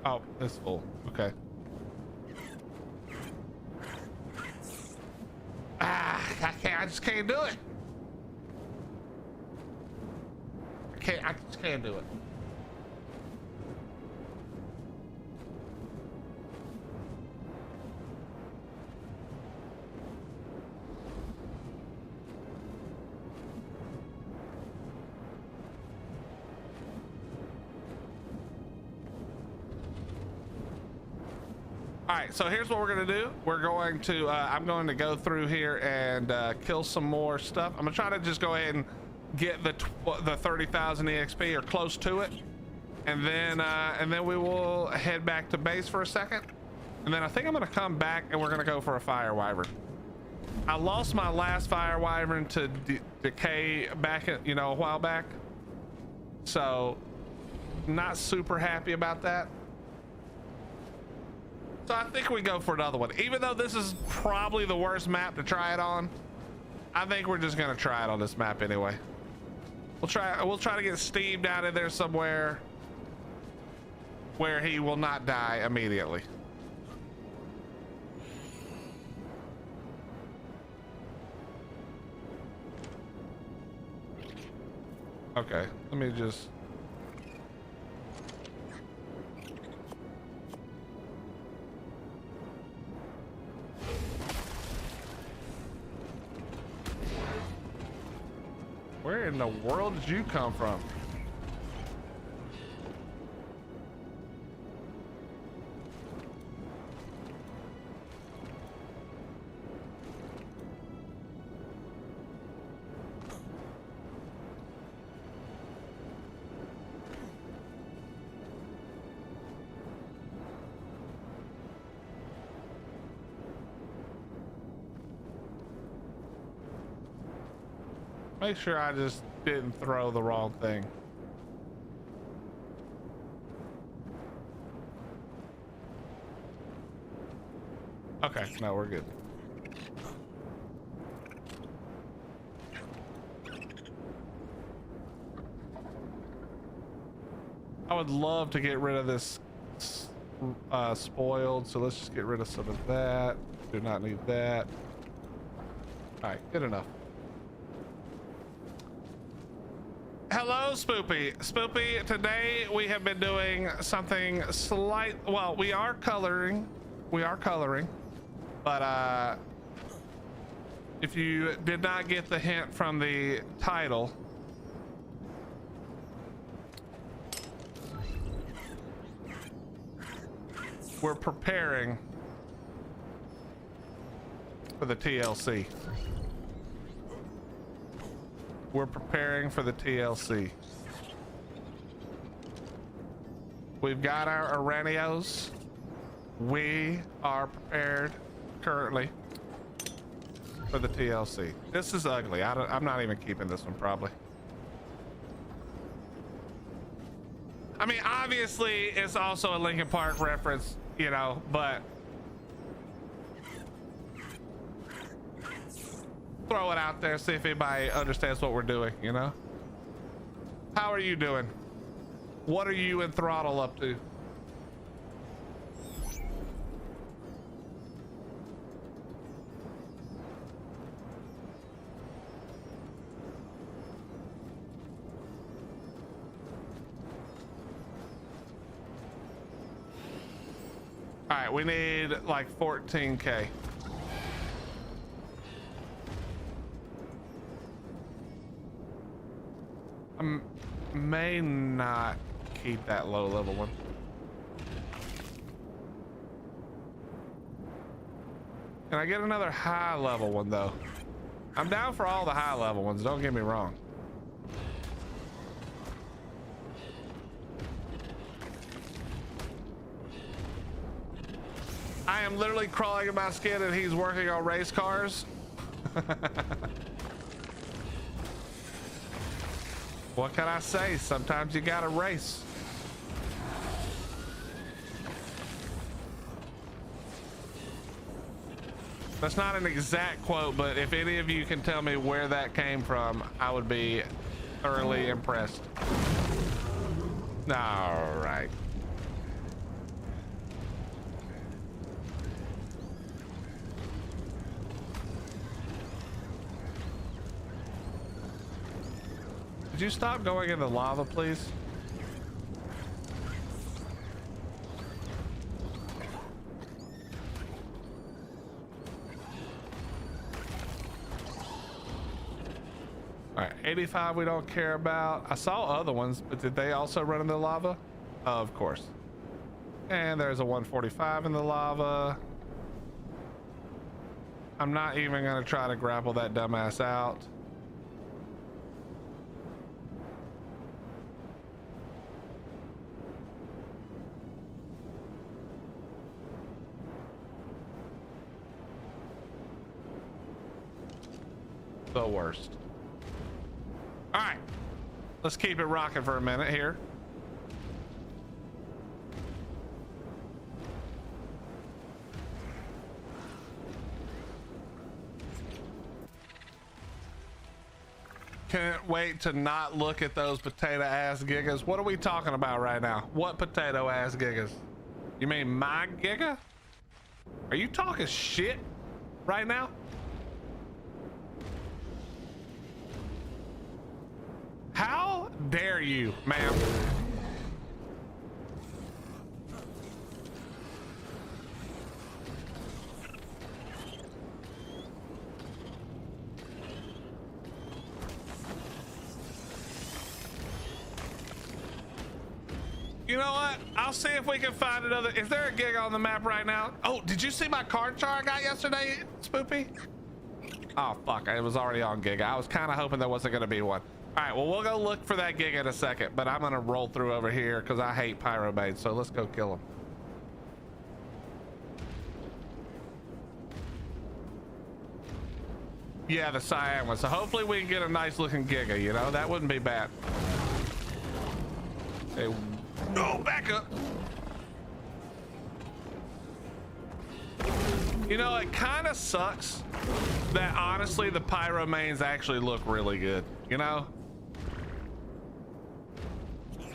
Oh, it's full. Okay. Ah, I just can't do it. I just can't do it. All right, so here's what we're gonna do. We're going to, I'm going to go through here and kill some more stuff. I'm gonna try to just go ahead and get the 30,000 EXP or close to it. And then we will head back to base for a second. And then I think I'm gonna come back and we're gonna go for a fire wyvern. I lost my last fire wyvern to decay back at, you know, a while back. So not super happy about that. So I think we go for another one. Even though this is probably the worst map to try it on, I think we're just gonna try it on this map anyway. We'll try to get Steve down in there somewhere where he will not die immediately. Okay, let me just... Where in the world did you come from? Make sure I just didn't throw the wrong thing. Okay, no, we're good. I would love to get rid of this spoiled, so let's just get rid of some of that. Do not need that. All right, good enough. Hello, Spoopy. Spoopy, today we have been doing something slight. Well, we are coloring, but if you did not get the hint from the title, we're preparing for the TLC. We're preparing for the TLC. We've got our Aranios. We are prepared currently for the TLC. This is ugly. I'm not even keeping this one probably. I mean, obviously it's also a Linkin Park reference, you know, but throw it out there, see if anybody understands what we're doing, you know? How are you doing? What are you and Throttle up to? All right, we need like 14K. I may not keep that low level one. Can I get another high level one though? I'm down for all the high level ones, don't get me wrong. I am literally crawling in my skin and he's working on race cars. What can I say? Sometimes you gotta race. That's not an exact quote, but if any of you can tell me where that came from, I would be thoroughly impressed. All right. Could you stop going in the lava, please? All right, 85 we don't care about. I saw other ones, but did they also run in the lava? Of course. And there's a 145 in the lava. I'm not even gonna try to grapple that dumbass out. The worst. All right, let's keep it rocking for a minute here. Can't wait to not look at those potato ass gigas. What are we talking about right now? What potato ass gigas? You mean my giga? Are you talking shit right now? How dare you, ma'am? You know what? I'll see if we can find another. Is there a gig on the map right now? Oh, did you see my card char I got yesterday, Spoopy? Oh, fuck. It was already on Giga. I was kind of hoping there wasn't going to be one. All right, well, we'll go look for that Giga in a second, but I'm going to roll through over here because I hate pyrobades, so let's go kill him. Yeah, the cyan one. So hopefully we can get a nice looking Giga, you know? That wouldn't be bad. Hey, no, back up. You know, it kind of sucks that honestly the pyro mains actually look really good, you know?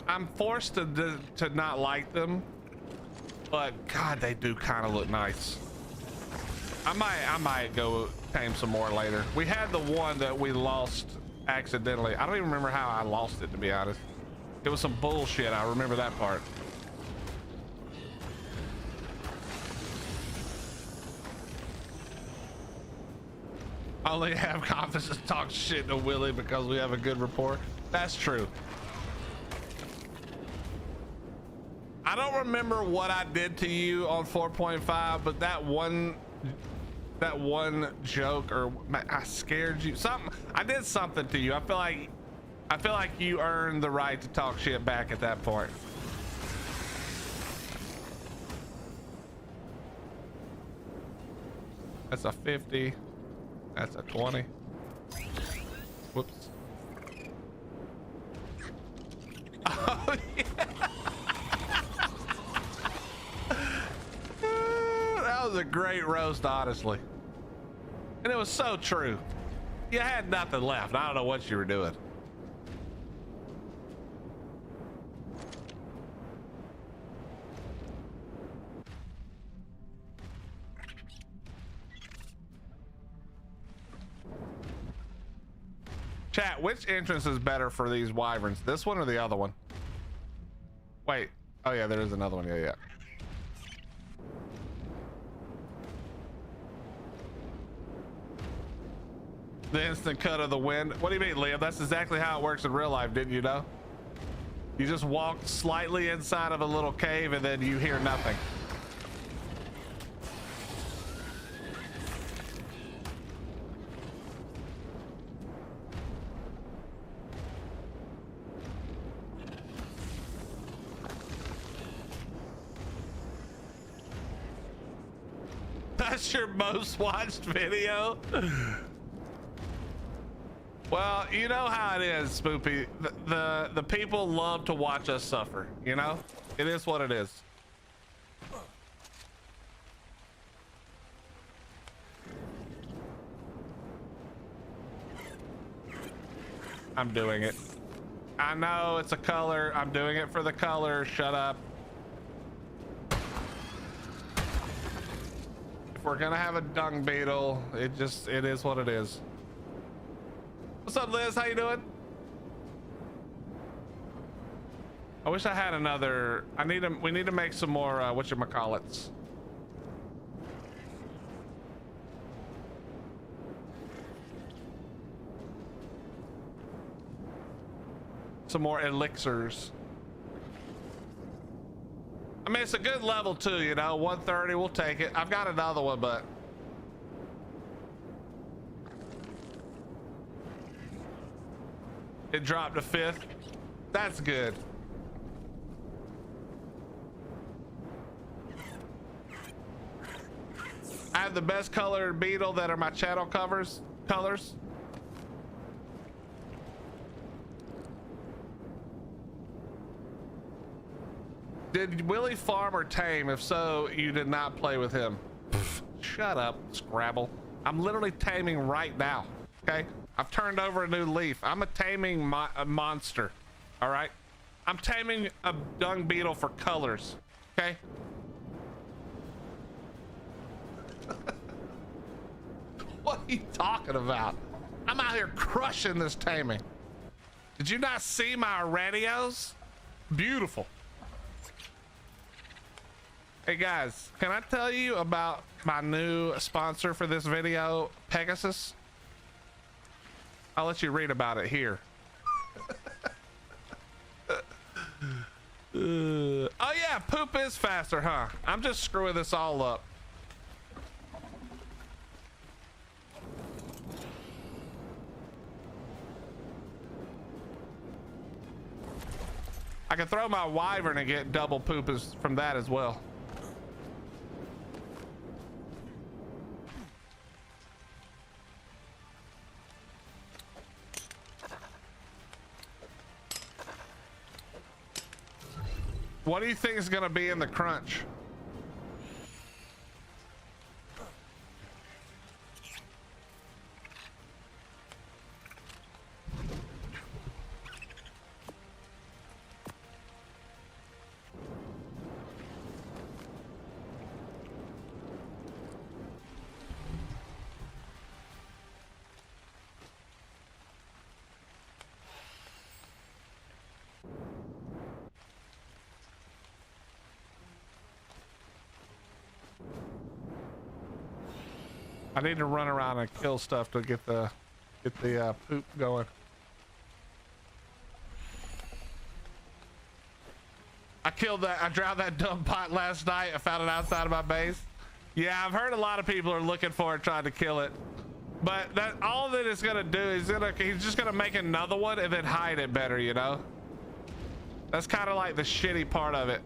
I'm forced to not like them, but God, they do kind of look nice. I might go tame some more later. We had the one that we lost accidentally. I don't even remember how I lost it, to be honest. It was some bullshit. I remember that part. I only have confidence to talk shit to Willie because we have a good rapport. That's true. I don't remember what I did to you on 4.5, but that one joke, or I scared you. Something. I did something to you. I feel like you earned the right to talk shit back at that point. That's a 50. That's a 20. Whoops. Oh, yeah. That was a great roast, honestly. And it was so true. You had nothing left. I don't know what you were doing. Chat, which entrance is better for these wyverns? This one or the other one? Wait. Oh yeah, there is another one. Yeah. The instant cut of the wind. What do you mean, Liam? That's exactly how it works in real life, didn't you know? You just walk slightly inside of a little cave and then you hear nothing. That's your most watched video? Well, you know how it is, Spoopy. The people love to watch us suffer, you know? It is what it is. I'm doing it. I know it's a color. I'm doing it for the color. Shut up. If we're gonna have a dung beetle, it is what it is. What's up, Liz? How you doing? I wish I had another. We need to make some more whatchamacallits. Some more elixirs. I mean, it's a good level too, you know, 130, we'll take it. I've got another one, but. It dropped to 5th. That's good. I have the best colored beetle that are my channel colors. Did Willie farm or tame? If so, you did not play with him. Shut up, Scrabble. I'm literally taming right now, okay? I've turned over a new leaf. I'm a taming monster, all right? I'm taming a dung beetle for colors, okay? What are you talking about? I'm out here crushing this taming. Did you not see my radios? Beautiful. Hey guys, can I tell you about my new sponsor for this video, Pegasus? I'll let you read about it here. Oh yeah, poop is faster, huh? I'm just screwing this all up. I can throw my wyvern and get double poop from that as well. What do you think is gonna be in the crunch? I need to run around and kill stuff to get the poop going. I drowned that dumb pot last night. I found it outside of my base. Yeah, I've heard a lot of people are looking for it, trying to kill it. But that all that it's gonna do is he's just gonna make another one and then hide it better, you know? That's kind of like the shitty part of it.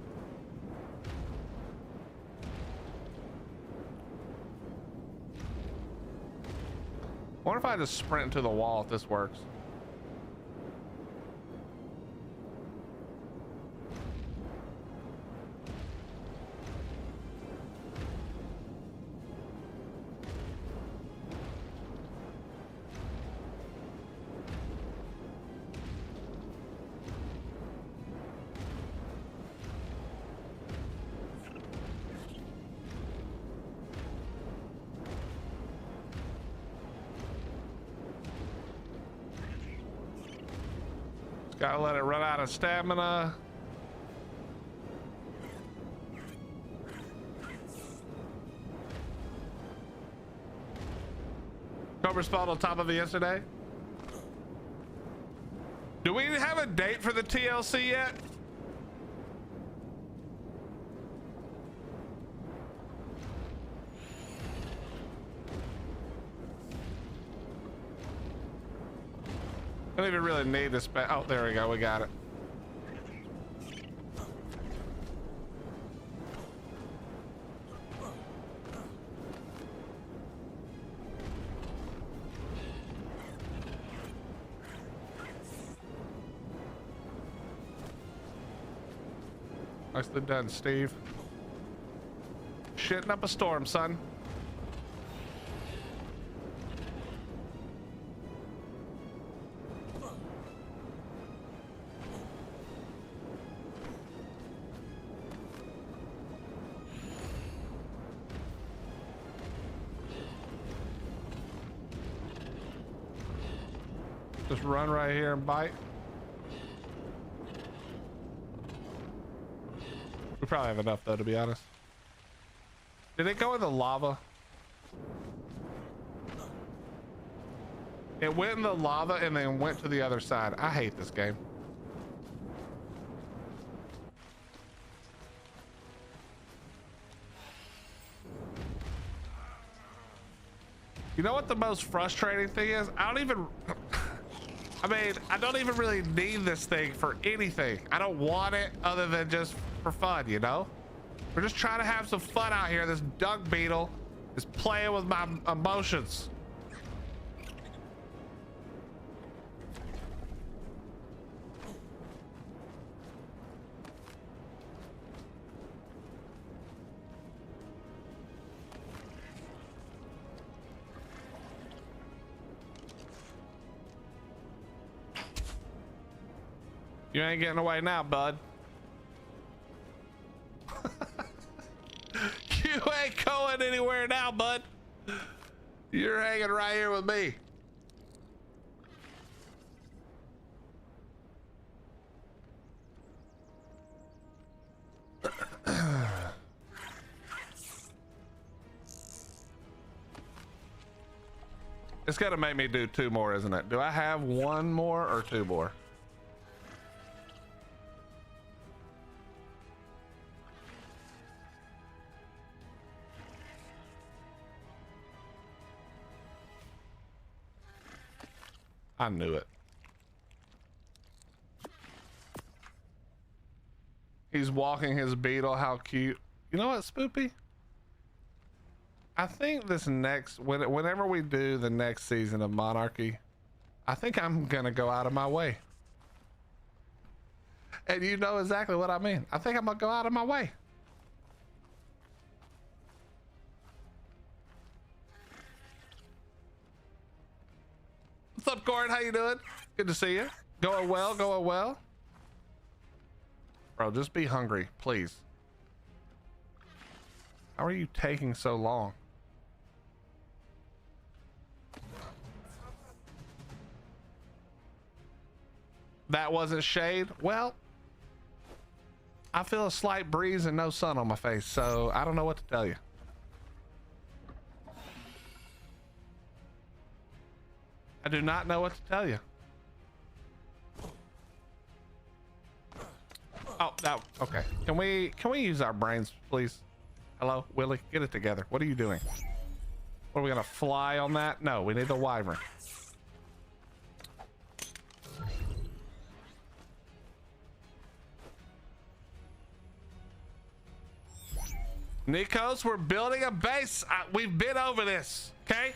I wonder if I just sprint into the wall if this works. Gotta let it run out of stamina. Cobra spawned on top of it yesterday. Do we have a date for the TLC yet? I don't even really need this. Oh, there we go. We got it. Nicely done, Steve. Shitting up a storm, son. Just run right here and bite. We probably have enough though, to be honest. Did it go in the lava? It went in the lava and then went to the other side. I hate this game. You know what the most frustrating thing is? I don't even, I mean, I don't even really need this thing for anything. I don't want it other than just for fun, you know? We're just trying to have some fun out here. This dung beetle is playing with my emotions. You ain't getting away now, bud. You ain't going anywhere now, bud. You're hanging right here with me. It's gonna make me do 2 more, isn't it? Do I have 1 more or 2 more? I knew it. He's walking his beetle. How cute. You know what, Spoopy? I think this next, whenever we do the next season of Monarchy, I think I'm gonna go out of my way. And you know exactly what I mean. I think I'm gonna go out of my way. What's up, Gordon? How you doing? Good to see you. Going well, going well. Bro, just be hungry, please. How are you taking so long? That wasn't shade? Well, I feel a slight breeze and no sun on my face, so I don't know what to tell you. I do not know what to tell you. Oh, no. Okay. Can we use our brains, please? Hello, Willie, get it together. What are you doing? What, are we gonna fly on that? No, we need the wyvern. Nikos, we're building a base. We've been over this, okay?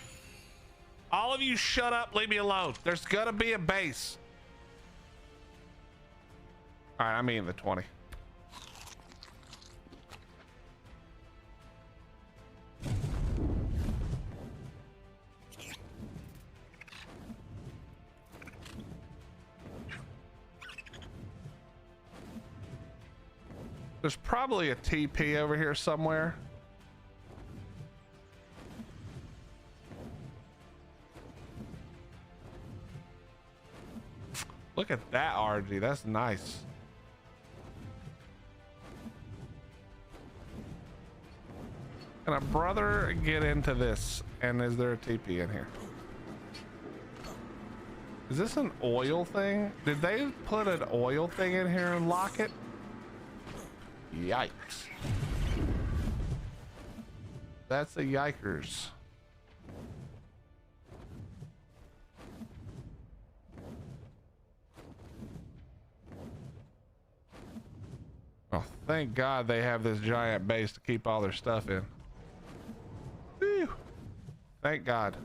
All of you shut up, leave me alone. There's gonna be a base. All right, I mean the 20. There's probably a TP over here somewhere. Look at that RG, that's nice. Can a brother get into this? And is there a TP in here? Is this an oil thing? Did they put an oil thing in here and lock it? Yikes. That's a yikers. Oh, thank God they have this giant base to keep all their stuff in. Whew. Thank God.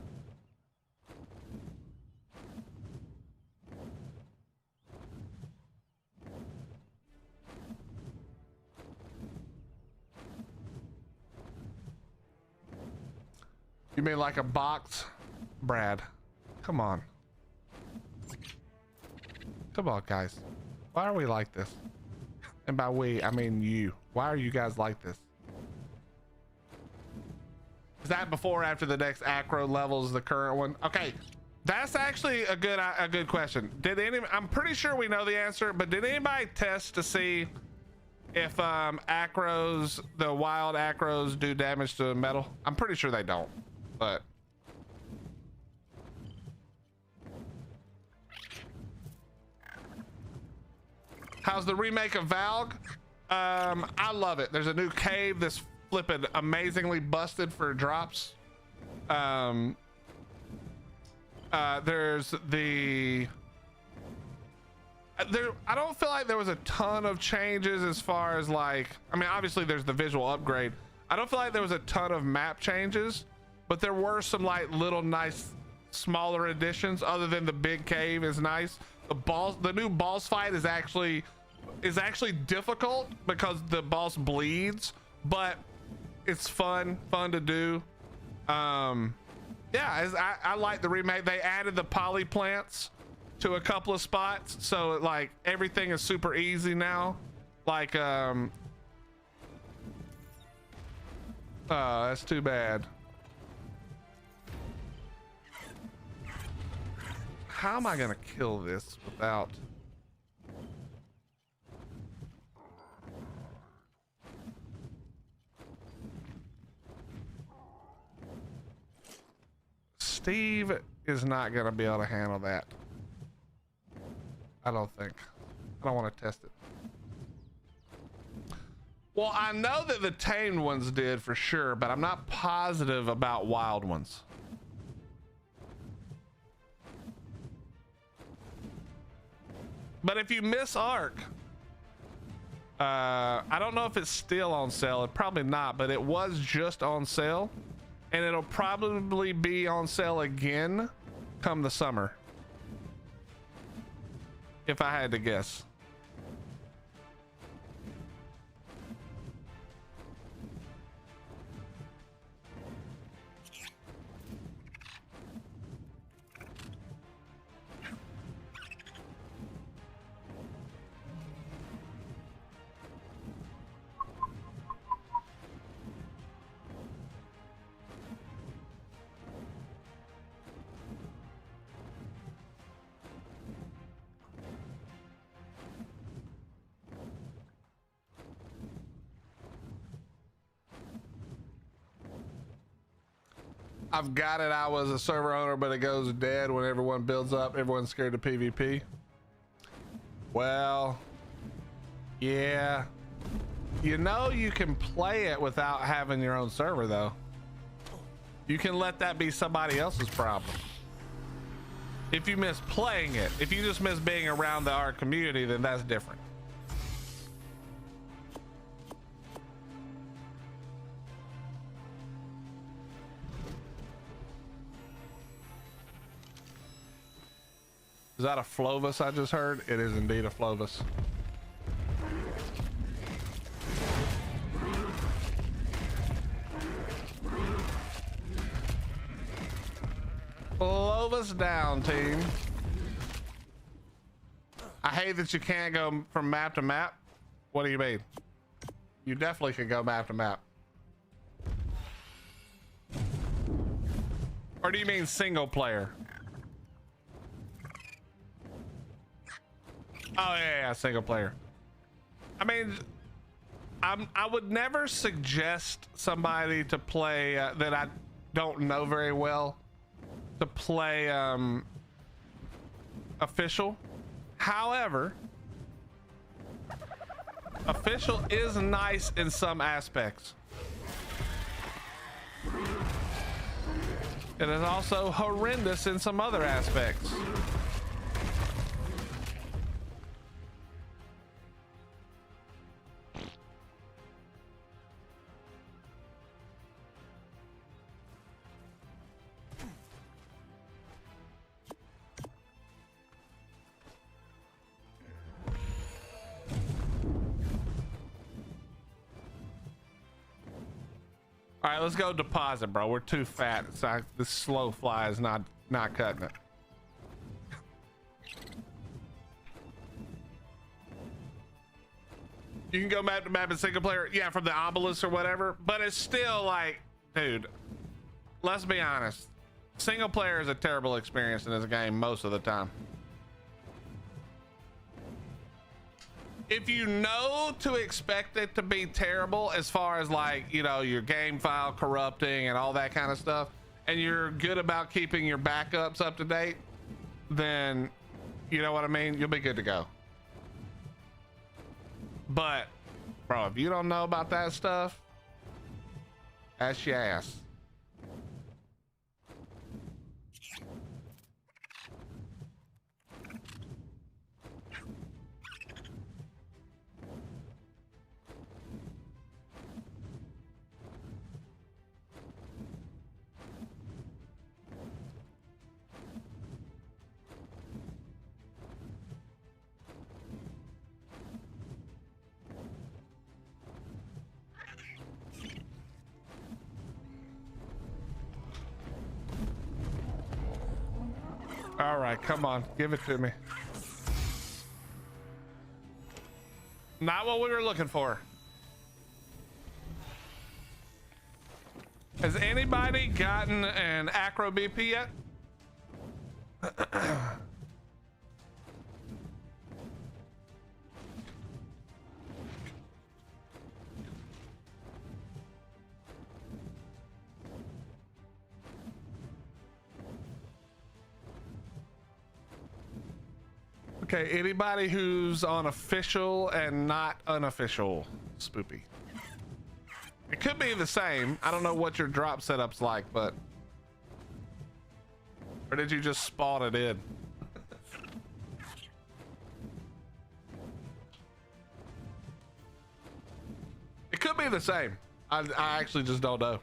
You mean like a box? Brad, come on. Come on, guys. Why are we like this? And by we, I mean you. Why are you guys like this? Is that before or after the next acro level is the current one? Okay, that's actually a good question. I'm pretty sure we know the answer, but did anybody test to see if acros, the wild acros, do damage to metal? I'm pretty sure they don't, but how's the remake of Valg? I love it. There's a new cave that's flipping amazingly busted for drops. There's the I don't feel like there was a ton of changes as far as like, I mean, obviously there's the visual upgrade. I don't feel like there was a ton of map changes, but there were some like little nice smaller additions. Other than the big cave is nice. The new boss fight is actually difficult because the boss bleeds, but it's fun to do. Yeah, I like the remake. They added the poly plants to a couple of spots, so like everything is super easy now. Like that's too bad. How am I gonna kill this without? Steve is not gonna be able to handle that. I don't think. I don't want to test it. Well, I know that the tamed ones did for sure, but I'm not positive about wild ones. But if you miss Ark, I don't know if it's still on sale. It probably not, but it was just on sale, and it'll probably be on sale again come the summer, if I had to guess. I've got it. I was a server owner, but it goes dead when everyone builds up. Everyone's scared of PvP. Well, yeah. You know, you can play it without having your own server, though. You can let that be somebody else's problem. If you miss playing it, if you just miss being around the Ark community, then that's different. Is that a Flovis I just heard? It is indeed a Flovis. Flovis down, team. I hate that you can't go from map to map. What do you mean? You definitely can go map to map. Or do you mean single player? Oh yeah, single player. I mean, I would never suggest somebody to play that I don't know very well to play official. However, official is nice in some aspects. It is also horrendous in some other aspects. All right, let's go deposit, bro. We're too fat. It's like this slow fly is not cutting it. You can go map to map in single player, yeah, from the obelisk or whatever, but it's still like, dude, let's be honest. Single player is a terrible experience in this game most of the time. If you know to expect it to be terrible as far as like, you know, your game file corrupting and all that kind of stuff, and you're good about keeping your backups up to date, then you know what I mean? You'll be good to go. But bro, if you don't know about that stuff, that's your ass. All right, come on, give it to me. Not what we were looking for. Has anybody gotten an acro BP yet? Okay, anybody who's on official and not unofficial spoopy. It could be the same. I don't know what your drop setup's like, but... Or did you just spawn it in? It could be the same. I actually just don't know.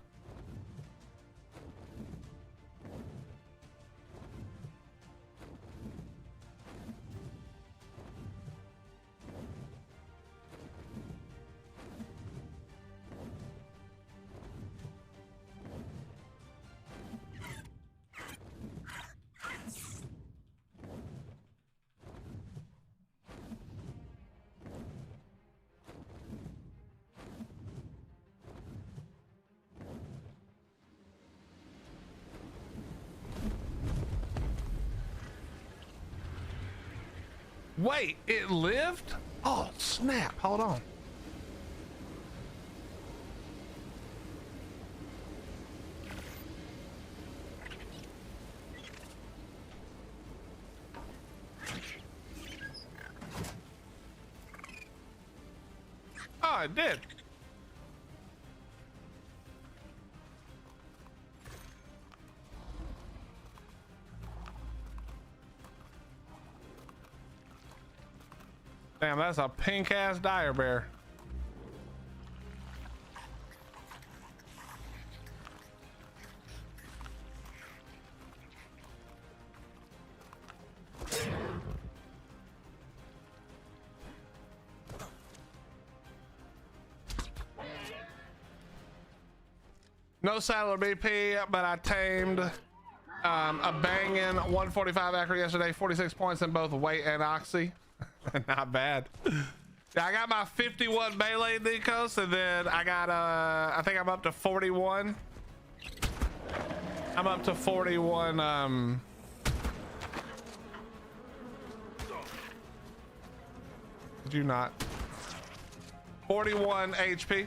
Wait, it lived? Oh, snap. Hold on. Oh, it did. Damn, that's a pink ass dire bear. No saddler BP, but I tamed a banging 145 acre yesterday, 46 points in both weight and oxy. Not bad. Yeah, I got my 51 melee Nikos, and then I got I think I'm up to 41. I'm up to 41 did you not? 41 HP.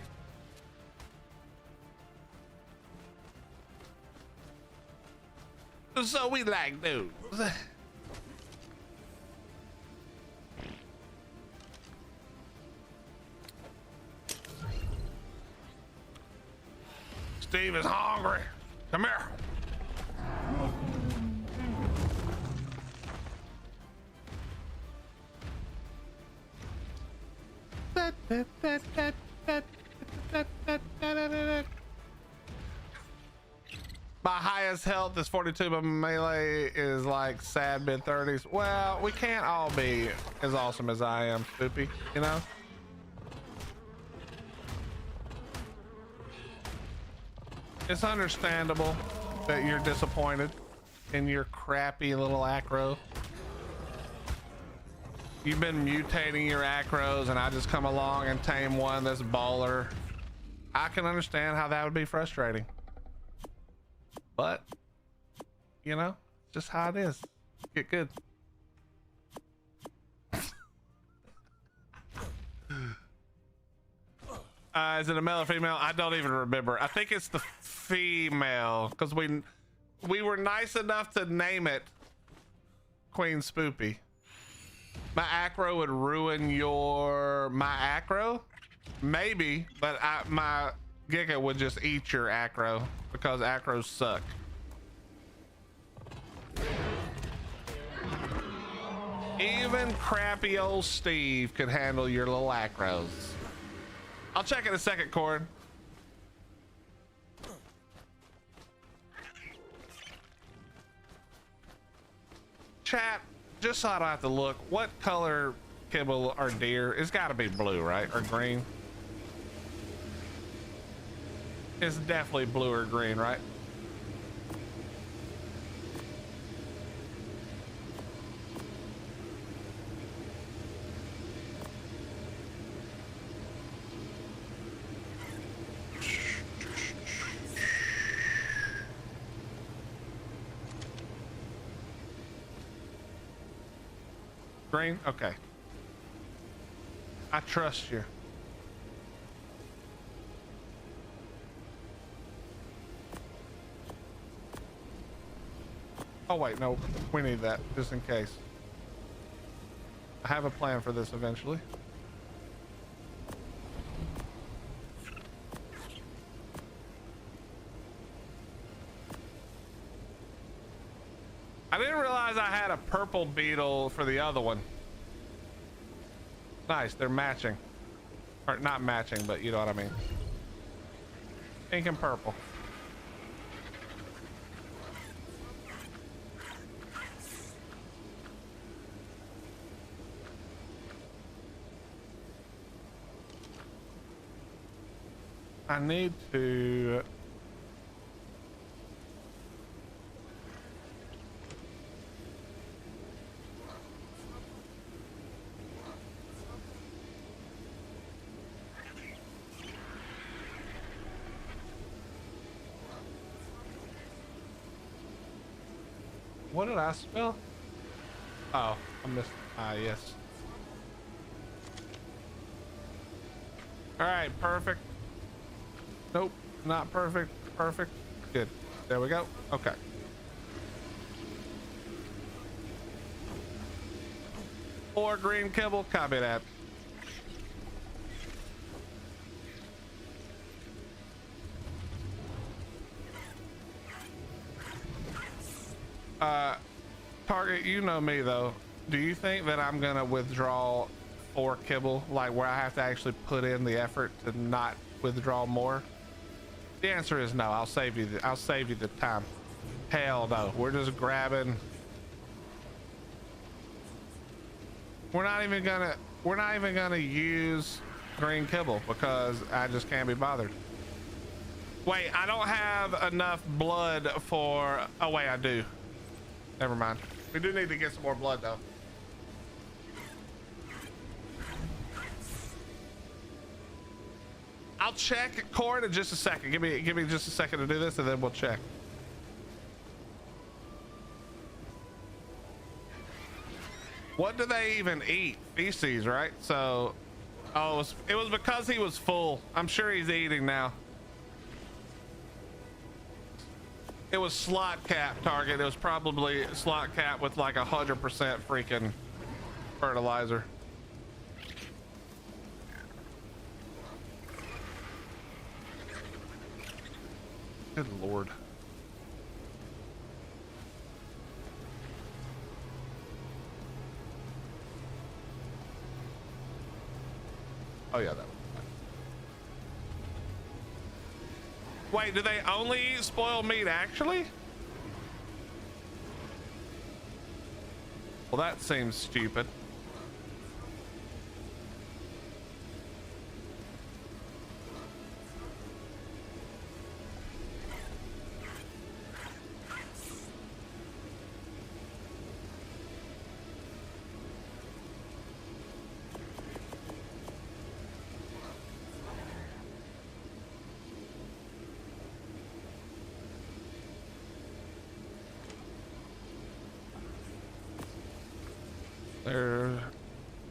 So we like dudes. Steve is hungry. Come here. My highest health is 42, but melee is like sad mid-30s. Well, we can't all be as awesome as I am, Spoopy, you know? It's understandable that you're disappointed in your crappy little acro. You've been mutating your acros and I just come along and tame one that's baller. I can understand how that would be frustrating. But, you know, just how it is. Get good. Is it a male or female? I don't even remember. I think it's the female because we were nice enough to name it Queen Spoopy. My acro would ruin my acro? Maybe, but my Giga would just eat your acro because acros suck. Even crappy old Steve could handle your little acros. I'll check in a second, Cord. Chat, just so I don't have to look, what color kibble are deer? It's got to be blue, right? Or green? It's definitely blue or green, right? green? Okay. I trust you. Oh wait, no, we need that just in case. I have a plan for this eventually. I didn't realize I had a purple beetle for the other one. Nice, they're matching. Or not matching, but you know what I mean. Pink and purple. I need to... What did I spell? Oh, I missed. Ah, yes. All right, perfect. Nope, not perfect. Perfect. Good. There we go. Okay. Or green kibble. Copy that. Target, you know me though. Do you think that I'm gonna withdraw 4 kibble, like where I have to actually put in the effort to not withdraw more? The answer is no. I'll save you the time. Hell no. We're just grabbing. We're not even gonna use green kibble because I just can't be bothered. Wait, I don't have enough blood for... Oh wait, I do. Never mind. We do need to get some more blood though. I'll check Cord in just a second. Give me just a second to do this and then we'll check. What do they even eat? Feces, right? So, oh, it was because he was full. I'm sure he's eating now. It was slot cap, Target. It was probably slot cap with like 100% freaking fertilizer. Good Lord. Oh yeah, that was fine. Wait, do they only eat spoiled meat actually? Well, that seems stupid.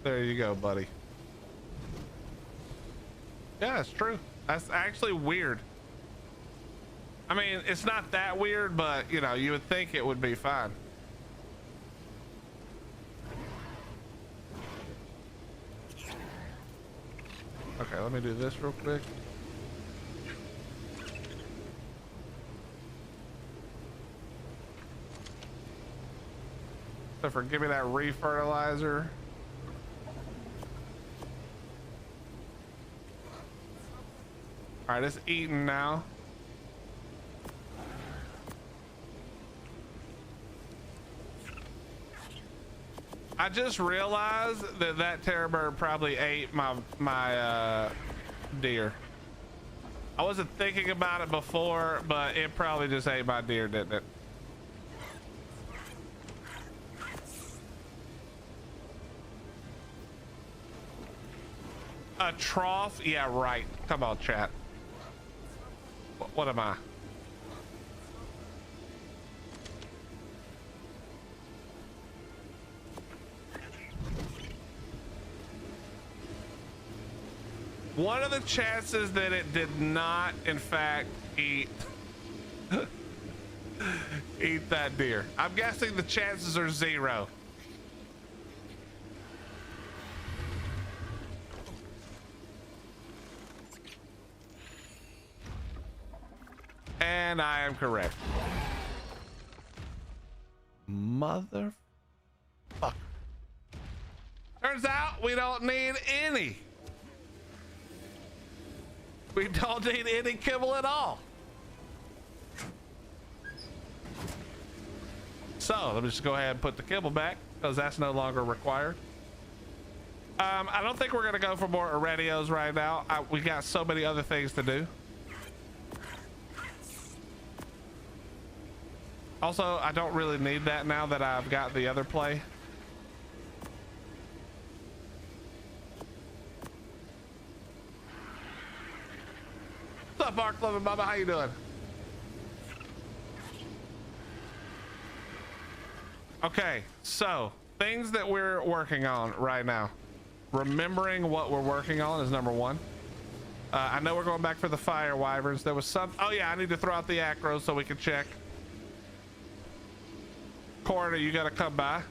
There you go, buddy. Yeah, it's true. That's actually weird. I mean, it's not that weird, but you know, you would think it would be fine. Okay, let me do this real quick. So for give me that refertilizer. All right, it's eating now. I just realized that that terror bird probably ate my deer. I wasn't thinking about it before, but it probably just ate my deer, didn't it? A trough? Yeah, right. Come on, chat. What am I? What are the chances that it did not, in fact, eat eat that deer? I'm guessing the chances are 0. And I am correct. Motherfucker. Turns out we don't need any. We don't need any kibble at all. So let me just go ahead and put the kibble back because that's no longer required. I don't think we're gonna go for more irradios right now. We got so many other things to do. Also, I don't really need that now that I've got the other play. What's up, Mark Loving Bubba? How you doing? Okay, so things that we're working on right now. Remembering what we're working on is number 1. I know we're going back for the fire wyverns. There was some. Oh yeah, I need to throw out the acros so we can check. Corner, you gotta come by.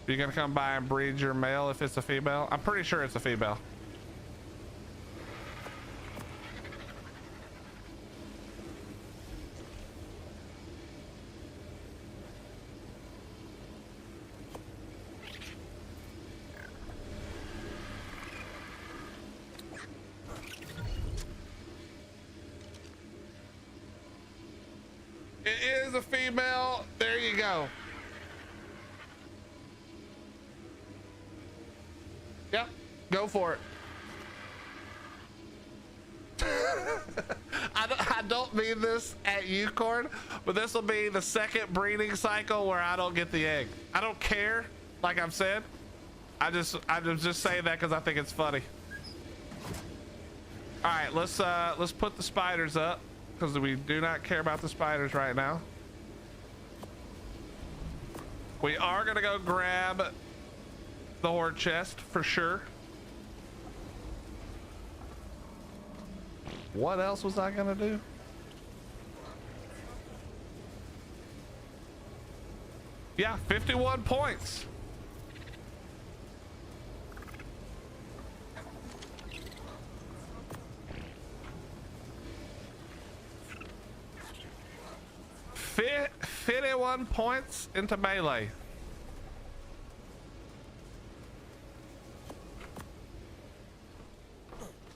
You're gonna come by and breed your male if it's a female. I'm pretty sure it's a female. It is a female. There you go. Yep, go for it. I don't mean this at you, Corn, but this will be the second breeding cycle where I don't get the egg. I don't care, like I've said. I'm just saying that because I think it's funny. All right, let's put the spiders up because we do not care about the spiders right now. We are gonna go grab the horde chest for sure. What else was I gonna do? Yeah, 51 points. Fit 51 points into melee.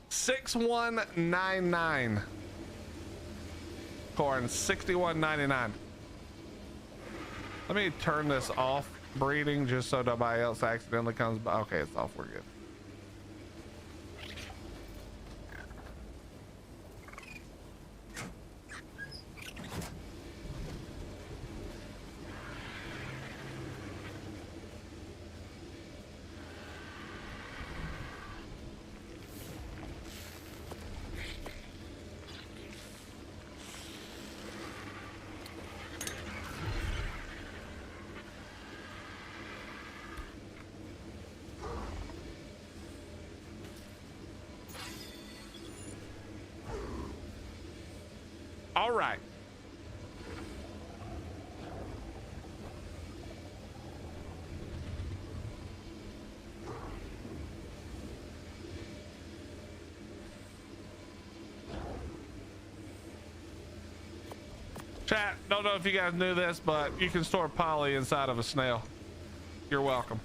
$61.99. Corn, $61.99. Let me turn this off breeding just so nobody else accidentally comes by. Okay, it's off. We're good. All right. Chat, don't know if you guys knew this, but you can store poly inside of a snail. You're welcome.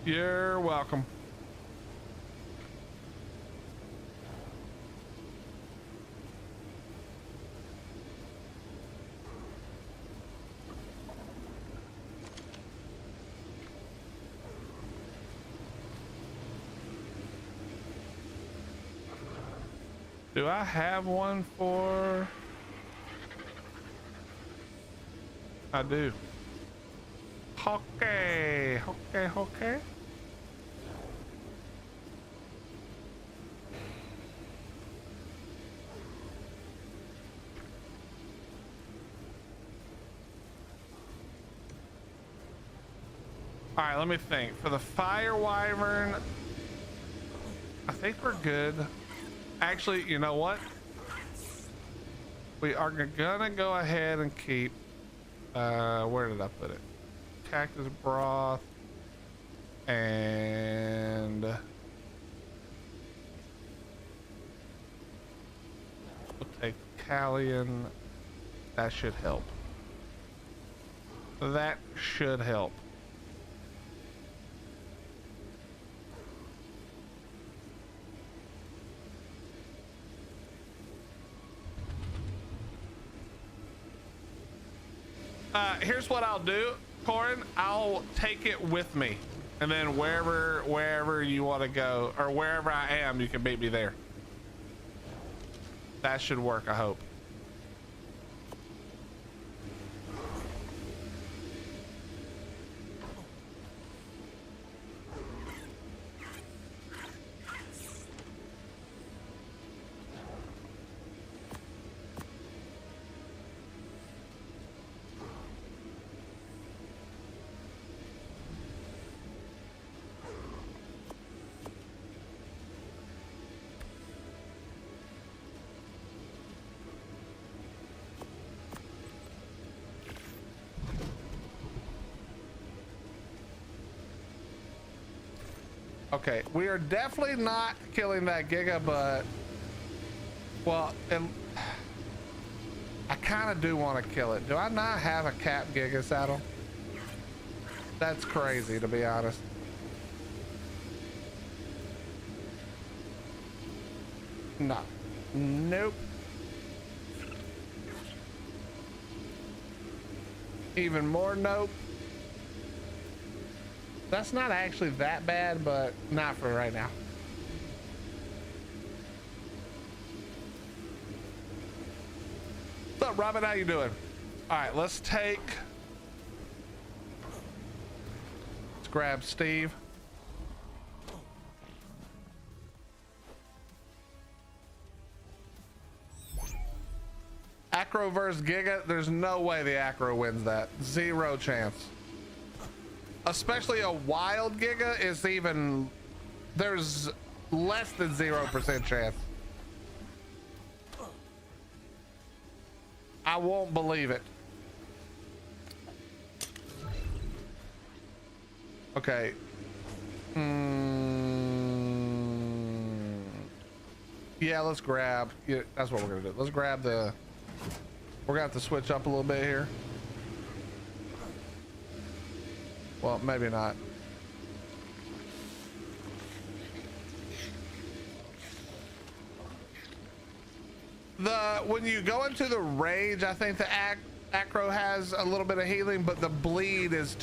You're welcome. Do I have one for? I do. Okay, okay, okay. All right, let me think. For the fire wyvern, I think we're good. Actually, you know what? We are gonna go ahead and keep, where did I put it? Cactus broth and we'll take Callian. That should help. That should help. Here's what I'll do, Corin. I'll take it with me, and then wherever you want to go, or wherever I am, you can meet me there. That should work, I hope. Okay, we are definitely not killing that Giga, but well, I kind of do want to kill it. Do I not have a cap Giga saddle? That's crazy, to be honest. No. Nope. Even more nope. That's not actually that bad, but not for right now. What's up, Robin? How you doing? All right, let's grab Steve. Acro versus Giga. There's no way the Acro wins that. Zero chance. Especially a wild Giga is even, there's less than 0% chance. I won't believe it. Okay. Yeah, let's grab, yeah, that's what we're gonna do. Let's grab we're gonna have to switch up a little bit here. Well, maybe not. When you go into the rage, I think the acro has a little bit of healing, but the bleed is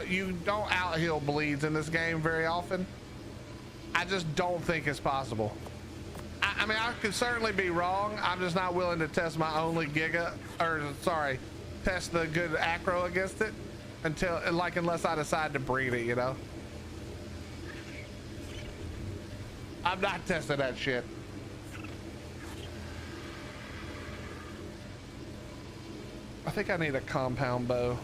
you don't out heal bleeds in this game very often. I just don't think it's possible. I mean, I could certainly be wrong. I'm just not willing to test my only Giga, or sorry, test the good acro against it. Unless I decide to breed it, you know. I'm not testing that shit. I think I need a compound bow.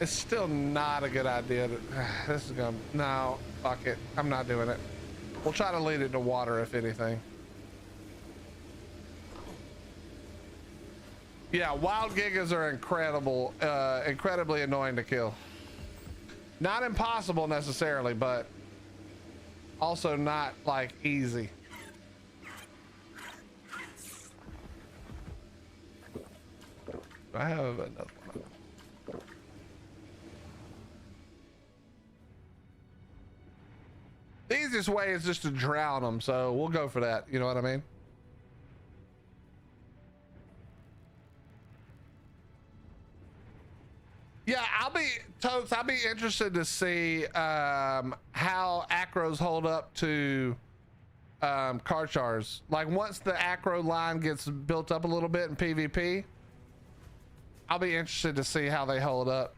It's still not a good idea this is gonna, no, fuck it. I'm not doing it. We'll try to lead it to water if anything. Yeah, wild Gigas are incredibly annoying to kill. Not impossible necessarily, but also not like easy. I have another one. The easiest way is just to drown them, so we'll go for that. You know what I mean? Yeah, Totes, I'll be interested to see how acros hold up to Karchars. Like once the acro line gets built up a little bit in PvP, I'll be interested to see how they hold up.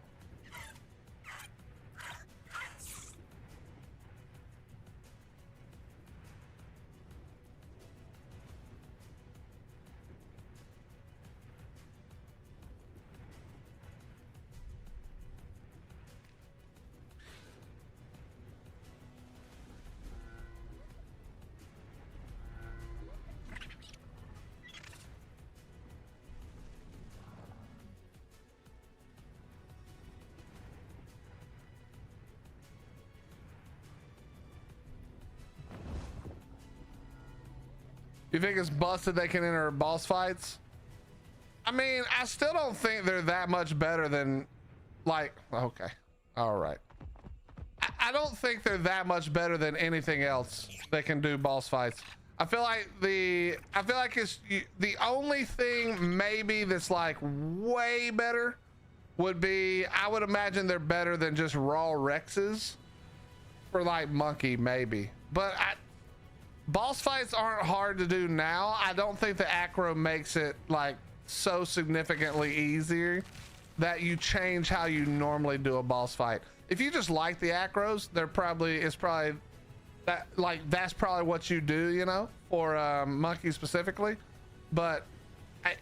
You think it's busted they can enter boss fights? I mean, I still don't think they're that much better than, like, okay, all right. I don't think they're that much better than anything else that can do boss fights. I feel like it's the only thing maybe that's like way better would be, I would imagine they're better than just raw Rexes for like monkey maybe, but boss fights aren't hard to do now. I don't think the acro makes it like so significantly easier that you change how you normally do a boss fight. If you just like the acros, it's probably that, like, that's probably what you do, you know, for monkey specifically. But I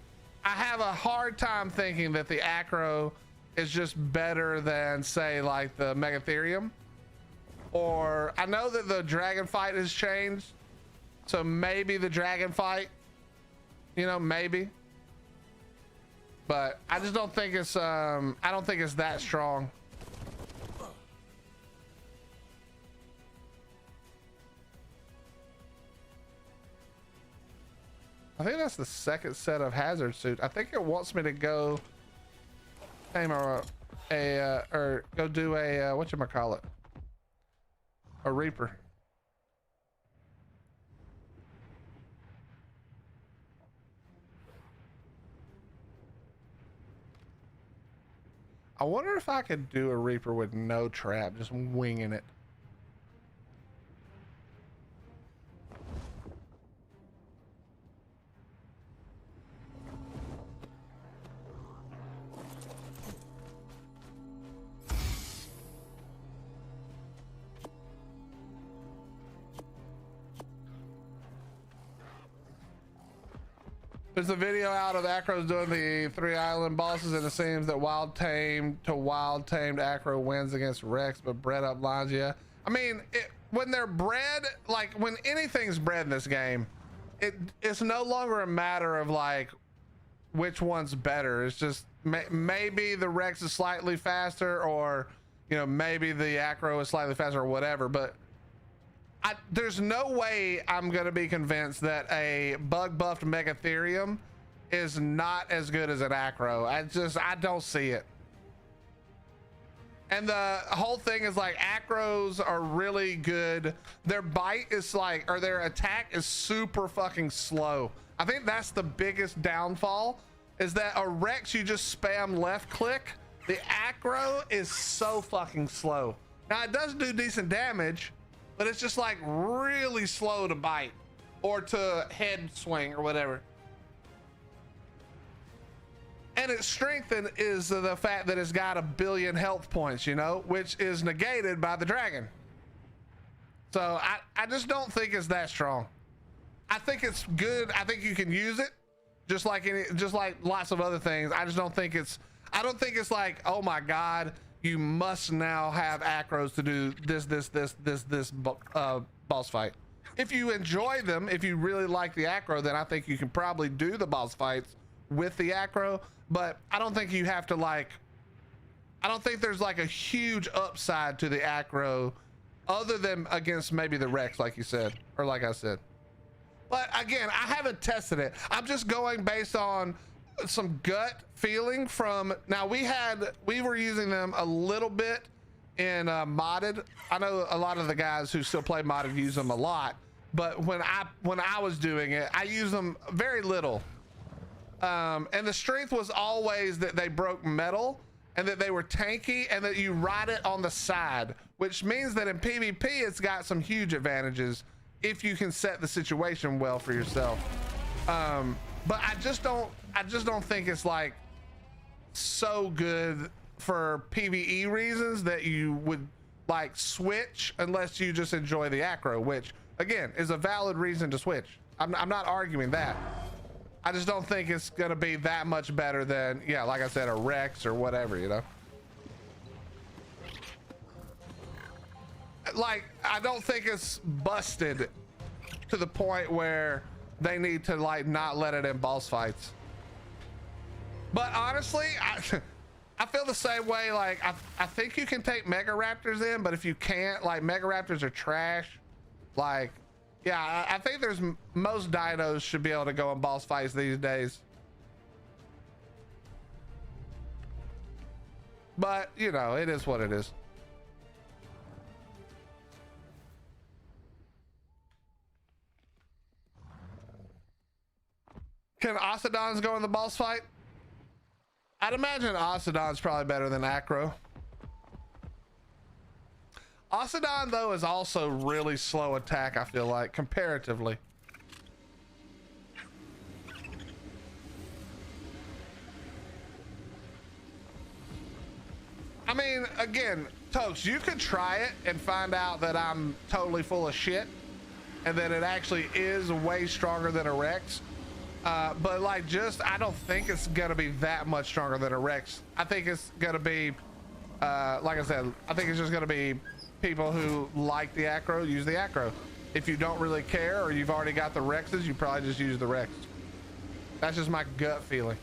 have a hard time thinking that the acro is just better than, say, like the Megatherium. Or I know that the dragon fight has changed, so maybe the dragon fight, you know, maybe. But I just don't think it's I don't think it's that strong. I think that's the second set of hazard suit. I think it wants me to go tame or go do a whatchamacallit, a Reaper. I wonder if I could do a Reaper with no trap, just winging it. There's a video out of Acros doing the 3 island bosses, and it seems that wild tamed Acro wins against Rex, but bred up lines, yeah. I mean, when they're bred, like when anything's bred in this game, it's no longer a matter of like which one's better. It's just maybe the Rex is slightly faster, or you know, maybe the Acro is slightly faster or whatever, but there's no way I'm gonna be convinced that a bug buffed Megatherium is not as good as an Acro. I don't see it. And the whole thing is like, Acros are really good. Their bite is like, or their attack is super fucking slow. I think that's the biggest downfall, is that a Rex, you just spam left click. The Acro is so fucking slow. Now it does do decent damage, but it's just like really slow to bite or to head swing or whatever. And its strength is the fact that it's got 1 billion health points, you know, which is negated by the dragon. So I just don't think it's that strong. I think it's good. I think you can use it just like lots of other things. I don't think it's like, oh my God, you must now have acros to do this boss fight. If you enjoy them, if you really like the acro, then I think you can probably do the boss fights with the acro, but I don't think you have to like, I don't think there's like a huge upside to the acro other than against maybe the Rex, like you said, or like I said. But again, I haven't tested it. I'm just going based on some gut feeling from, now we were using them a little bit in modded. I know a lot of the guys who still play modded use them a lot, but when I was doing it, I used them very little. And the strength was always that they broke metal and that they were tanky and that you ride it on the side, which means that in PvP it's got some huge advantages if you can set the situation well for yourself. But I just don't think it's like so good for PvE reasons that you would like switch unless you just enjoy the acro, which again is a valid reason to switch. I'm not arguing that. I just don't think it's gonna be that much better than, yeah, like I said, a Rex or whatever, you know? Like, I don't think it's busted to the point where they need to like not let it in boss fights. But honestly, I feel the same way. Like, I think you can take Mega Raptors in, but if you can't, like, Mega Raptors are trash. Like, Yeah, I think there's most dinos should be able to go in boss fights these days. But, you know, it is what it is. Can Octodons go in the boss fight? I'd imagine Octodon's probably better than Acro. Octodon, though, is also really slow attack, I feel like, comparatively. I mean, again, Toast, you could try it and find out that I'm totally full of shit and that it actually is way stronger than a Rex. But like, I don't think it's gonna be that much stronger than a Rex. I think it's gonna be, like I said, I think it's just gonna be people who like the Acro, use the Acro. If you don't really care or you've already got the Rexes, you probably just use the Rex. That's just my gut feeling.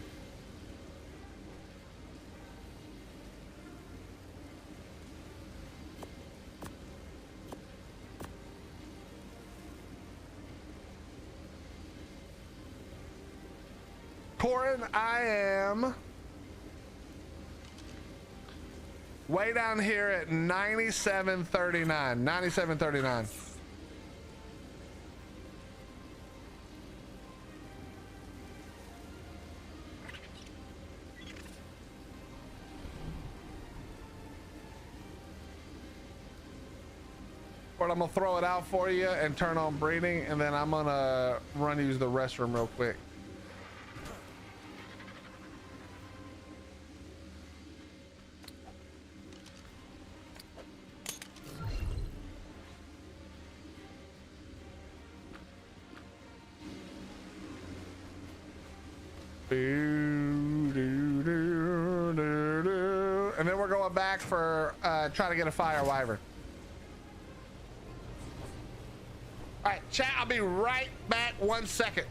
Corin, I am way down here at 97.39. 97.39. But I'm gonna throw it out for you and turn on breeding, and then I'm gonna use the restroom real quick. And then we're going back for trying to get a fire wyvern. All right, chat, I'll be right back 1 second.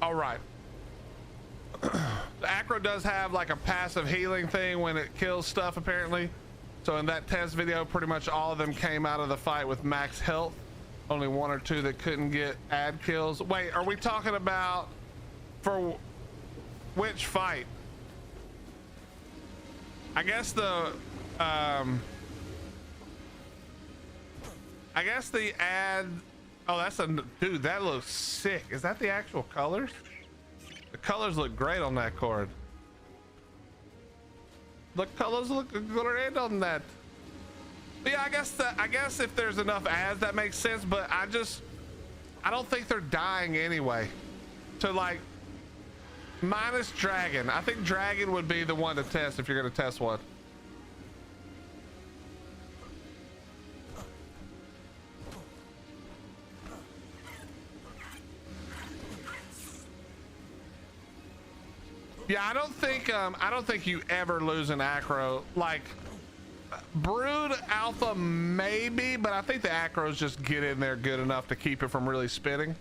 All right. The Acro does have like a passive healing thing when it kills stuff, apparently. So in that test video, pretty much all of them came out of the fight with max health. Only one or two that couldn't get ad kills. Wait, are we talking about for which fight? I guess the ad. Oh, that's a dude. That looks sick. Is that the actual colors? The colors look great on that cord. The colors look great on that. But yeah, I guess if there's enough ads, that makes sense. But I don't think they're dying anyway. To like, Minus dragon. I think dragon would be the one to test if you're going to test one. Yeah, I don't think you ever lose an acro. Like brood alpha maybe, but I think the acros just get in there good enough to keep it from really spinning.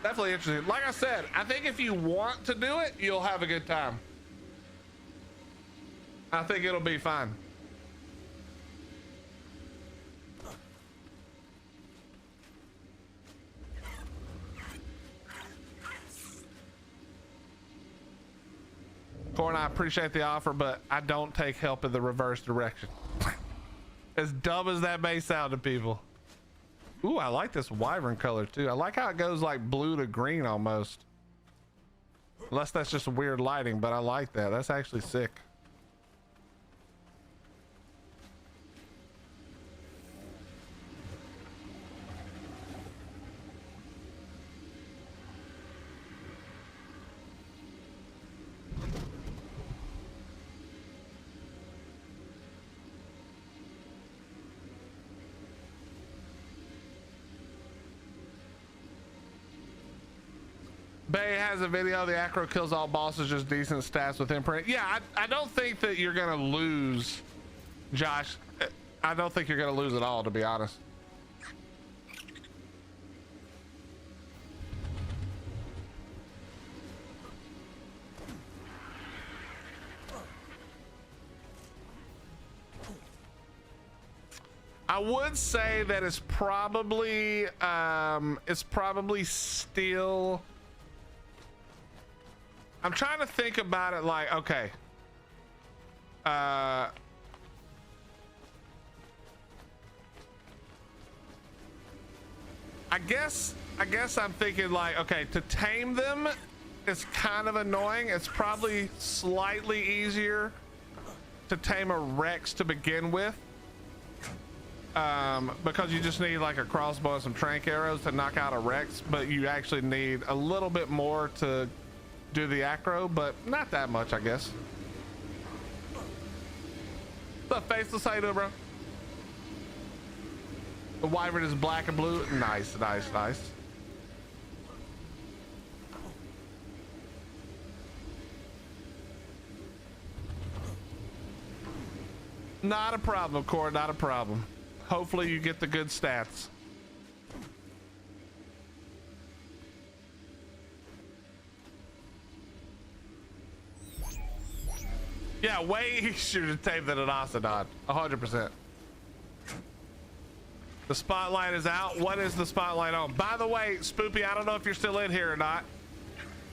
Definitely interesting. Like I said, I think if you want to do it, you'll have a good time. I think it'll be fine. Corn, I appreciate the offer, but I don't take help in the reverse direction. As dumb as that may sound to people. Ooh, I like this wyvern color too. I like how it goes like blue to green almost. Unless that's just weird lighting, but I like that. That's actually sick. Bay has a video. The acro kills all bosses, just decent stats with imprint. Yeah, I don't think that you're gonna lose, Josh. I don't think you're gonna lose at all, to be honest. I would say that it's probably still. I'm trying to think about it like, okay. I guess I'm thinking like, okay, to tame them is kind of annoying. It's probably slightly easier to tame a Rex to begin with. Because you just need like a crossbow and some trank arrows to knock out a Rex, but you actually need a little bit more to do the acro, but not that much, I guess. What's up, Faceless? How you doing, bro? The wyvern is black and blue. Nice, nice, nice. Not a problem, Core, not a problem. Hopefully you get the good stats. Yeah, way easier to tame than an Octodon. 100%. The spotlight is out. What is the spotlight on? By the way, Spoopy, I don't know if you're still in here or not,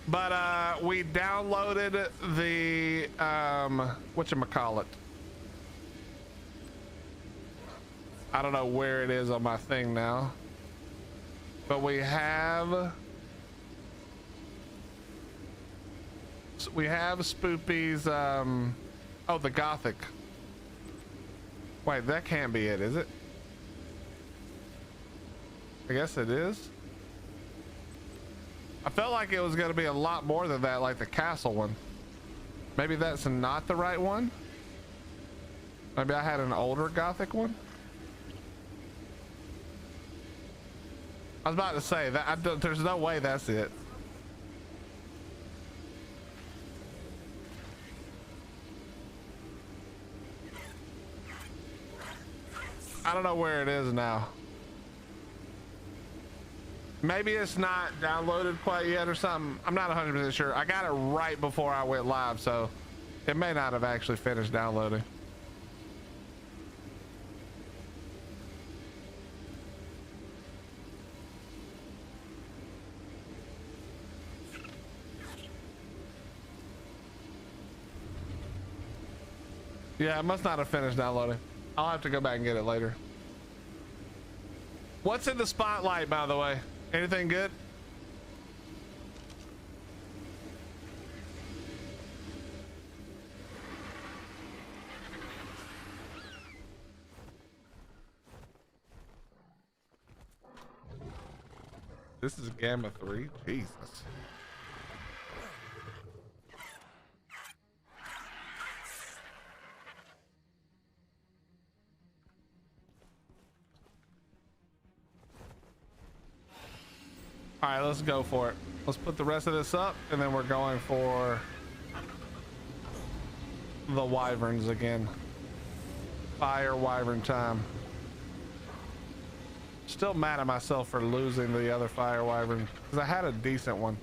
but we downloaded the whatchamacallit. I don't know where it is on my thing now, but we have Spoopy's oh, the Gothic. Wait, that can't be it, is it? I guess it is. I felt like it was going to be a lot more than that, like the castle one. Maybe that's not the right one. Maybe I had an older Gothic one. I was about to say that there's no way that's it. I don't know where it is now. Maybe it's not downloaded quite yet or something. I'm not 100% sure. I got it right before I went live, so it may not have actually finished downloading. Yeah, it must not have finished downloading. I'll have to go back and get it later. What's in the spotlight, by the way? Anything good? This is gamma 3. Jesus. All right, let's go for it. Let's put the rest of this up, and then we're going for the wyverns again. Fire wyvern time. Still mad at myself for losing the other fire wyvern because I had a decent one.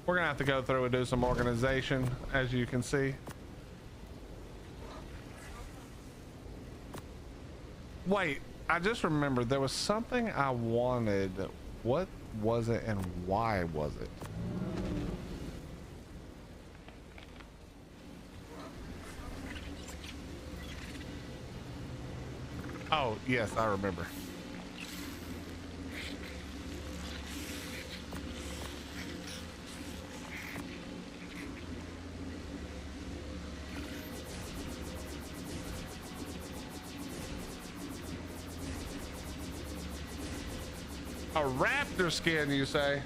We're gonna have to go through and do some organization, as you can see. Wait, I just remembered there was something I wanted. What was it and why was it? Oh, yes, I remember. A raptor skin, you say?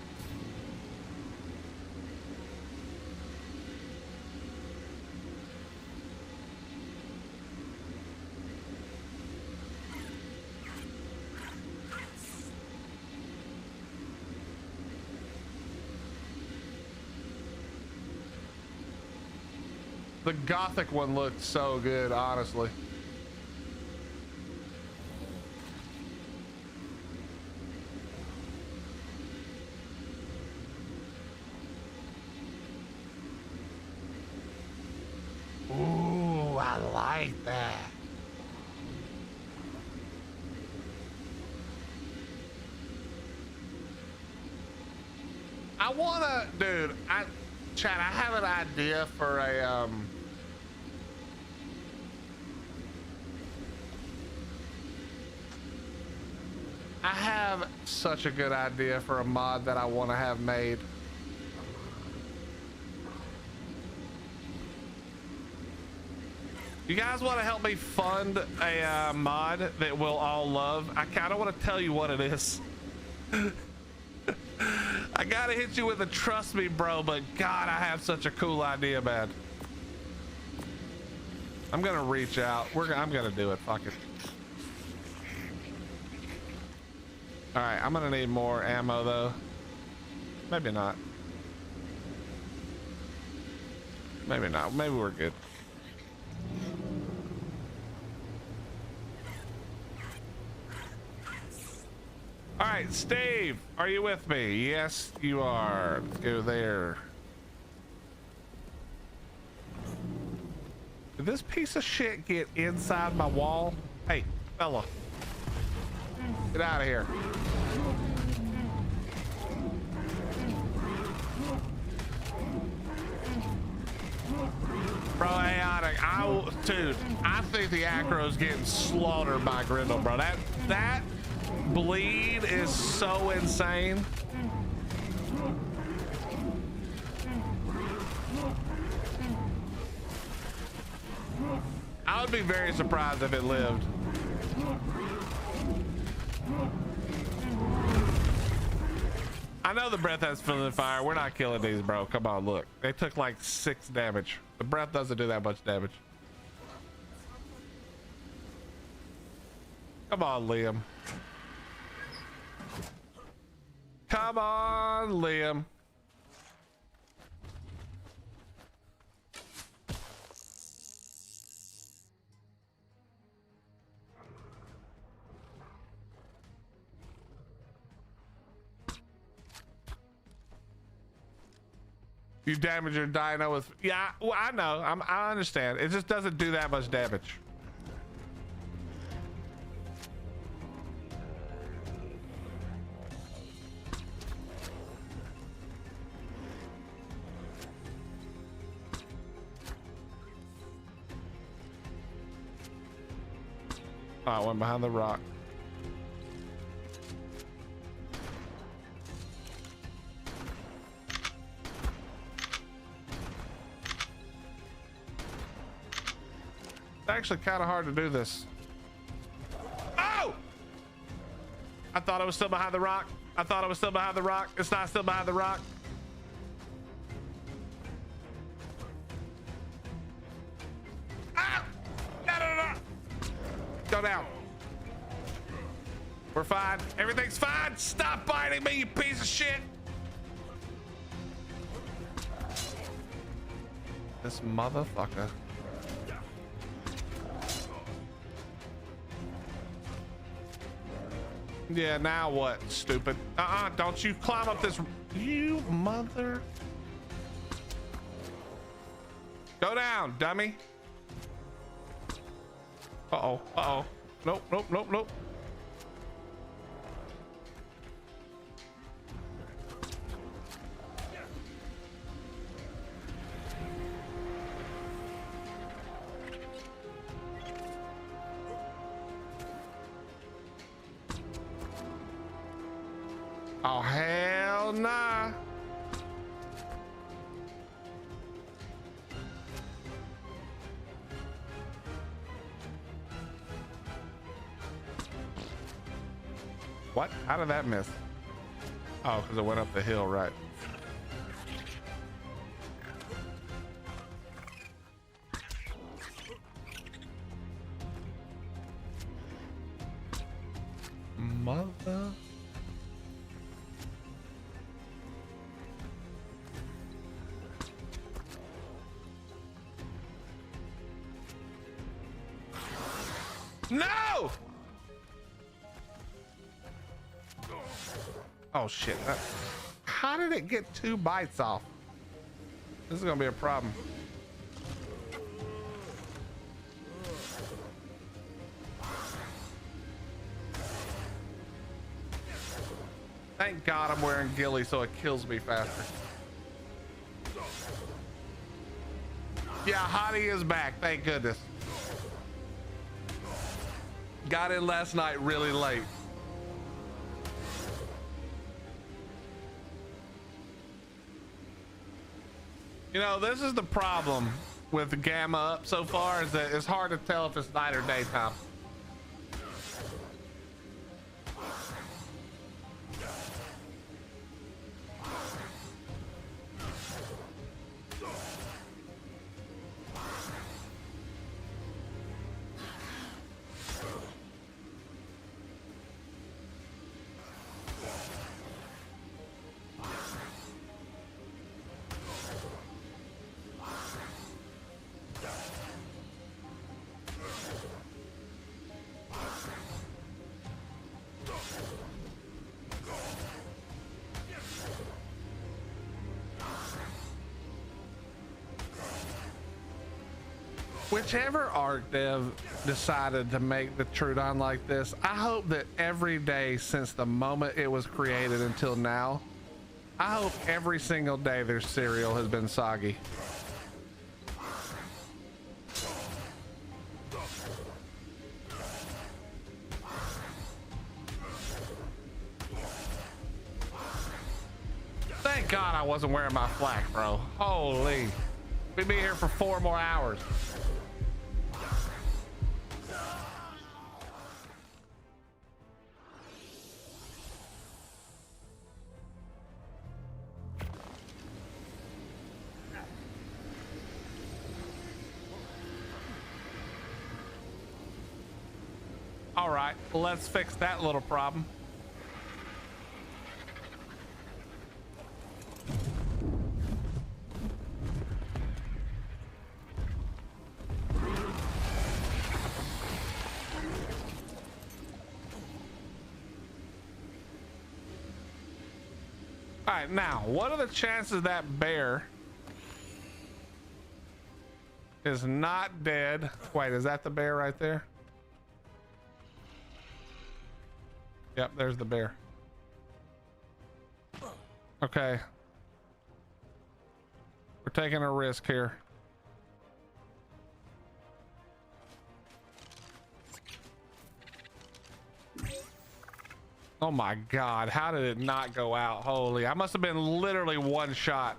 The gothic one looked so good, honestly. Ooh, I like that. I wanna, dude, Chad, I have an idea for a, I have such a good idea for a mod that I want to have made. You guys want to help me fund a mod that we'll all love? I kind of want to tell you what it is. I gotta hit you with a trust me, bro, but God, I have such a cool idea, man. I'm gonna reach out. I'm gonna do it. Fuck it. All right, I'm gonna need more ammo though. Maybe not. Maybe not. Maybe we're good. All right, Steve, are you with me? Yes, you are. Let's go there. Did this piece of shit get inside my wall? Hey, fella. Get out of here. Bro, Aeonic, dude, I think the Acro's getting slaughtered by Grindel, bro. That bleed is so insane. I would be very surprised if it lived. I know the breath has friendly fire. We're not killing these, bro. Come on, look. They took like 6 damage. The breath doesn't do that much damage. Come on, Liam. Come on, Liam. You damage your dino with, yeah, well, I know, I understand. It just doesn't do that much damage. Oh, I went behind the rock. It's actually kind of hard to do this. Oh! I thought I was still behind the rock. I thought I was still behind the rock. It's not still behind the rock. Ah! No, no, no. Go down. We're fine. Everything's fine. Stop biting me, you piece of shit. This motherfucker. Yeah, now what, stupid? Don't you climb up this, you mother. Go down, dummy. Uh-oh, uh-oh. Nope, nope, nope, nope. Oh, hell nah. What? How did that miss? Oh, because it went up the hill, right? Mother. No! Oh shit. How did it get 2 bites off? This is gonna be a problem. Thank God I'm wearing ghillie so it kills me faster. Yeah, Hottie is back. Thank goodness. Got in last night really late. You know, this is the problem with Gamma up so far, is that it's hard to tell if it's night or daytime. Whichever art dev decided to make the Trudon like this, I hope that every day since the moment it was created until now, I hope every single day their cereal has been soggy. Thank God I wasn't wearing my flak, bro. Holy. We'd be here for 4 more hours. All right, let's fix that little problem. All right, now, what are the chances that bear is not dead? Wait, is that the bear right there? Yep, there's the bear. Okay. We're taking a risk here. Oh my God, how did it not go out? Holy, I must have been literally one shot.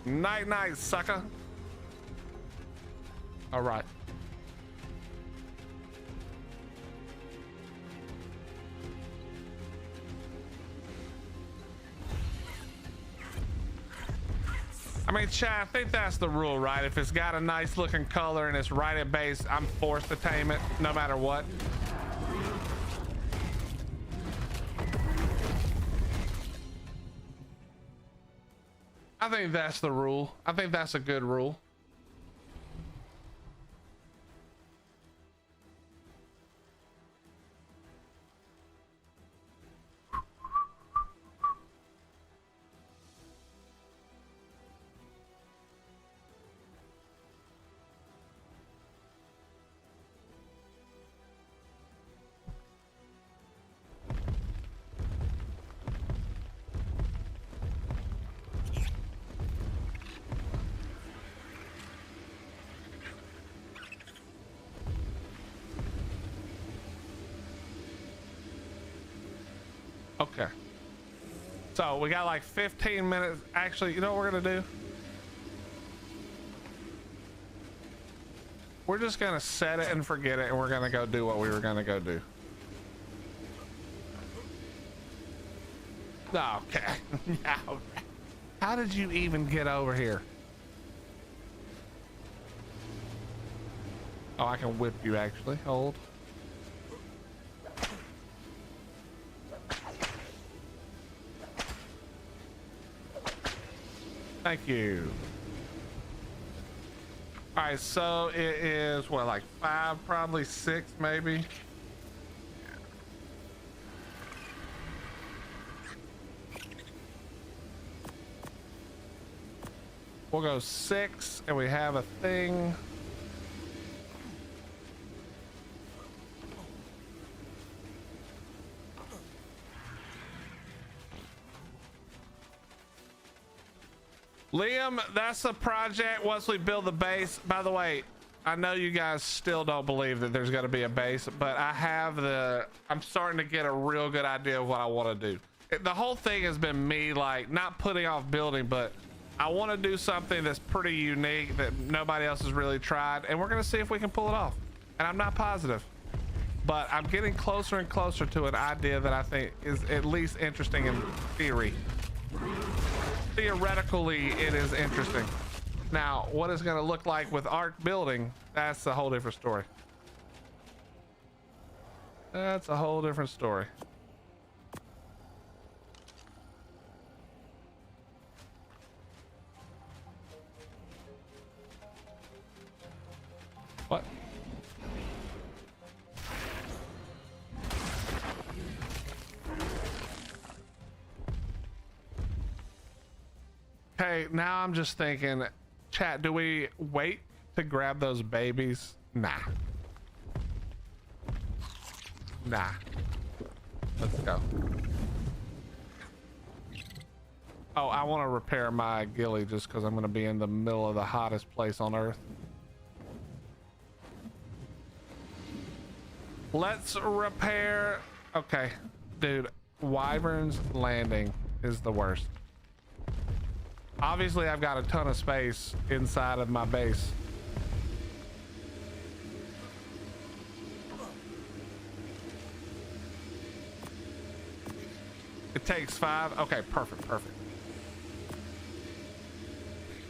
Night night, sucker. All right. I mean, chat, I think that's the rule, right? If it's got a nice looking color and it's right at base, I'm forced to tame it no matter what. I think that's the rule. I think that's a good rule. Okay. So we got like 15 minutes. Actually, you know what we're gonna do? We're just gonna set it and forget it, and we're gonna go do what we were gonna go do. Okay. How did you even get over here? Oh, I can whip you actually. Hold. Thank you. All right, so it is what, like 5, probably 6, maybe. We'll go 6, and we have a thing. Liam, that's the project once we build the base. By the way, I know you guys still don't believe that there's going to be a base, but I'm starting to get a real good idea of what I want to do. The whole thing has been me like not putting off building, but I want to do something that's pretty unique that nobody else has really tried, and we're going to see if we can pull it off. And I'm not positive, but I'm getting closer and closer to an idea that I think is at least interesting in theory. Theoretically, it is interesting. Now, what it's going to look like with arc building, that's a whole different story. That's a whole different story. What? Okay, now I'm just thinking, chat, do we wait to grab those babies? Nah. Nah. Let's go. Oh, I want to repair my ghillie just because I'm going to be in the middle of the hottest place on earth. Let's repair. Okay, dude, Wyvern's Landing is the worst. Obviously, I've got a ton of space inside of my base. It takes 5. Okay, perfect, perfect.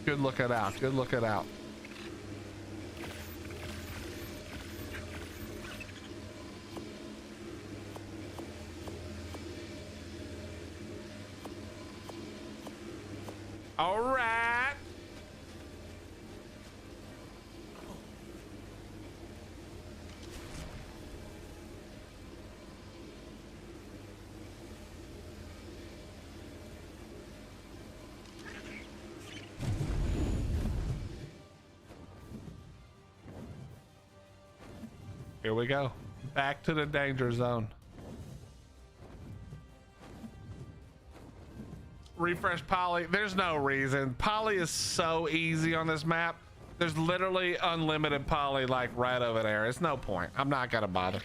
Good looking out. Good looking out. All right. Here we go. Back to the danger zone. Refresh poly. There's no reason. Poly is so easy on this map. There's literally unlimited poly like right over there. It's no point. I'm not gonna bother.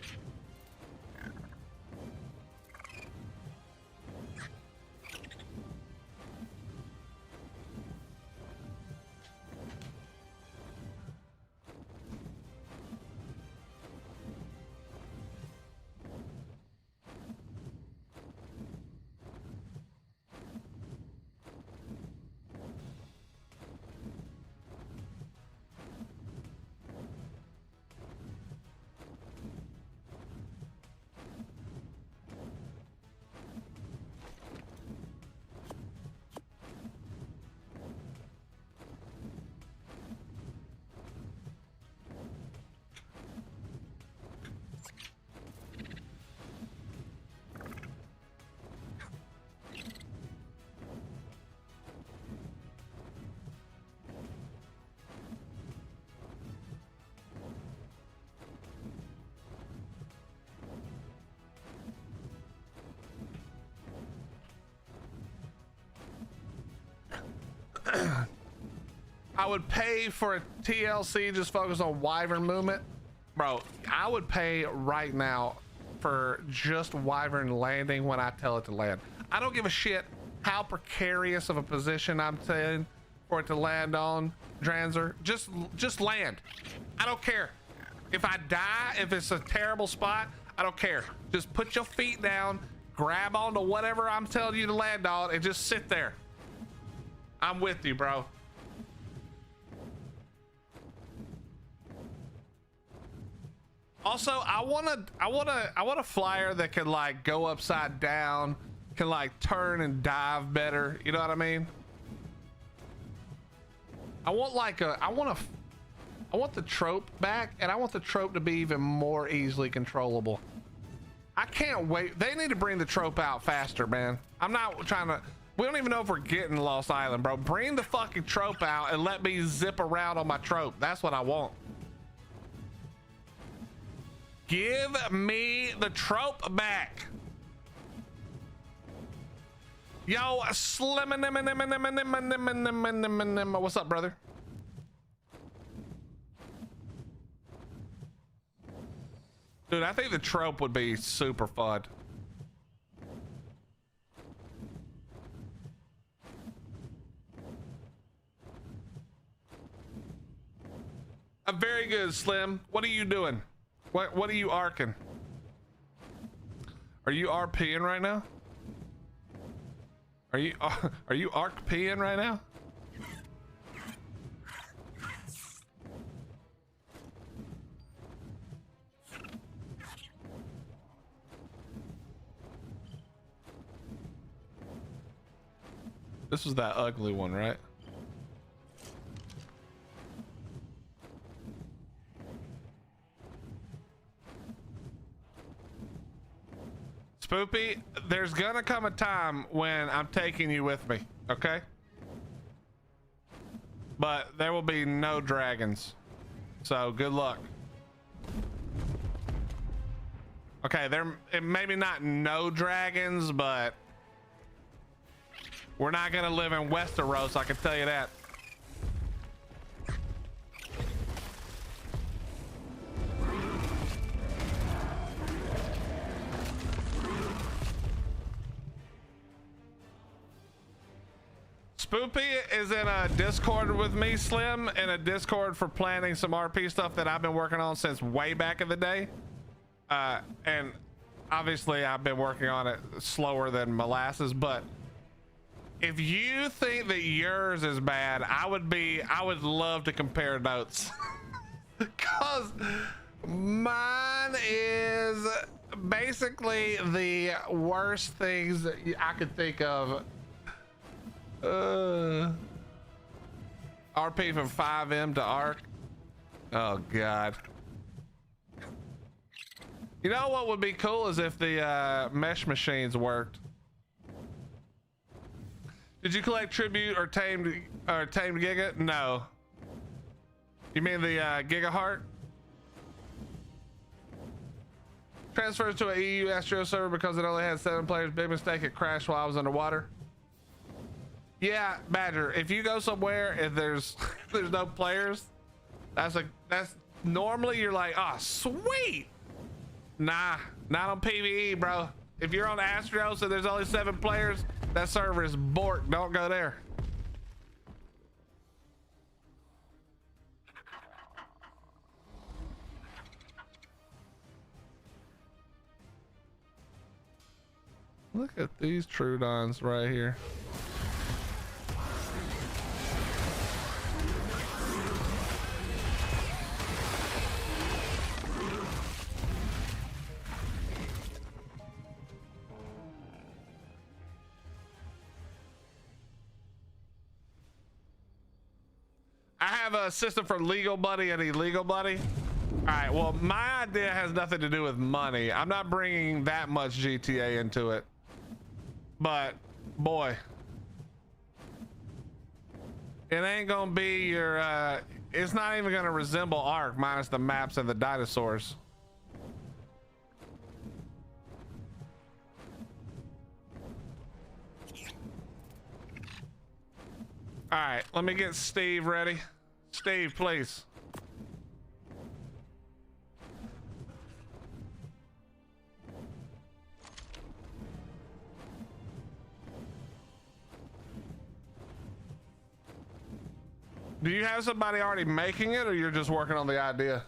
I would pay for a TLC just focus on wyvern movement. Bro, I would pay right now for just wyvern landing when I tell it to land. I don't give a shit how precarious of a position I'm saying for it to land on, Dranzer. Just land. I don't care. If I die, if it's a terrible spot, I don't care. Just put your feet down, grab onto whatever I'm telling you to land on, and just sit there. I'm with you, bro. Also, I want a flyer that can like go upside down, can like turn and dive better. You know what I mean? I want the trope back, and I want the trope to be even more easily controllable. I can't wait. They need to bring the trope out faster, man. I'm not trying to. We don't even know if we're getting Lost Island, bro. Bring the fucking trope out and let me zip around on my trope. That's what I want. Give me the trope back. Yo, Slim. What's up, brother? Dude, I think the trope would be super fun. I'm very good, Slim. What are you doing? What are you arcing? Are you RPing right now? Are you arc peeing right now? This was that ugly one, right? Spoopy, there's gonna come a time when I'm taking you with me, okay? But there will be no dragons. So good luck. Okay, maybe not no dragons, but we're not gonna live in Westeros, I can tell you that. Spoopy is in a Discord with me, Slim, in a Discord for planning some RP stuff that I've been working on since way back in the day. And obviously I've been working on it slower than molasses, but if you think that yours is bad, I would love to compare notes. Because mine is basically the worst things that I could think of. RP from 5M to ARC. Oh god. You know what would be cool is if the mesh machines worked. Did you collect tribute or tamed Giga? No. You mean the Giga Heart? Transfers to an EU Astro server because it only had 7 players. Big mistake, it crashed while I was underwater. Yeah, Badger, if you go somewhere and there's no players, that's normally you're like, oh sweet. Nah, not on PvE, bro. If you're on Astros and there's only 7 players, that server is borked. Don't go there. Look at these Trudons right here. I have a system for legal buddy and illegal buddy. All right, well, my idea has nothing to do with money. I'm not bringing that much GTA into it. But, boy. It ain't gonna be your, it's not even gonna resemble Ark minus the maps and the dinosaurs. All All right, let me get Steve ready. Steve, please. Do you have somebody already making it, or you're just working on the idea?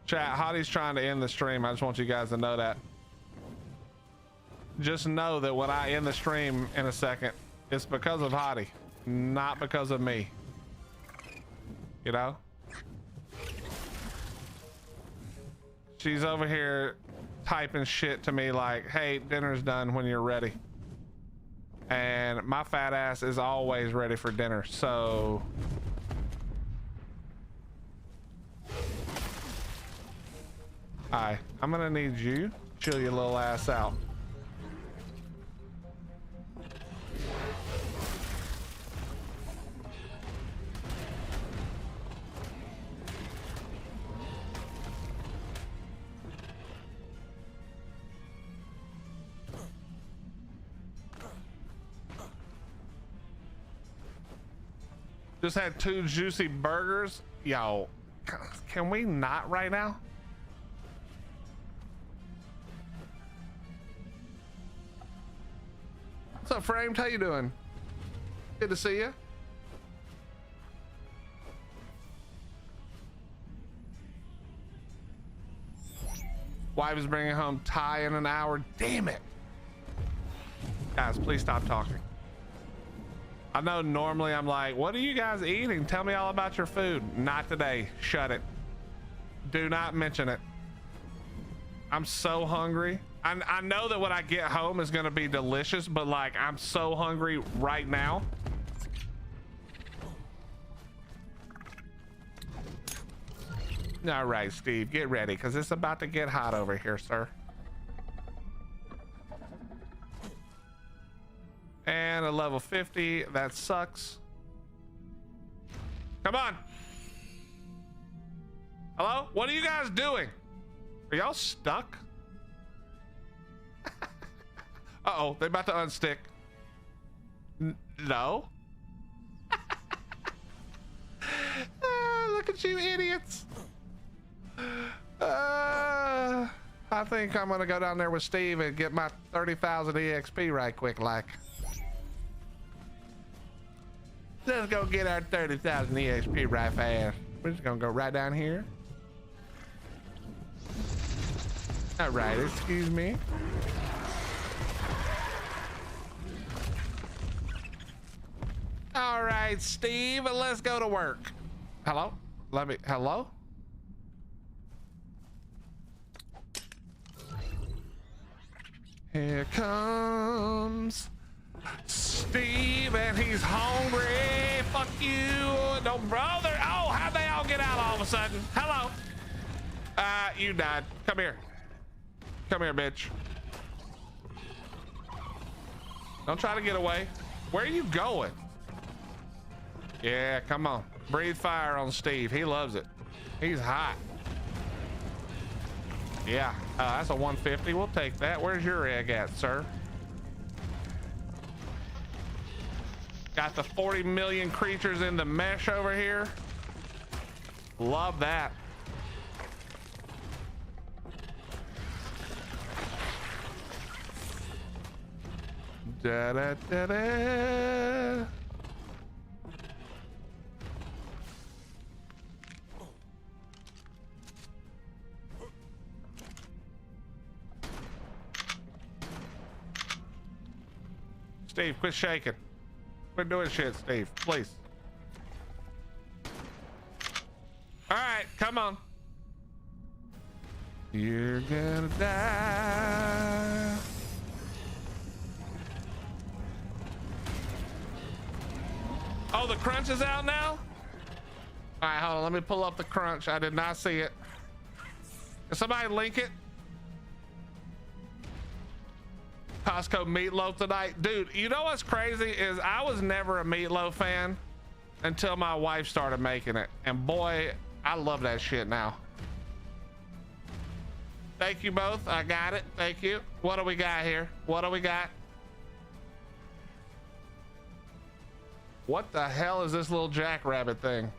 Chat, Hottie's trying to end the stream. I just want you guys to know that. Just know that when I end the stream in a second, it's because of Hottie, not because of me. You know? She's over here typing shit to me like, hey, dinner's done when you're ready. And my fat ass is always ready for dinner, so... Hi, I'm gonna need you. Chill your little ass out. Just had 2 juicy burgers. Yo, can we not right now? What's up, Framed? How you doing? Good to see you. Wife is bringing home Thai in an hour. Damn it. Guys, please stop talking. I know normally I'm like, what are you guys eating? Tell me all about your food. Not today. Shut it. Do not mention it. I'm so hungry. I know that when I get home is gonna be delicious, but like I'm so hungry right now. All right, Steve, get ready because it's about to get hot over here, sir. And a level 50, that sucks. Come on. Hello? What are you guys doing? Are y'all stuck? Uh-oh, they're about to unstick. No. Look at you idiots. I think I'm gonna go down there with Steve and get my 30,000 EXP right quick like. Let's go get our 30,000 EXP right fast. We're just gonna go right down here. All right, excuse me. All right, Steve, let's go to work. Hello? Hello? Here comes Steve, and he's hungry. Fuck you. No, brother. Oh, how'd they all get out all of a sudden? Hello. You died. Come here. Come here, bitch. Don't try to get away. Where are you going? Yeah, come on. Breathe fire on Steve. He loves it. He's hot. Yeah, that's a 150. We'll take that. Where's your egg at, sir? Got the 40 million creatures in the mesh over here. Love that. Da da da da. Steve, quit shaking. Quit doing shit, Steve, please. All right, come on. You're gonna die. Oh, the crunch is out now? All right, hold on, let me pull up the crunch. I did not see it. Can somebody link it? Costco meatloaf tonight. Dude, you know what's crazy is I was never a meatloaf fan until my wife started making it. And boy, I love that shit now. Thank you both. I got it. Thank you. What do we got here? What do we got? What the hell is this little jackrabbit thing?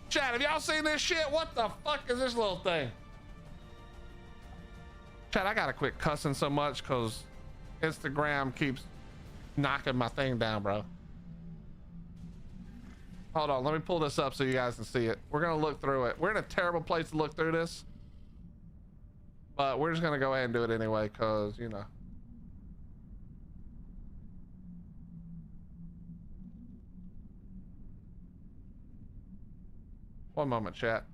Chat, have y'all seen this shit? What the fuck is this little thing? Chat, I gotta quit cussing so much because Instagram keeps knocking my thing down, bro. Hold on, let me pull this up so you guys can see it. We're gonna look through it. We're in a terrible place to look through this, but we're just gonna go ahead and do it anyway because, you know. One moment, chat.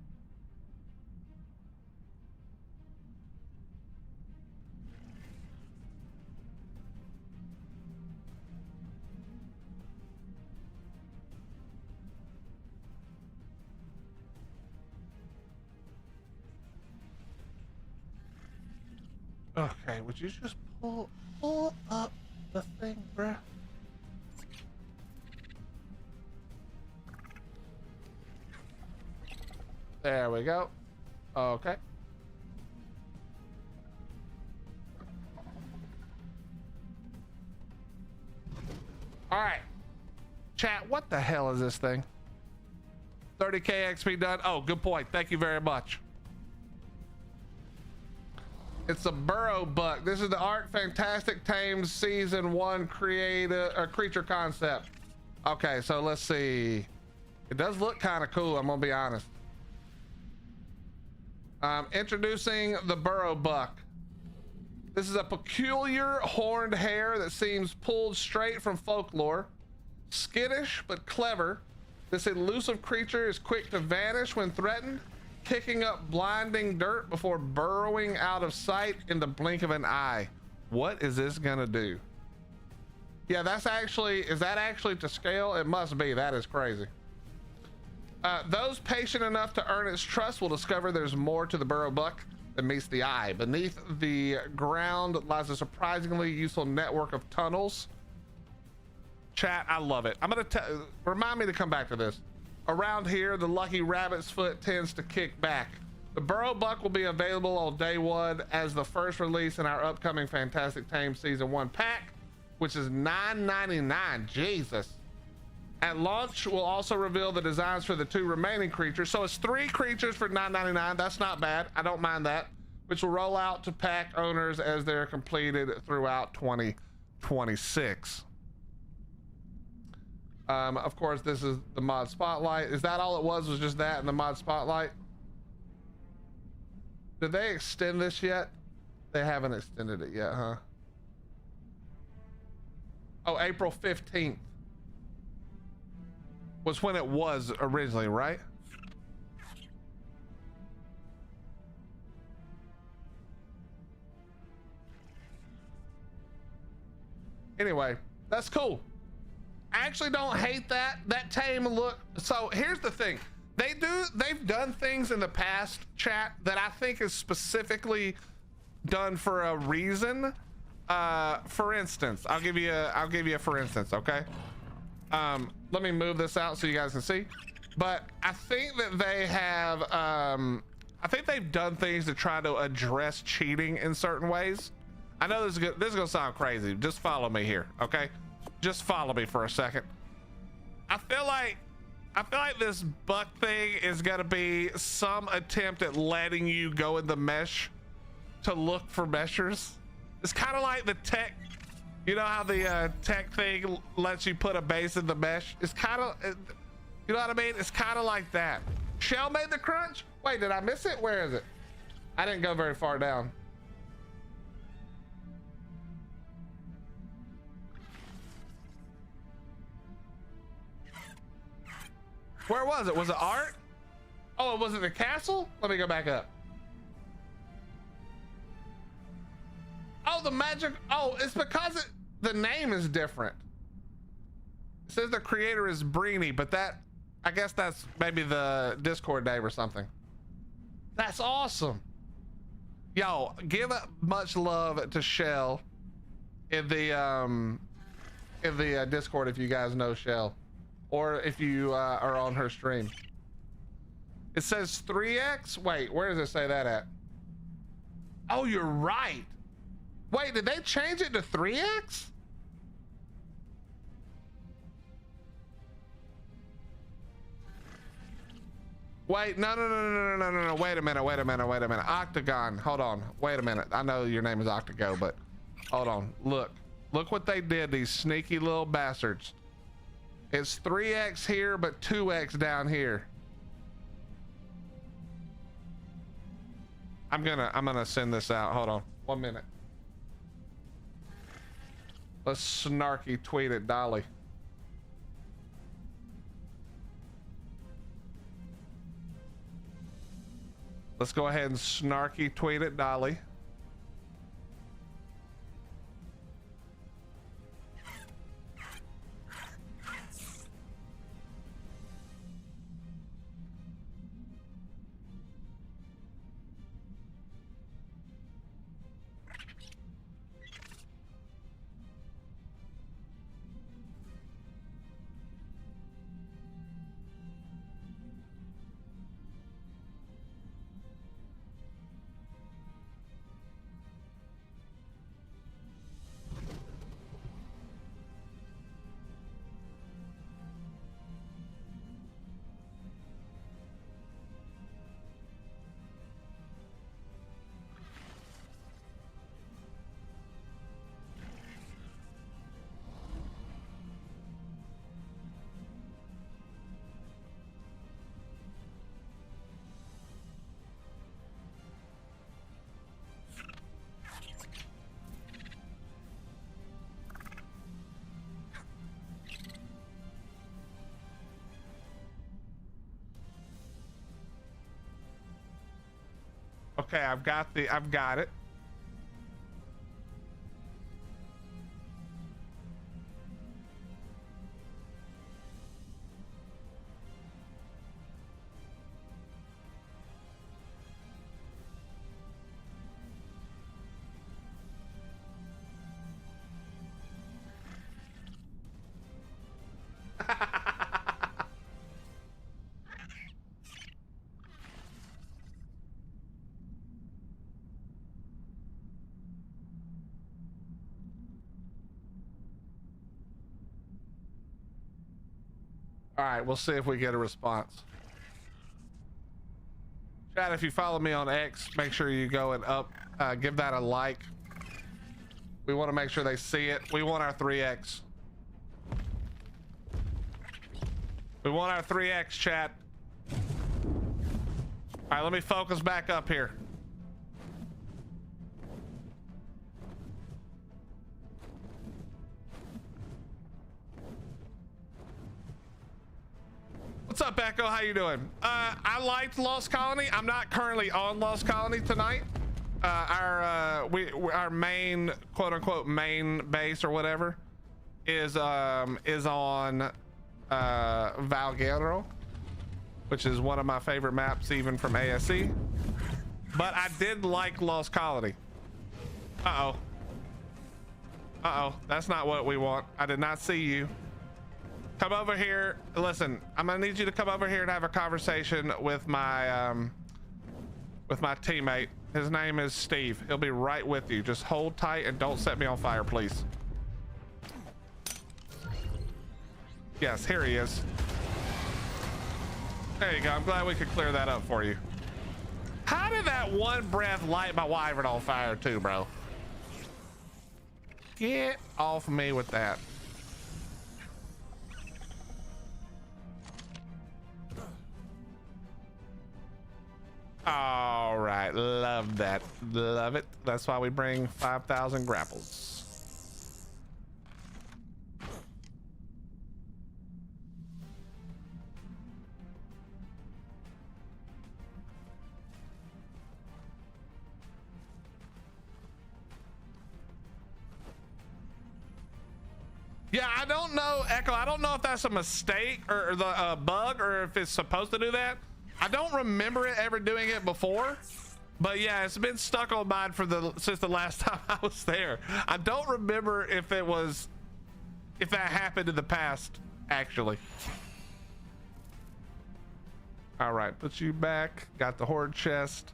Okay, would you just pull up the thing, bruh? There we go. Okay. All right. Chat, what the hell is this thing? 30k XP done. Oh, good point. Thank you very much. It's a burrow buck. This is the Ark Fantastic Tames Season 1 creature concept. Okay, so let's see. It does look kind of cool, I'm gonna be honest. Introducing the burrow buck. This is a peculiar horned hare that seems pulled straight from folklore. Skittish but clever, this elusive creature is quick to vanish when threatened, kicking up blinding dirt before burrowing out of sight in the blink of an eye. What is this gonna do? Yeah, that's actually, is that actually to scale? It must be. That is crazy. Those patient enough to earn its trust will discover there's more to the burrow buck than meets the eye. Beneath the ground lies a surprisingly useful network of tunnels. Chat, I love it. I'm gonna remind me to come back to this. Around here, the lucky rabbit's foot tends to kick back. The burrow buck will be available on day one as the first release in our upcoming Fantastic Tame Season 1 pack, which is $9.99. Jesus. At launch, we'll also reveal the designs for the 2 remaining creatures. So it's 3 creatures for $9.99. That's not bad. I don't mind that. Which will roll out to pack owners as they're completed throughout 2026. Of course, this is the mod spotlight. Is that all it was just that and the mod spotlight? Did they extend this yet? They haven't extended it yet, huh? Oh, April 15th was when it was originally, right? Anyway, that's cool. I actually don't hate that tame look. So here's the thing, they've done things in the past, chat, that I think is specifically done for a reason. For instance, I'll give you a for instance. Okay, let me move this out so you guys can see. But I think that they have I think they've done things to try to address cheating in certain ways. I know this is gonna sound crazy. Just follow me here, okay? Just follow me for a second. I feel like this buck thing is gonna be some attempt at letting you go in the mesh to look for meshers. It's kind of like the tech, you know how the tech thing lets you put a base in the mesh? It's kind of, you know what I mean? It's kind of like that. Shell made the crunch? Wait, did I miss it? Where is it? I didn't go very far down. Where was it? Was it art? Oh, was it the castle? Let me go back up. Oh, the magic. Oh, it's because the name is different. It says the creator is Breeny, but that, I guess that's maybe the Discord name or something. That's awesome. Yo, give much love to Shell in the Discord if you guys know Shell, or if you are on her stream. It says 3x. Wait, where does it say that at? Oh, you're right. Wait, did they change it to 3x? Wait, no. Wait a minute. Octagon, hold on. Wait a minute. I know your name is Octago, but hold on. Look what they did, these sneaky little bastards. It's 3x here, but 2x down here. I'm gonna send this out. Hold on, 1 minute. Let's snarky tweet at Dolly. Let's go ahead and snarky tweet at Dolly. Okay, I've got it. All right, we'll see if we get a response. Chat, if you follow me on X, make sure you go and give that a like. We want to make sure they see it. We want our 3x. We want our 3x, chat. All right, let me focus back up here. What's up, Echo? How you doing? I liked Lost Colony. I'm not currently on Lost Colony tonight. Our main, quote unquote, main base or whatever is on Valguero, which is one of my favorite maps even from ASC. But I did like Lost Colony. Uh-oh, that's not what we want. I did not see you. Come over here. Listen, I'm gonna need you to come over here and have a conversation with my teammate. His name is Steve. He'll be right with you. Just hold tight and don't set me on fire, please. Yes, here he is. There you go. I'm glad we could clear that up for you. How did that one breath light my wyvern on fire too, bro? Get off me with that. All right, love that, love it. That's why we bring 5,000 grapples. Yeah, I don't know, Echo. I don't know if that's a mistake or the bug, or if it's supposed to do that. I don't remember it ever doing it before, but yeah, it's been stuck on mine since the last time I was there. I don't remember if that happened in the past, actually. All right, put you back. Got the horde chest.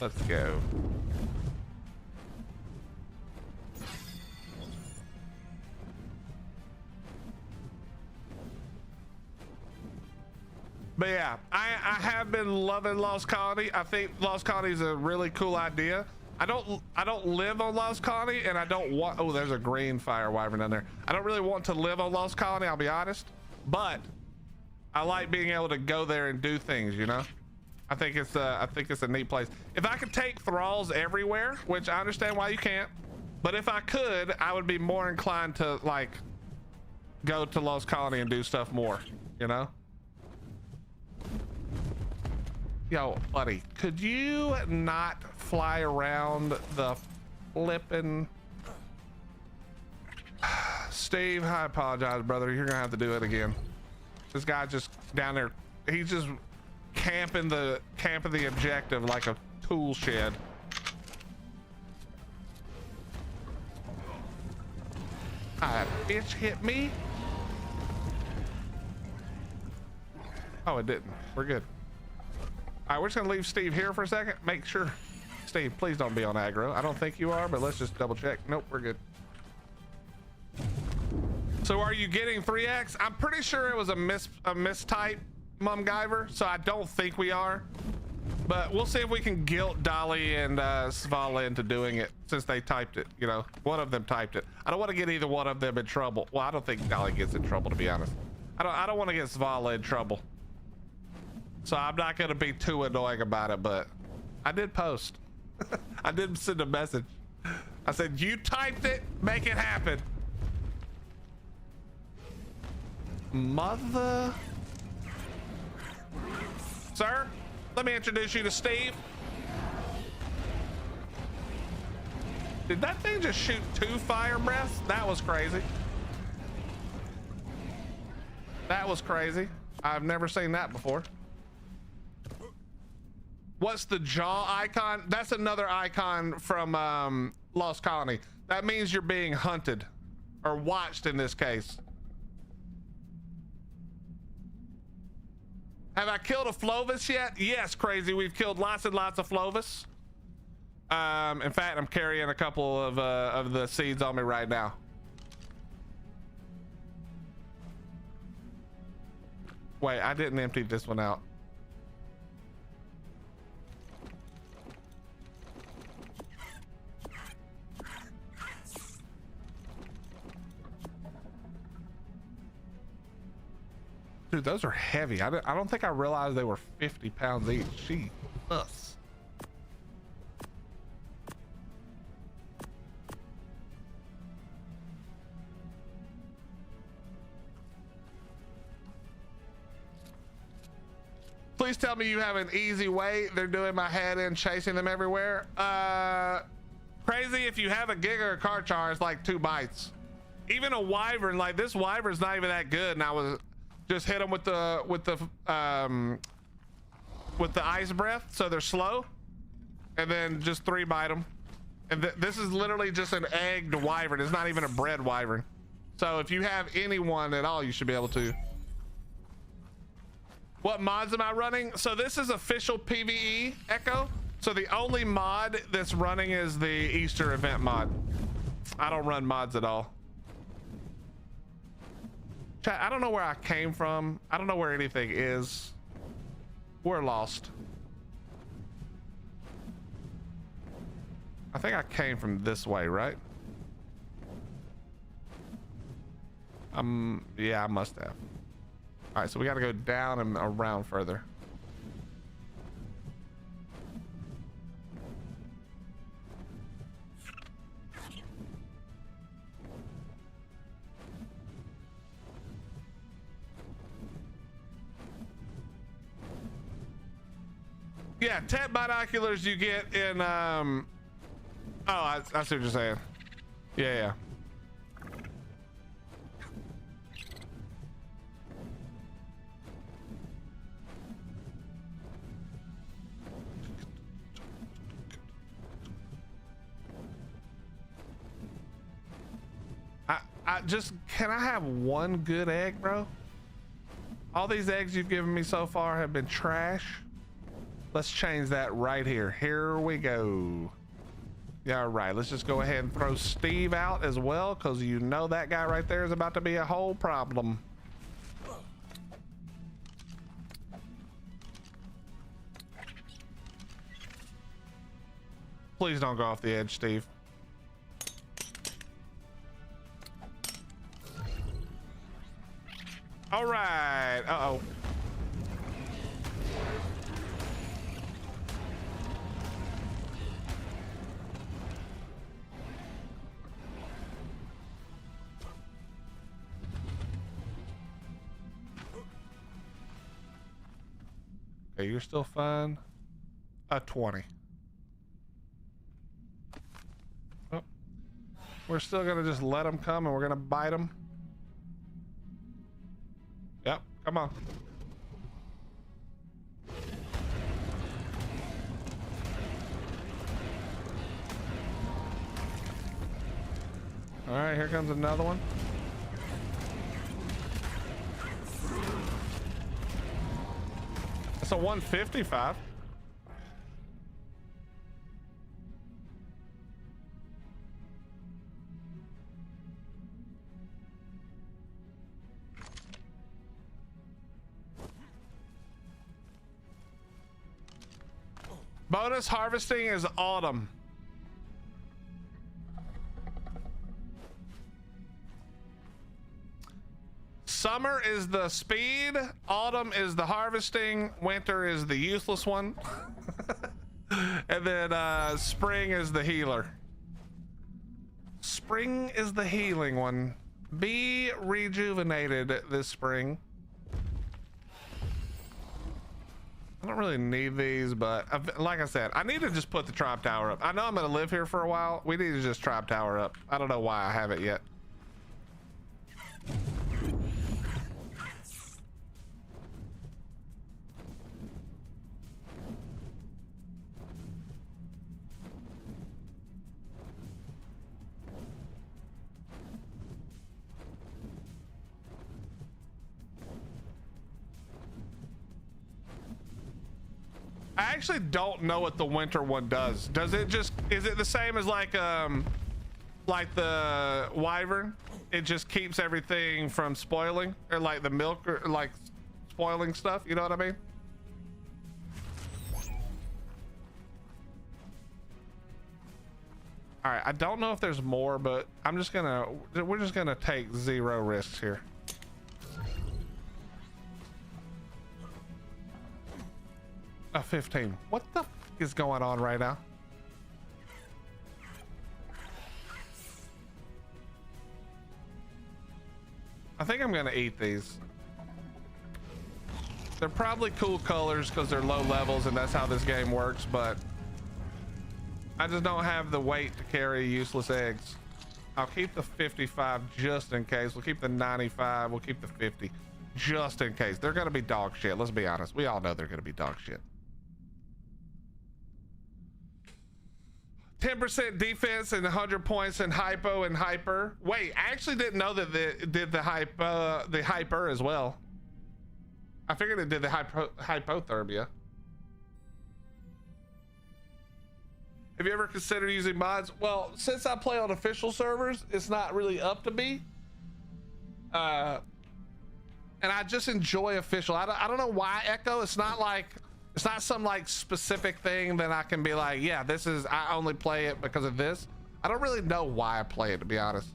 Let's go. But yeah, I have been loving Lost Colony. I think Lost Colony is a really cool idea. I don't live on Lost Colony, and I don't want. Oh, there's a green fire wyvern down there. I don't really want to live on Lost Colony. I'll be honest, but I like being able to go there and do things. You know, I think it's a neat place. If I could take thralls everywhere, which I understand why you can't, but if I could, I would be more inclined to like go to Lost Colony and do stuff more. You know. Yo, buddy, could you not fly around the flippin'... Steve, I apologize, brother. You're gonna have to do it again. This guy just down there, he's just camping the objective like a tool shed. That bitch hit me. Oh, it didn't. We're good. All right, we're just gonna leave Steve here for a second. Make sure, Steve, please don't be on aggro. I don't think you are, but let's just double check. Nope, we're good. So are you getting 3x? I'm pretty sure it was a mistype, Mumgiver, so I don't think we are. But we'll see if we can guilt Dolly and Svala into doing it since they typed it. You know, one of them typed it. I don't want to get either one of them in trouble. Well, I don't think Dolly gets in trouble, to be honest. I don't want to get Svala in trouble. So I'm not going to be too annoying about it, but I did post. I did send a message. I said, you typed it, make it happen. Mother. Sir, let me introduce you to Steve. Did that thing just shoot 2 fire breaths? That was crazy. That was crazy. I've never seen that before. What's the jaw icon? That's another icon from Lost Colony. That means you're being hunted or watched in this case. Have I killed a Flovis yet? Yes, crazy. We've killed lots and lots of Flovis. In fact, I'm carrying a couple of the seeds on me right now. Wait, I didn't empty this one out. Dude, those are heavy. I don't think I realized they were 50 pounds each. Jesus. Please tell me you have an easy way. They're doing my head in, chasing them everywhere. Crazy, if you have a gig or a car char, it's like 2 bites. Even a wyvern, like this wyvern's not even that good, and I was just hit them with the ice breath, so they're slow, and then just 3 bite them. And this is literally just an egged wyvern. It's not even a bred wyvern. So if you have anyone at all, you should be able to. What mods am I running? So this is official PvE Echo. So the only mod that's running is the Easter event mod. I don't run mods at all. Chat, I don't know where I came from. I don't know where anything is. We're lost. I think I came from this way, right? Yeah, I must have. All right, so we got to go down and around further. Yeah, tent binoculars you get in oh, I see what you're saying. Yeah. Can I have one good egg, bro? All these eggs you've given me so far have been trash. Let's change that right here. Here we go. Yeah, all right. Let's just go ahead and throw Steve out as well, because you know that guy right there is about to be a whole problem. Please don't go off the edge, Steve. All right. Uh-oh. Okay, you're still fine. 20. Oh. We're still gonna just let them come and we're gonna bite them. Yep, come on. All right, here comes another one. It's a 155. Bonus harvesting is autumn. Summer is the speed, autumn is the harvesting, winter is the useless one, and then spring is the healer. Spring is the healing one. Be rejuvenated this spring. I don't really need these, but like I said, I need to just put the tribe tower up. I know I'm gonna live here for a while. We need to just tribe tower up. I don't know why I haven't yet. I actually don't know what the winter one does. Does it just, is it the same as like the wyvern? It just keeps everything from spoiling, or like the milk, or like spoiling stuff, you know what I mean? All right, I don't know if there's more, but we're just gonna take 0 risks here. A 15. What the f is going on right now? I think I'm gonna eat these. They're probably cool colors because they're low levels and that's how this game works, but I just don't have the weight to carry useless eggs. I'll keep the 55 just in case. We'll keep the 95. We'll keep the 50 just in case. They're gonna be dog shit. Let's be honest. We all know they're gonna be dog shit. 10% defense and 100 points in hypo and hyper. Wait, I actually didn't know that it did the hyper as well. I figured it did the hypothermia. Have you ever considered using mods? Well, since I play on official servers, it's not really up to me. And I just enjoy official. I don't know why, Echo. It's not some like specific thing that I can be like, yeah, this is, I only play it because of this. I don't really know why I play it, to be honest.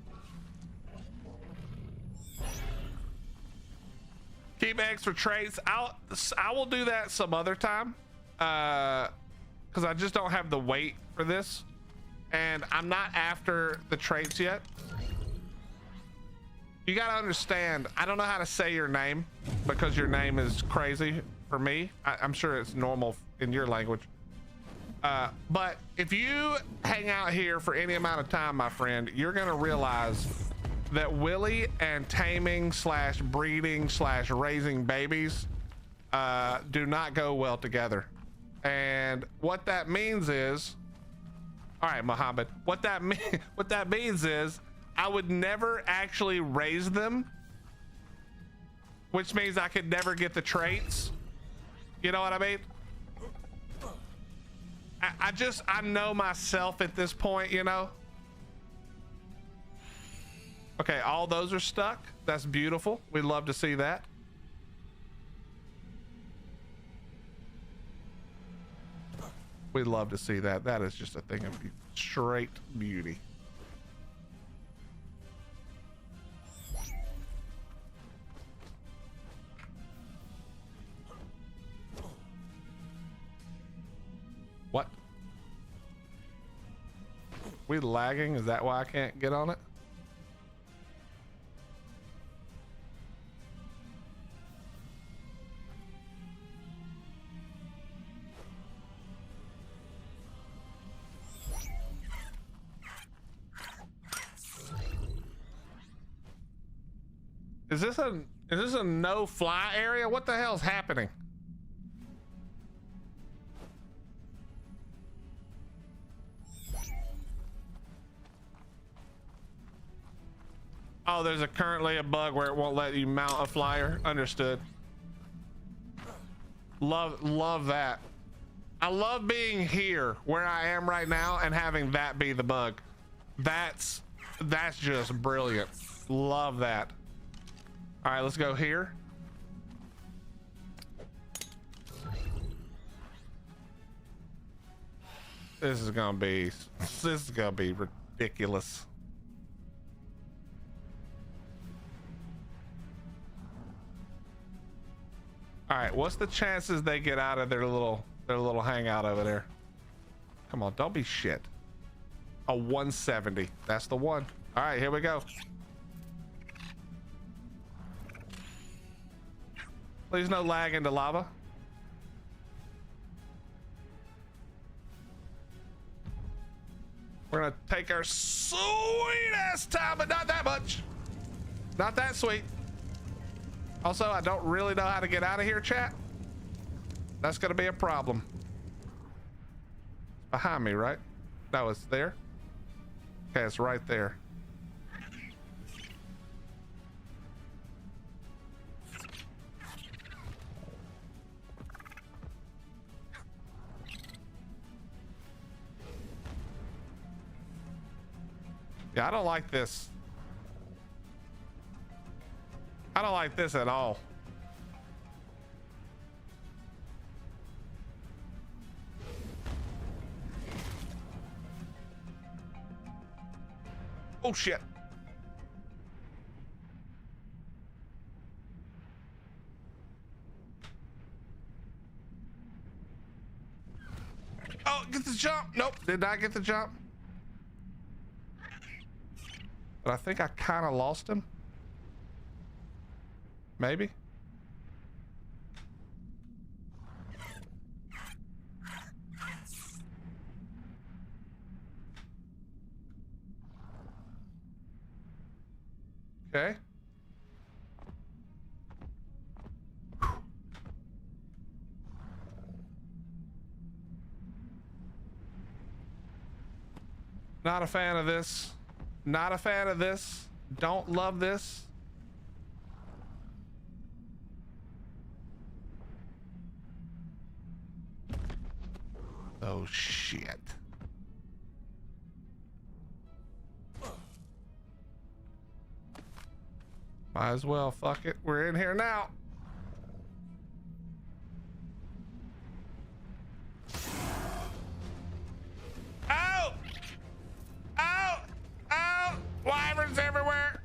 Keep eggs for traits. I will do that some other time. Because I just don't have the weight for this. And I'm not after the traits yet. You gotta understand, I don't know how to say your name because your name is crazy for me. I'm sure it's normal in your language. But if you hang out here for any amount of time, my friend, you're gonna realize that Willy and taming / breeding / raising babies do not go well together. And what that means is, all right, Muhammad, what that means is I would never actually raise them, which means I could never get the traits. You know what I mean? I know myself at this point, you know? Okay, all those are stuck. That's beautiful. We'd love to see that. We love to see that. That is just a thing of straight beauty. What? We lagging? Is that why I can't get on it? Is this a no fly area? What the hell's happening? Oh, there's currently a bug where it won't let you mount a flyer. Understood. Love that. I love being here where I am right now and having that be the bug. That's just brilliant. Love that. All right, let's go here. This is gonna be ridiculous. All right, what's the chances they get out of their little hangout over there? Come on, don't be shit. A 170. That's the one. All right, here we go. Please no lag into lava. We're gonna take our sweet ass time, but not that much. Not that sweet. Also, I don't really know how to get out of here, chat. That's gonna be a problem. Behind me, right? No, it's there. Okay, it's right there. Yeah, I don't like this. I don't like this at all. Oh shit. Oh, get the jump. Nope, did not get the jump. But I think I kind of lost him. Maybe. Okay. Not a fan of this. Not a fan of this. Don't love this. Oh shit. Might as well, fuck it. We're in here now. Out! Out! Out! Wyverns everywhere!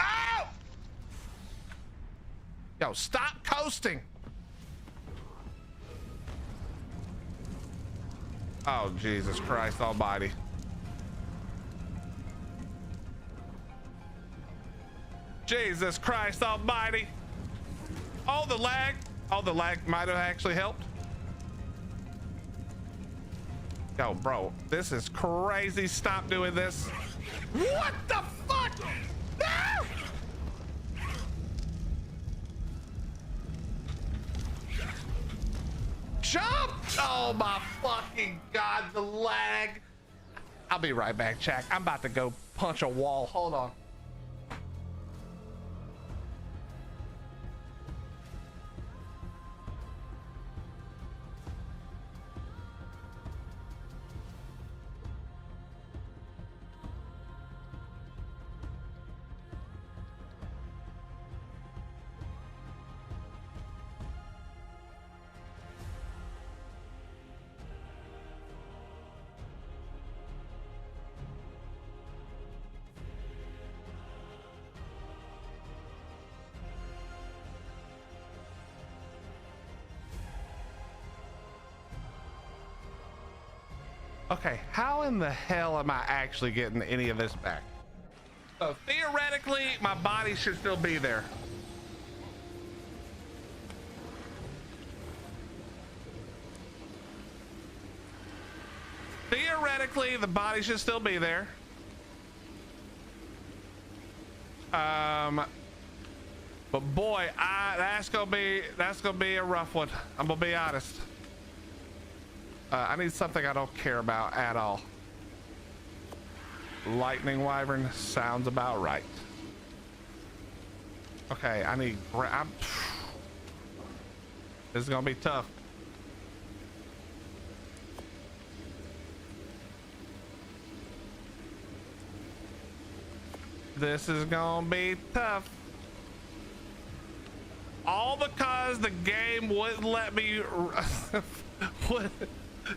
Out! Yo, stop coasting! Oh, Jesus Christ almighty. Jesus Christ almighty. Oh, the lag. Oh, the lag might have actually helped. Yo, bro, this is crazy. Stop doing this. What the fuck? No! Jump! Oh my fucking God, the lag. I'll be right back, Jack. I'm about to go punch a wall. Hold on. Okay, how in the hell am I actually getting any of this back? So theoretically, my body should still be there. Theoretically, the body should still be there. But boy, that's gonna be a rough one. I'm gonna be honest. I need something I don't care about at all. Lightning wyvern sounds about right. Okay, I need. This is gonna be tough. This is gonna be tough. All because the game wouldn't let me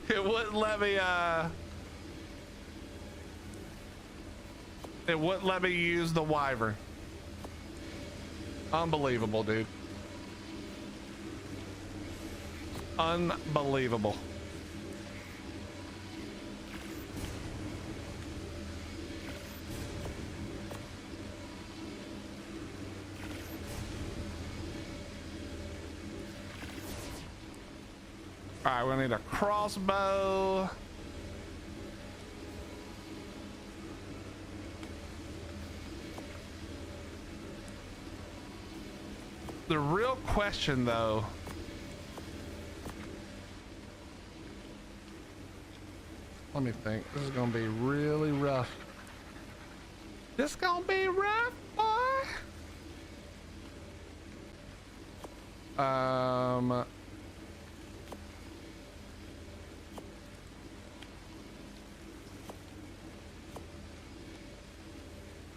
it wouldn't let me it wouldn't let me use the wyvern. Unbelievable, dude. Unbelievable. All right, we're gonna need a crossbow. The real question, though, let me think. This is gonna be really rough. This is gonna be rough, boy.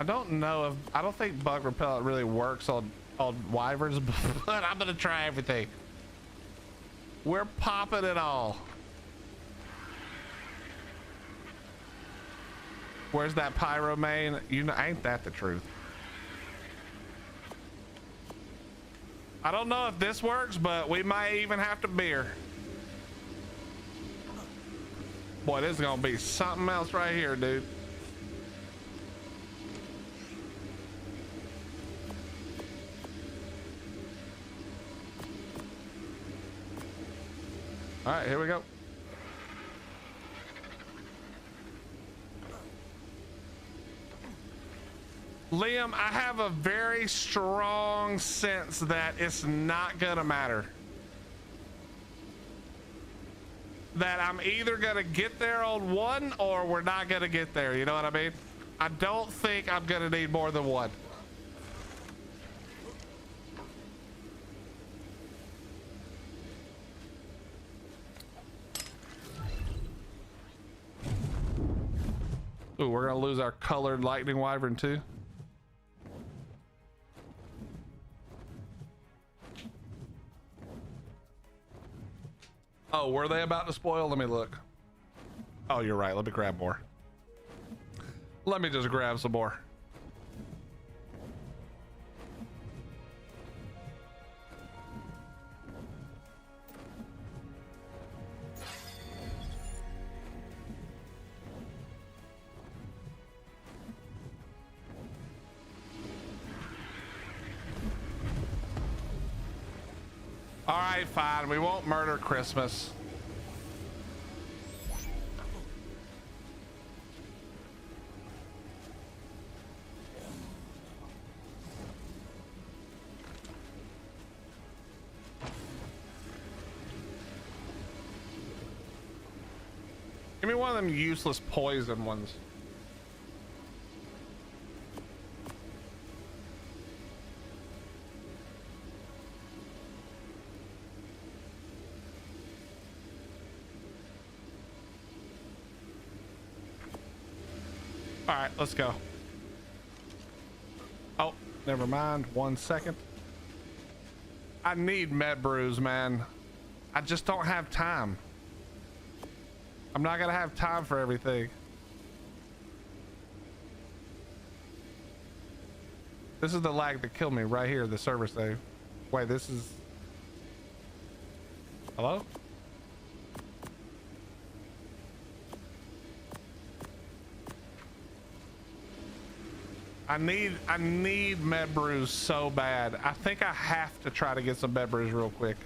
I don't know if I don't think bug repellent really works on wyverns, but I'm gonna try everything. We're popping it all. Where's that pyro main? You know, ain't that the truth? I don't know if this works, but we might even have to beer. Boy, this is gonna be something else right here, dude. All right, here we go. Liam, I have a very strong sense that it's not gonna matter. That I'm either gonna get there on one or we're not gonna get there. You know what I mean? I don't think I'm gonna need more than one. Ooh, we're gonna lose our colored lightning wyvern too. Oh, were they about to spoil? Let me look. Oh, you're right. Let me grab more. Let me just grab some more. All right, fine. We won't murder Christmas. Give me one of them useless poison ones. All right, let's go. Oh, never mind. 1 second. I need med brews, man. I just don't have time. I'm not gonna have time for everything. This is the lag that killed me right here, the server save. Wait, this is... Hello? I need med brews so bad. I think I have to try to get some med brews real quick.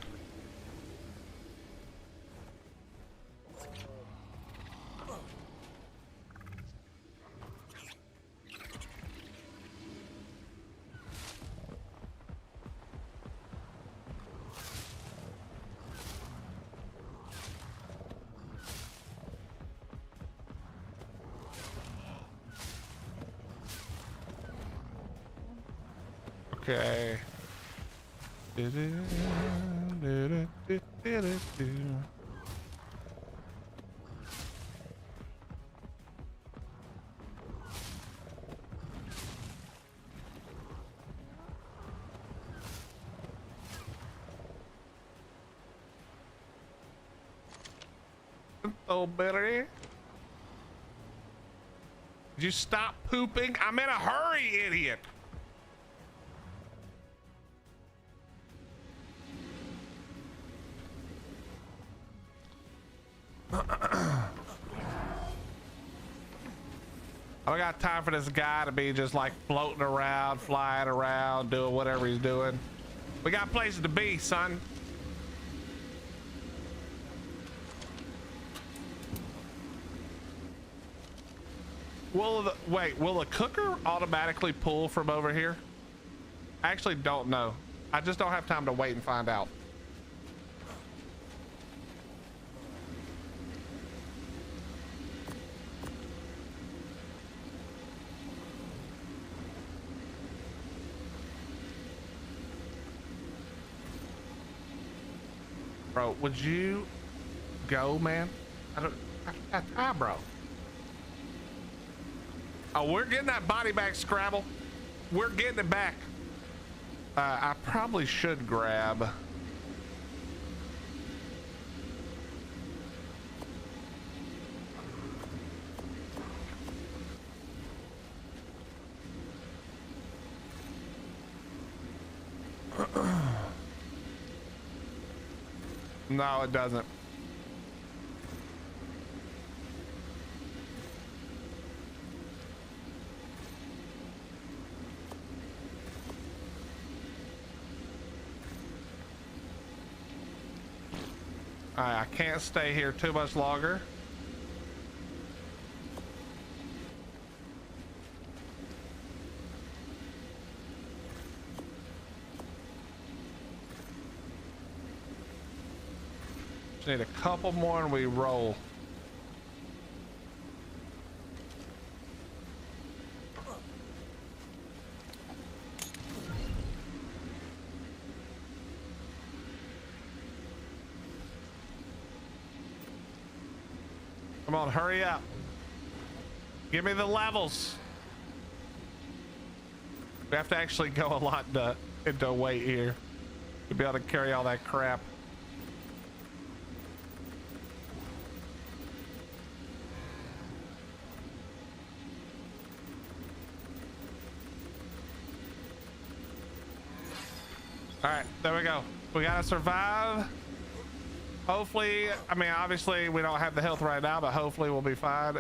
Okay. Oh, Betty. Did you stop pooping? I'm in a hurry, idiot. I don't got time for this guy to be just like floating around, flying around, doing whatever he's doing. We got places to be, son. Will the cooker automatically pull from over here? I actually don't know. I just don't have time to wait and find out. Bro, would you go, man? I got time, bro. Oh, we're getting that body back, Scrabble. We're getting it back. I probably should grab. No, it doesn't. I can't stay here too much longer. Just need a couple more and we roll. Come on, hurry up. Give me the levels. We have to actually go a lot into weight here to be able to carry all that crap. All right, there we go. We gotta survive. Hopefully, I mean, obviously we don't have the health right now, but hopefully we'll be fine.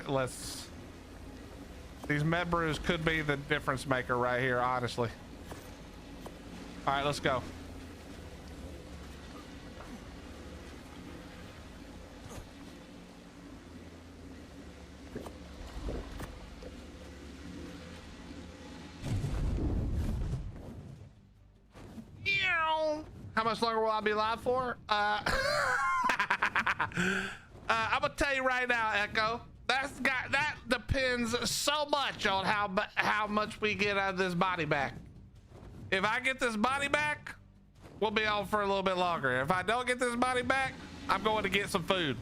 These med brews could be the difference maker right here, honestly. All right, let's go. How much longer will I be live for? I'm gonna tell you right now, Echo. That depends so much on how much we get out of this body back. If I get this body back, we'll be on for a little bit longer. If I don't get this body back, I'm going to get some food.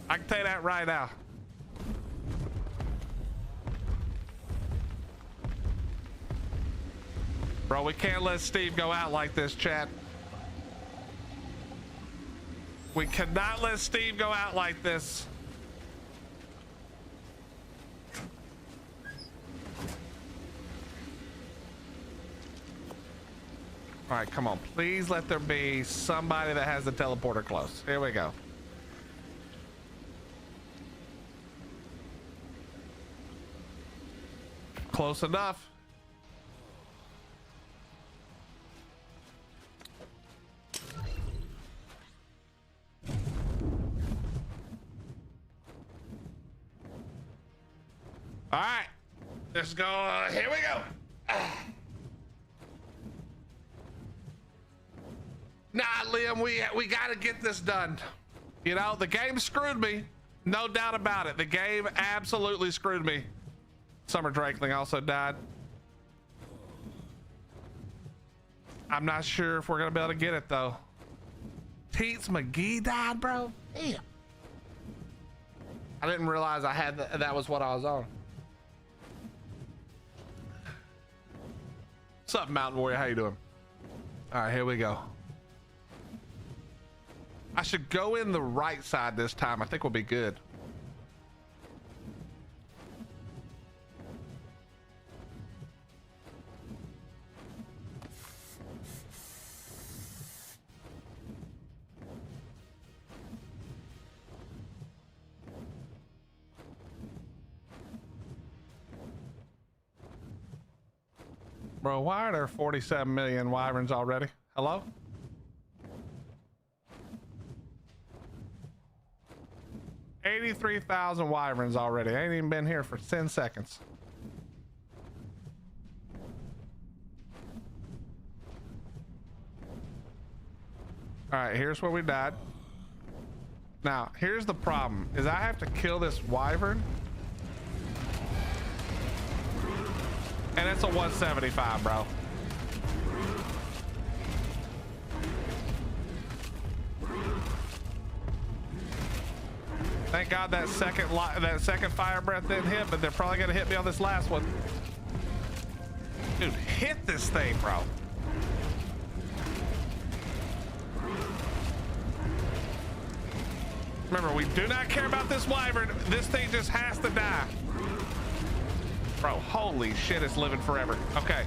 I can tell you that right now. Bro, we can't let Steve go out like this, chat. We cannot let Steve go out like this. All right, come on. Please let there be somebody that has the teleporter close. Here we go. Close enough. All right, let's go. Here we go. Nah, Liam, we got to get this done. You know, the game screwed me. No doubt about it. The game absolutely screwed me. Summer Drakeling also died. I'm not sure if we're going to be able to get it, though. Teets McGee died, bro? Damn. I didn't realize I had that was what I was on. What's up, Mountain Warrior? How you doing? All right, here we go. I should go in the right side this time. I think we'll be good. Bro, why are there 47 million wyverns already? Hello? $83,000 wyverns already. I ain't even been here for 10 seconds. All right, here's where we died. Now, here's the problem, is I have to kill this wyvern. And it's a 175, bro. Thank God that second fire breath didn't hit, but they're probably gonna hit me on this last one. Dude, hit this thing, bro. Remember, we do not care about this wyvern. This thing just has to die. Bro, holy shit, it's living forever. Okay.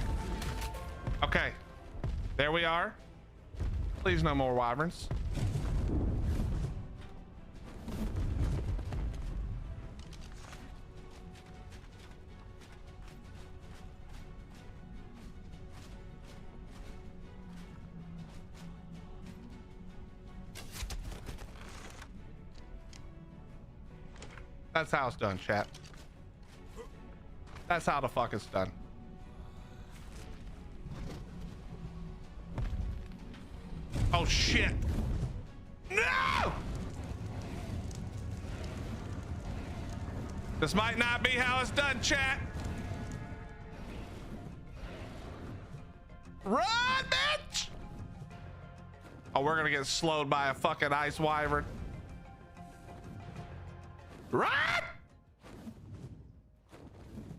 Okay. There we are. Please, no more wyverns. That's how it's done, chat. That's how the fuck it's done. Oh shit. No! This might not be how it's done, chat. Run, bitch! Oh, we're gonna get slowed by a fucking ice wyvern. Run!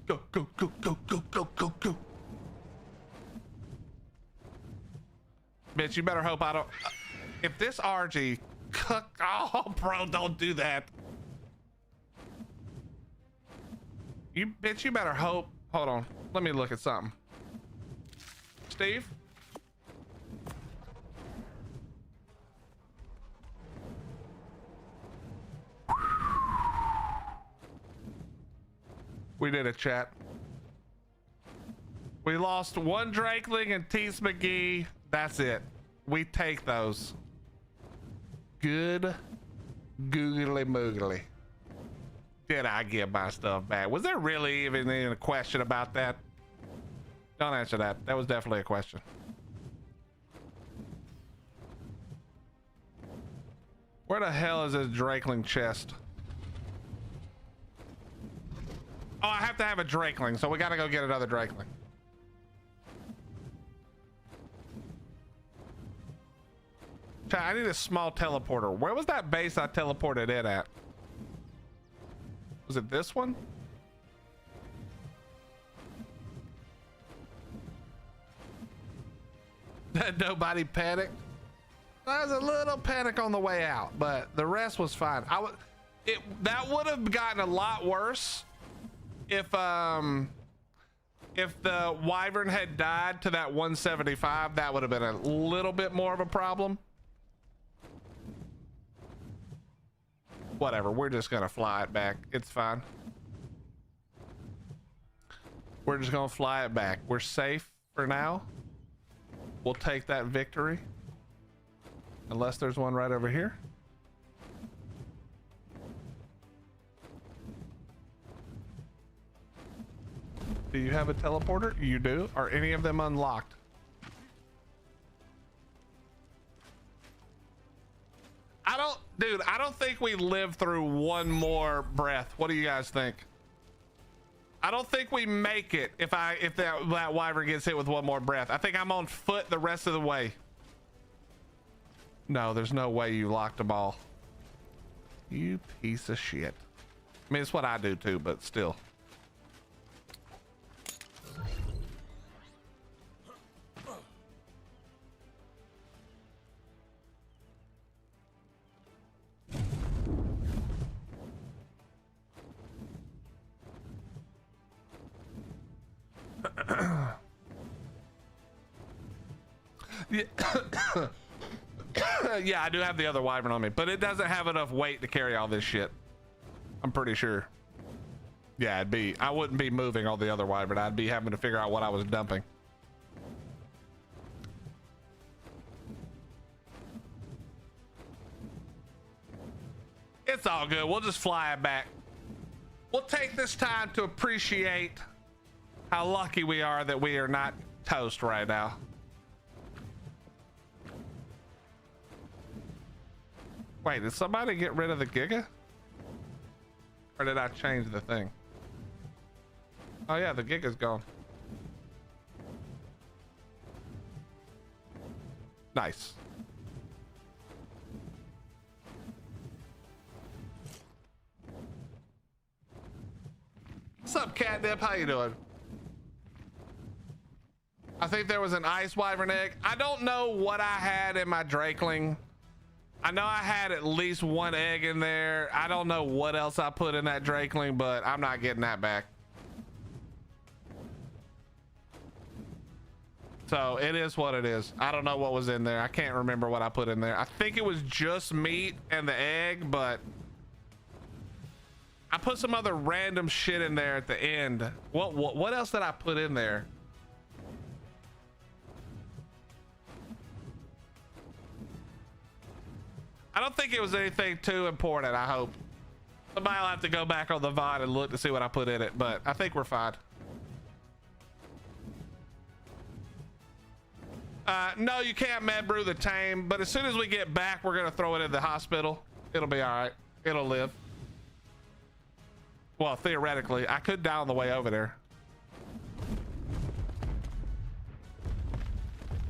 Go, go, go, go, go, go, go, go. Bitch, you better hope I don't. If this RG cook. Oh, bro, don't do that. You bitch, you better hope. Hold on. Let me look at something. Steve? We did it, chat. We lost one Drakeling and Tees McGee. That's it. We take those. Good googly moogly. Did I get my stuff back? Was there really even a question about that? Don't answer that. That was definitely a question. Where the hell is this Drakeling chest? Oh, I have to have a Drakeling, so we gotta go get another Drakeling. I need a small teleporter. Where was that base I teleported in at? Was it this one? Nobody panicked. There was a little panic on the way out, but the rest was fine. That would have gotten a lot worse if the wyvern had died to that 175. That would have been a little bit more of a problem. Whatever, we're just gonna fly it back. It's fine. We're just gonna fly it back. We're safe for now. We'll take that victory. Unless there's one right over here. Do you have a teleporter? You do. Are any of them unlocked? Dude, I don't think we live through one more breath. What do you guys think? I don't think we make it if that wyvern gets hit with one more breath. I think I'm on foot the rest of the way. No, there's no way you locked them all. You piece of shit. I mean, it's what I do too, but still. Yeah, I do have the other wyvern on me, but it doesn't have enough weight to carry all this shit. I'm pretty sure. Yeah, I wouldn't be moving all the other wyvern. I'd be having to figure out what I was dumping. It's all good. We'll just fly it back. We'll take this time to appreciate how lucky we are that we are not toast right now. Wait, did somebody get rid of the Giga? Or did I change the thing? Oh yeah, the Giga's gone. Nice. What's up, Catnip? How you doing? I think there was an ice wyvern egg. I don't know what I had in my Drakeling. I know I had at least one egg in there. I don't know what else I put in that Drakeling, but I'm not getting that back. So it is what it is. I don't know what was in there. I can't remember what I put in there. I think it was just meat and the egg, but I put some other random shit in there at the end. What else did I put in there? I don't think it was anything too important, I hope. Somebody will have to go back on the VOD and look to see what I put in it, but I think we're fine. No, you can't med brew the tame, but as soon as we get back, we're gonna throw it in the hospital. It'll be all right. It'll live. Well, theoretically, I could die on the way over there.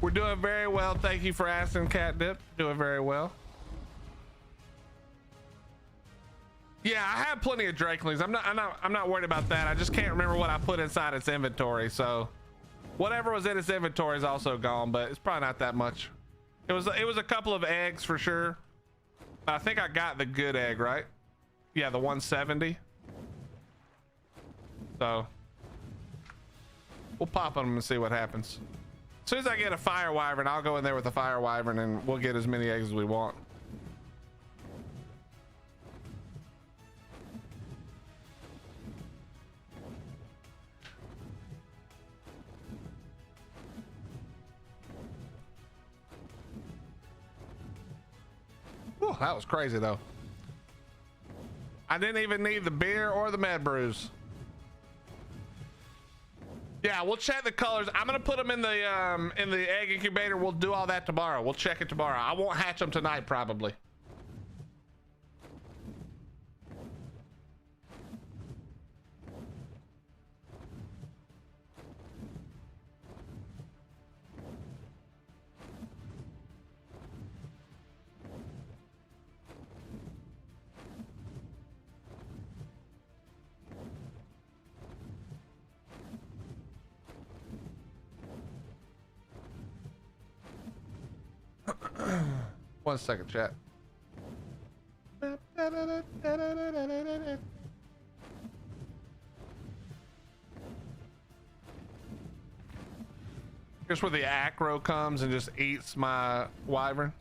We're doing very well. Thank you for asking, Catnip. Doing very well. Yeah, I have plenty of Drakelings. I'm not worried about that. I just can't remember what I put inside its inventory. So whatever was in its inventory is also gone, but it's probably not that much. It was a couple of eggs for sure. But I think I got the good egg, right? Yeah, the 170. So we'll pop them and see what happens. As soon as I get a fire wyvern, I'll go in there with a fire wyvern and we'll get as many eggs as we want. Whew, that was crazy though. I didn't even need the beer or the med brews. Yeah, we'll check the colors. I'm gonna put them in the egg incubator. We'll do all that tomorrow. We'll check it tomorrow. I won't hatch them tonight probably. One second, chat. Here's where the acro comes and just eats my wyvern.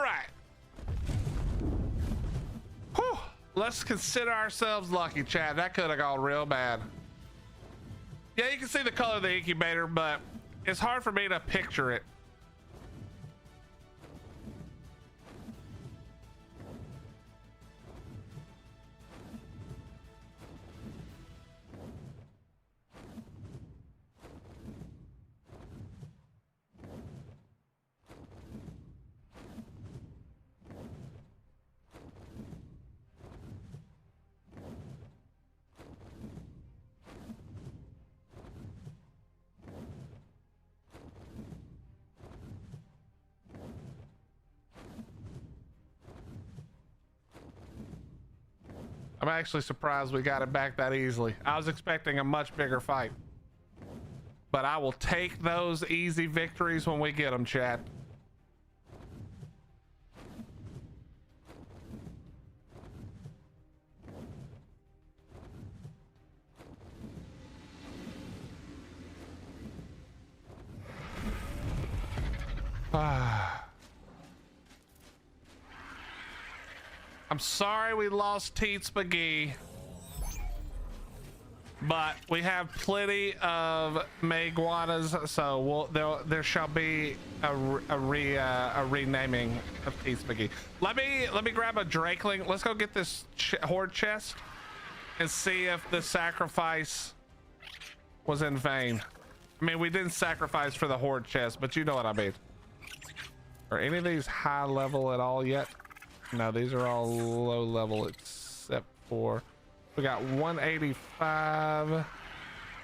right. Whew. Let's consider ourselves lucky, Chad. That could have gone real bad. Yeah, you can see the color of the incubator, but it's hard for me to picture it. I'm actually surprised we got it back that easily. I was expecting a much bigger fight. But I will take those easy victories when we get them, Chad. I'm sorry we lost Teats McGee, but we have plenty of Meguanas, so there shall be a renaming of Teats McGee. Let me grab a Drakeling. Let's go get this horde chest and see if the sacrifice was in vain. I mean, we didn't sacrifice for the horde chest, but you know what I mean. Are any of these high level at all yet? No, these are all low level except for we got 185,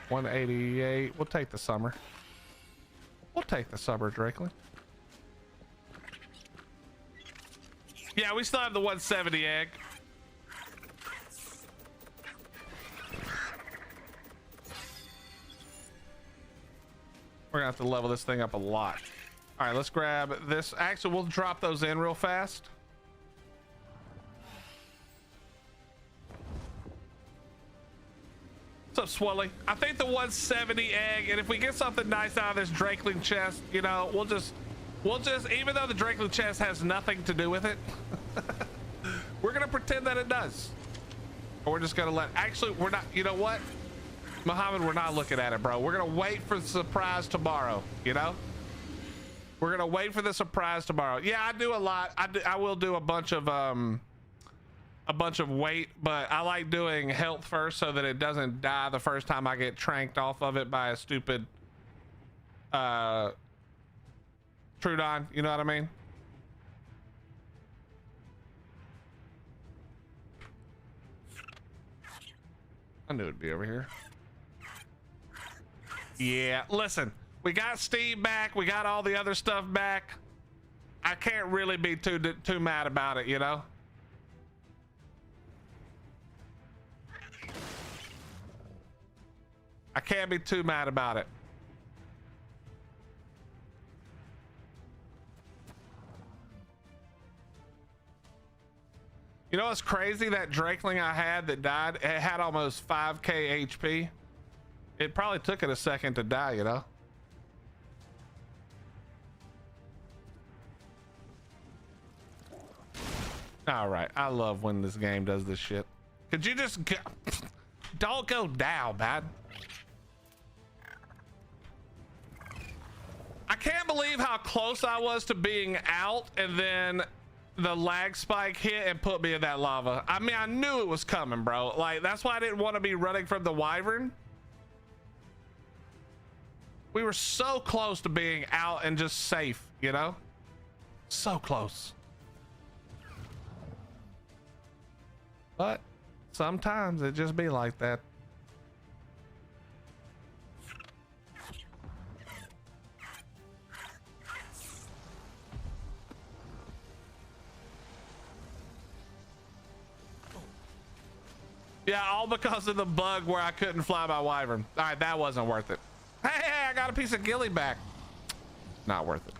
188. We'll take the summer. We'll take the summer, Drakeling. Yeah, we still have the 170 egg. We're gonna have to level this thing up a lot. All right, let's grab this. Actually, we'll drop those in real fast. What's up, Swelly? I think the 170 egg, and if we get something nice out of this Drakeling chest, you know, we'll just, even though the Drakeling chest has nothing to do with it, we're gonna pretend that it does. Or we're just gonna actually, we're not, you know what? Muhammad, we're not looking at it, bro. We're gonna wait for the surprise tomorrow, you know? We're gonna wait for the surprise tomorrow. Yeah, I do a lot. I will do a bunch of weight, but I like doing health first so that it doesn't die the first time I get tranked off of it by a stupid Trudon, you know what I mean? I knew it'd be over here. Yeah, listen, we got Steve back, we got all the other stuff back. I can't really be too mad about it, you know? I can't be too mad about it. You know what's crazy? That Drakeling I had that died, it had almost 5k HP. It probably took it a second to die, you know? All right, I love when this game does this shit. Could you just go? Don't go down, man. I can't believe how close I was to being out, and then the lag spike hit and put me in that lava. I mean, I knew it was coming, bro. Like, that's why I didn't want to be running from the wyvern. We were so close to being out and just safe, you know? So close. But sometimes it just be like that. Yeah, all because of the bug where I couldn't fly my wyvern. All right, that wasn't worth it. Hey, I got a piece of ghillie back. Not worth it.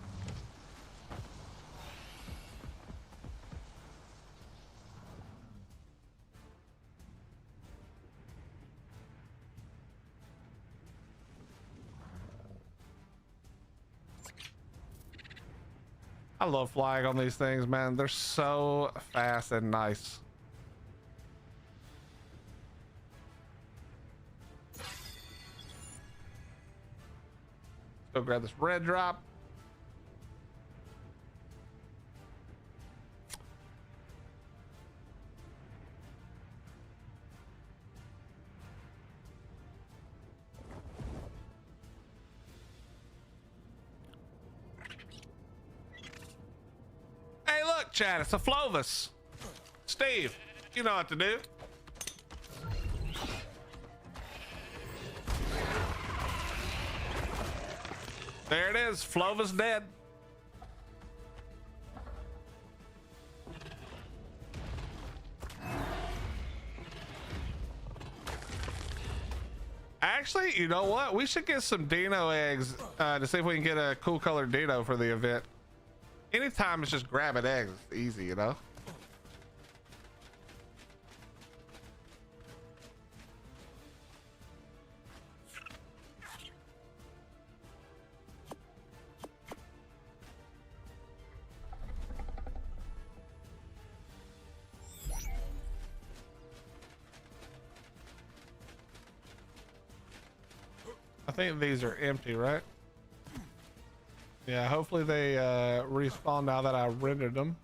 I love flying on these things, man. They're so fast and nice. Let's go grab this red drop. Hey, look, Chad, it's a Flovis. Steve, you know what to do. There it is. Flovis dead. Actually, you know what? We should get some dino eggs to see if we can get a cool colored dino for the event. Anytime it's just grabbing eggs, it's easy, you know? I think these are empty, right? Yeah, hopefully they respawn now that I rendered them.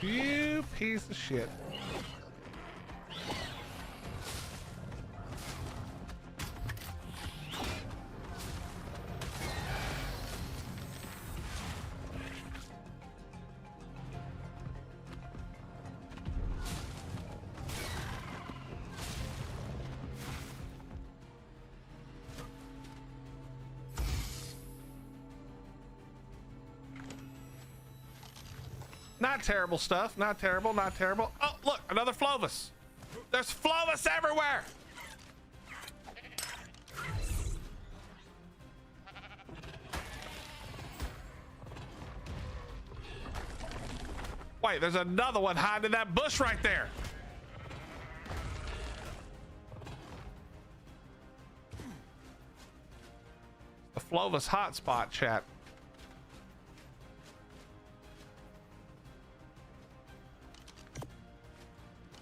You piece of shit. Not terrible stuff. Not terrible. Not terrible. Oh, look, another Flovis. There's Flovis everywhere. Wait, there's another one hiding in that bush right there. The Flovis hotspot, chat.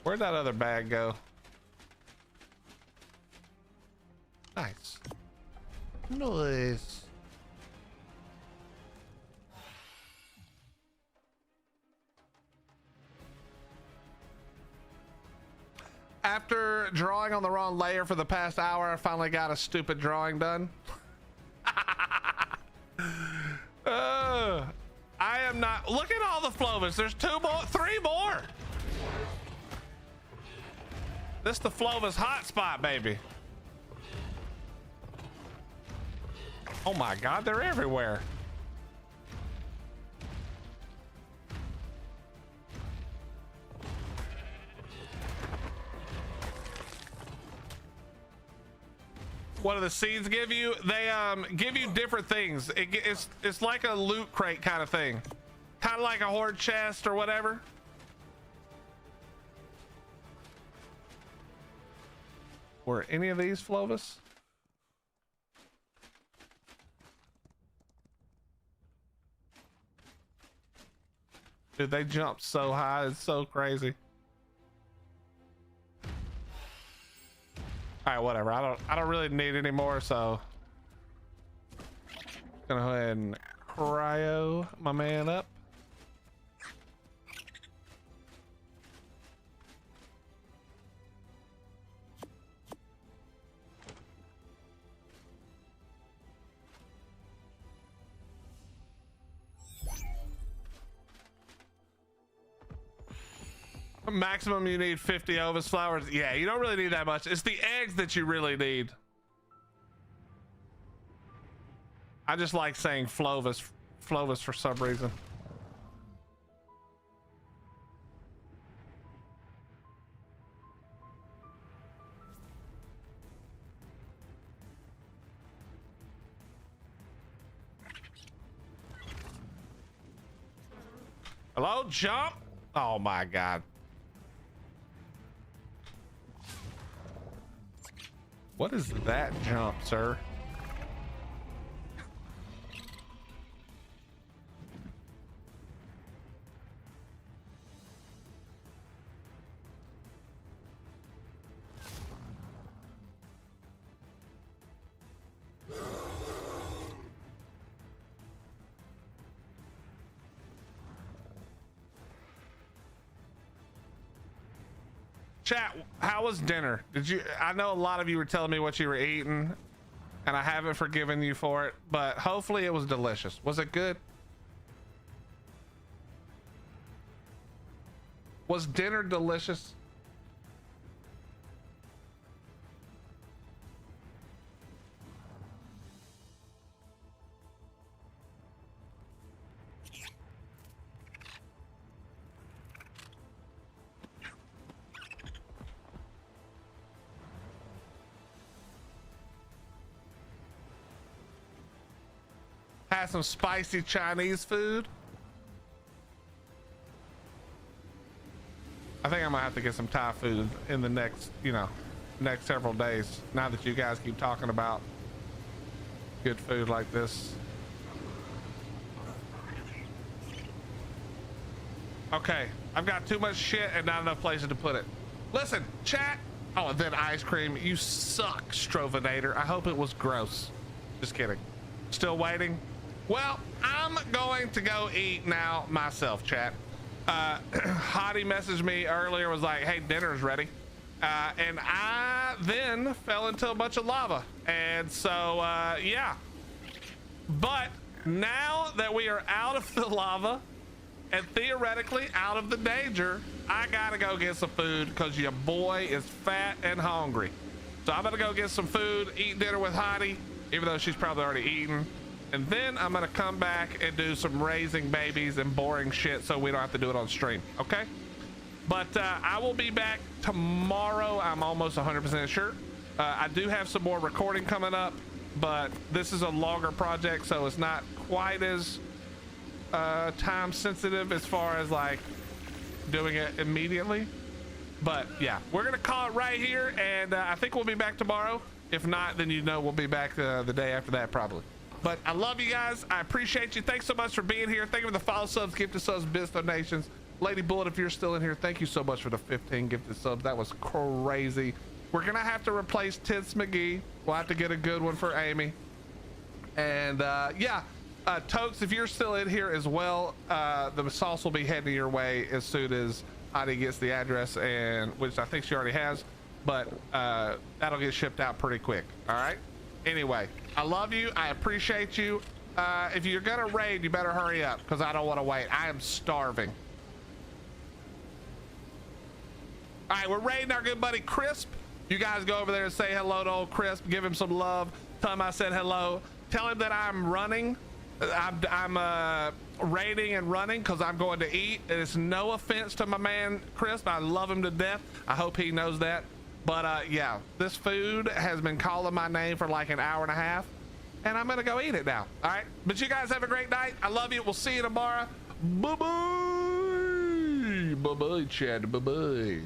Where'd that other bag go? Nice. Nice. After drawing on the wrong layer for the past hour, I finally got a stupid drawing done. I am not. Look at all the Flovis. There's 2 more, 3 more. This the Flovis hotspot, baby. Oh my God, they're everywhere. What do the seeds give you? They give you different things. It's like a loot crate kind of thing, kind of like a horde chest or whatever. Were any of these Flovis? Dude, they jump so high, it's so crazy. All right, whatever. I don't really need any more, so gonna go ahead and cryo my man up. Maximum you need 50 Ovis flowers. Yeah, you don't really need that much. It's the eggs that you really need. I just like saying Flovis for some reason. Hello, jump. Oh my God. What is that jump, sir? Chat, how was dinner? I know a lot of you were telling me what you were eating, and I haven't forgiven you for it, but hopefully it was delicious. Was it good? Was dinner delicious? Had some spicy Chinese food. I think I'm gonna have to get some Thai food in the next, next several days. Now that you guys keep talking about good food like this. Okay, I've got too much shit and not enough places to put it. Listen, chat. Oh, and then ice cream. You suck, Strovinator. I hope it was gross. Just kidding. Still waiting. Well, I'm going to go eat now myself, chat. Hottie messaged me earlier, was like, hey, dinner's ready. And I then fell into a bunch of lava. And so, yeah. But now that we are out of the lava and theoretically out of the danger, I gotta go get some food because your boy is fat and hungry. So I'm gonna go get some food, eat dinner with Hottie, even though she's probably already eaten. And then I'm gonna come back and do some raising babies and boring shit so we don't have to do it on stream, okay? But I will be back tomorrow. I'm almost 100% sure. I do have some more recording coming up, but this is a longer project, so it's not quite as time sensitive as far as like doing it immediately. But yeah, we're gonna call it right here, and I think we'll be back tomorrow. If not, then we'll be back the day after that probably. But I love you guys. I appreciate you. Thanks so much for being here. Thank you for the follow subs, gifted subs, biz donations. Lady Bullet, if you're still in here, thank you so much for the 15 gifted subs. That was crazy. We're gonna have to replace Tits McGee. We'll have to get a good one for Amy. And yeah, Tokes, if you're still in here as well, the sauce will be heading your way as soon as Heidi gets the address, and which I think she already has, but that'll get shipped out pretty quick. All right. Anyway, I love you. I appreciate you. If you're gonna raid, you better hurry up because I don't want to wait. I am starving. All right, we're raiding our good buddy Crisp. You guys go over there and say hello to old Crisp. Give him some love. Tell him I said hello. Tell him that I'm running. I'm raiding and running because I'm going to eat. It's no offense to my man Crisp. I love him to death. I hope he knows that. But yeah, this food has been calling my name for like an hour and a half, and I'm gonna go eat it now. All right, but you guys have a great night. I love you. We'll see you tomorrow. Bye bye. Bye bye, Chad. Bye bye.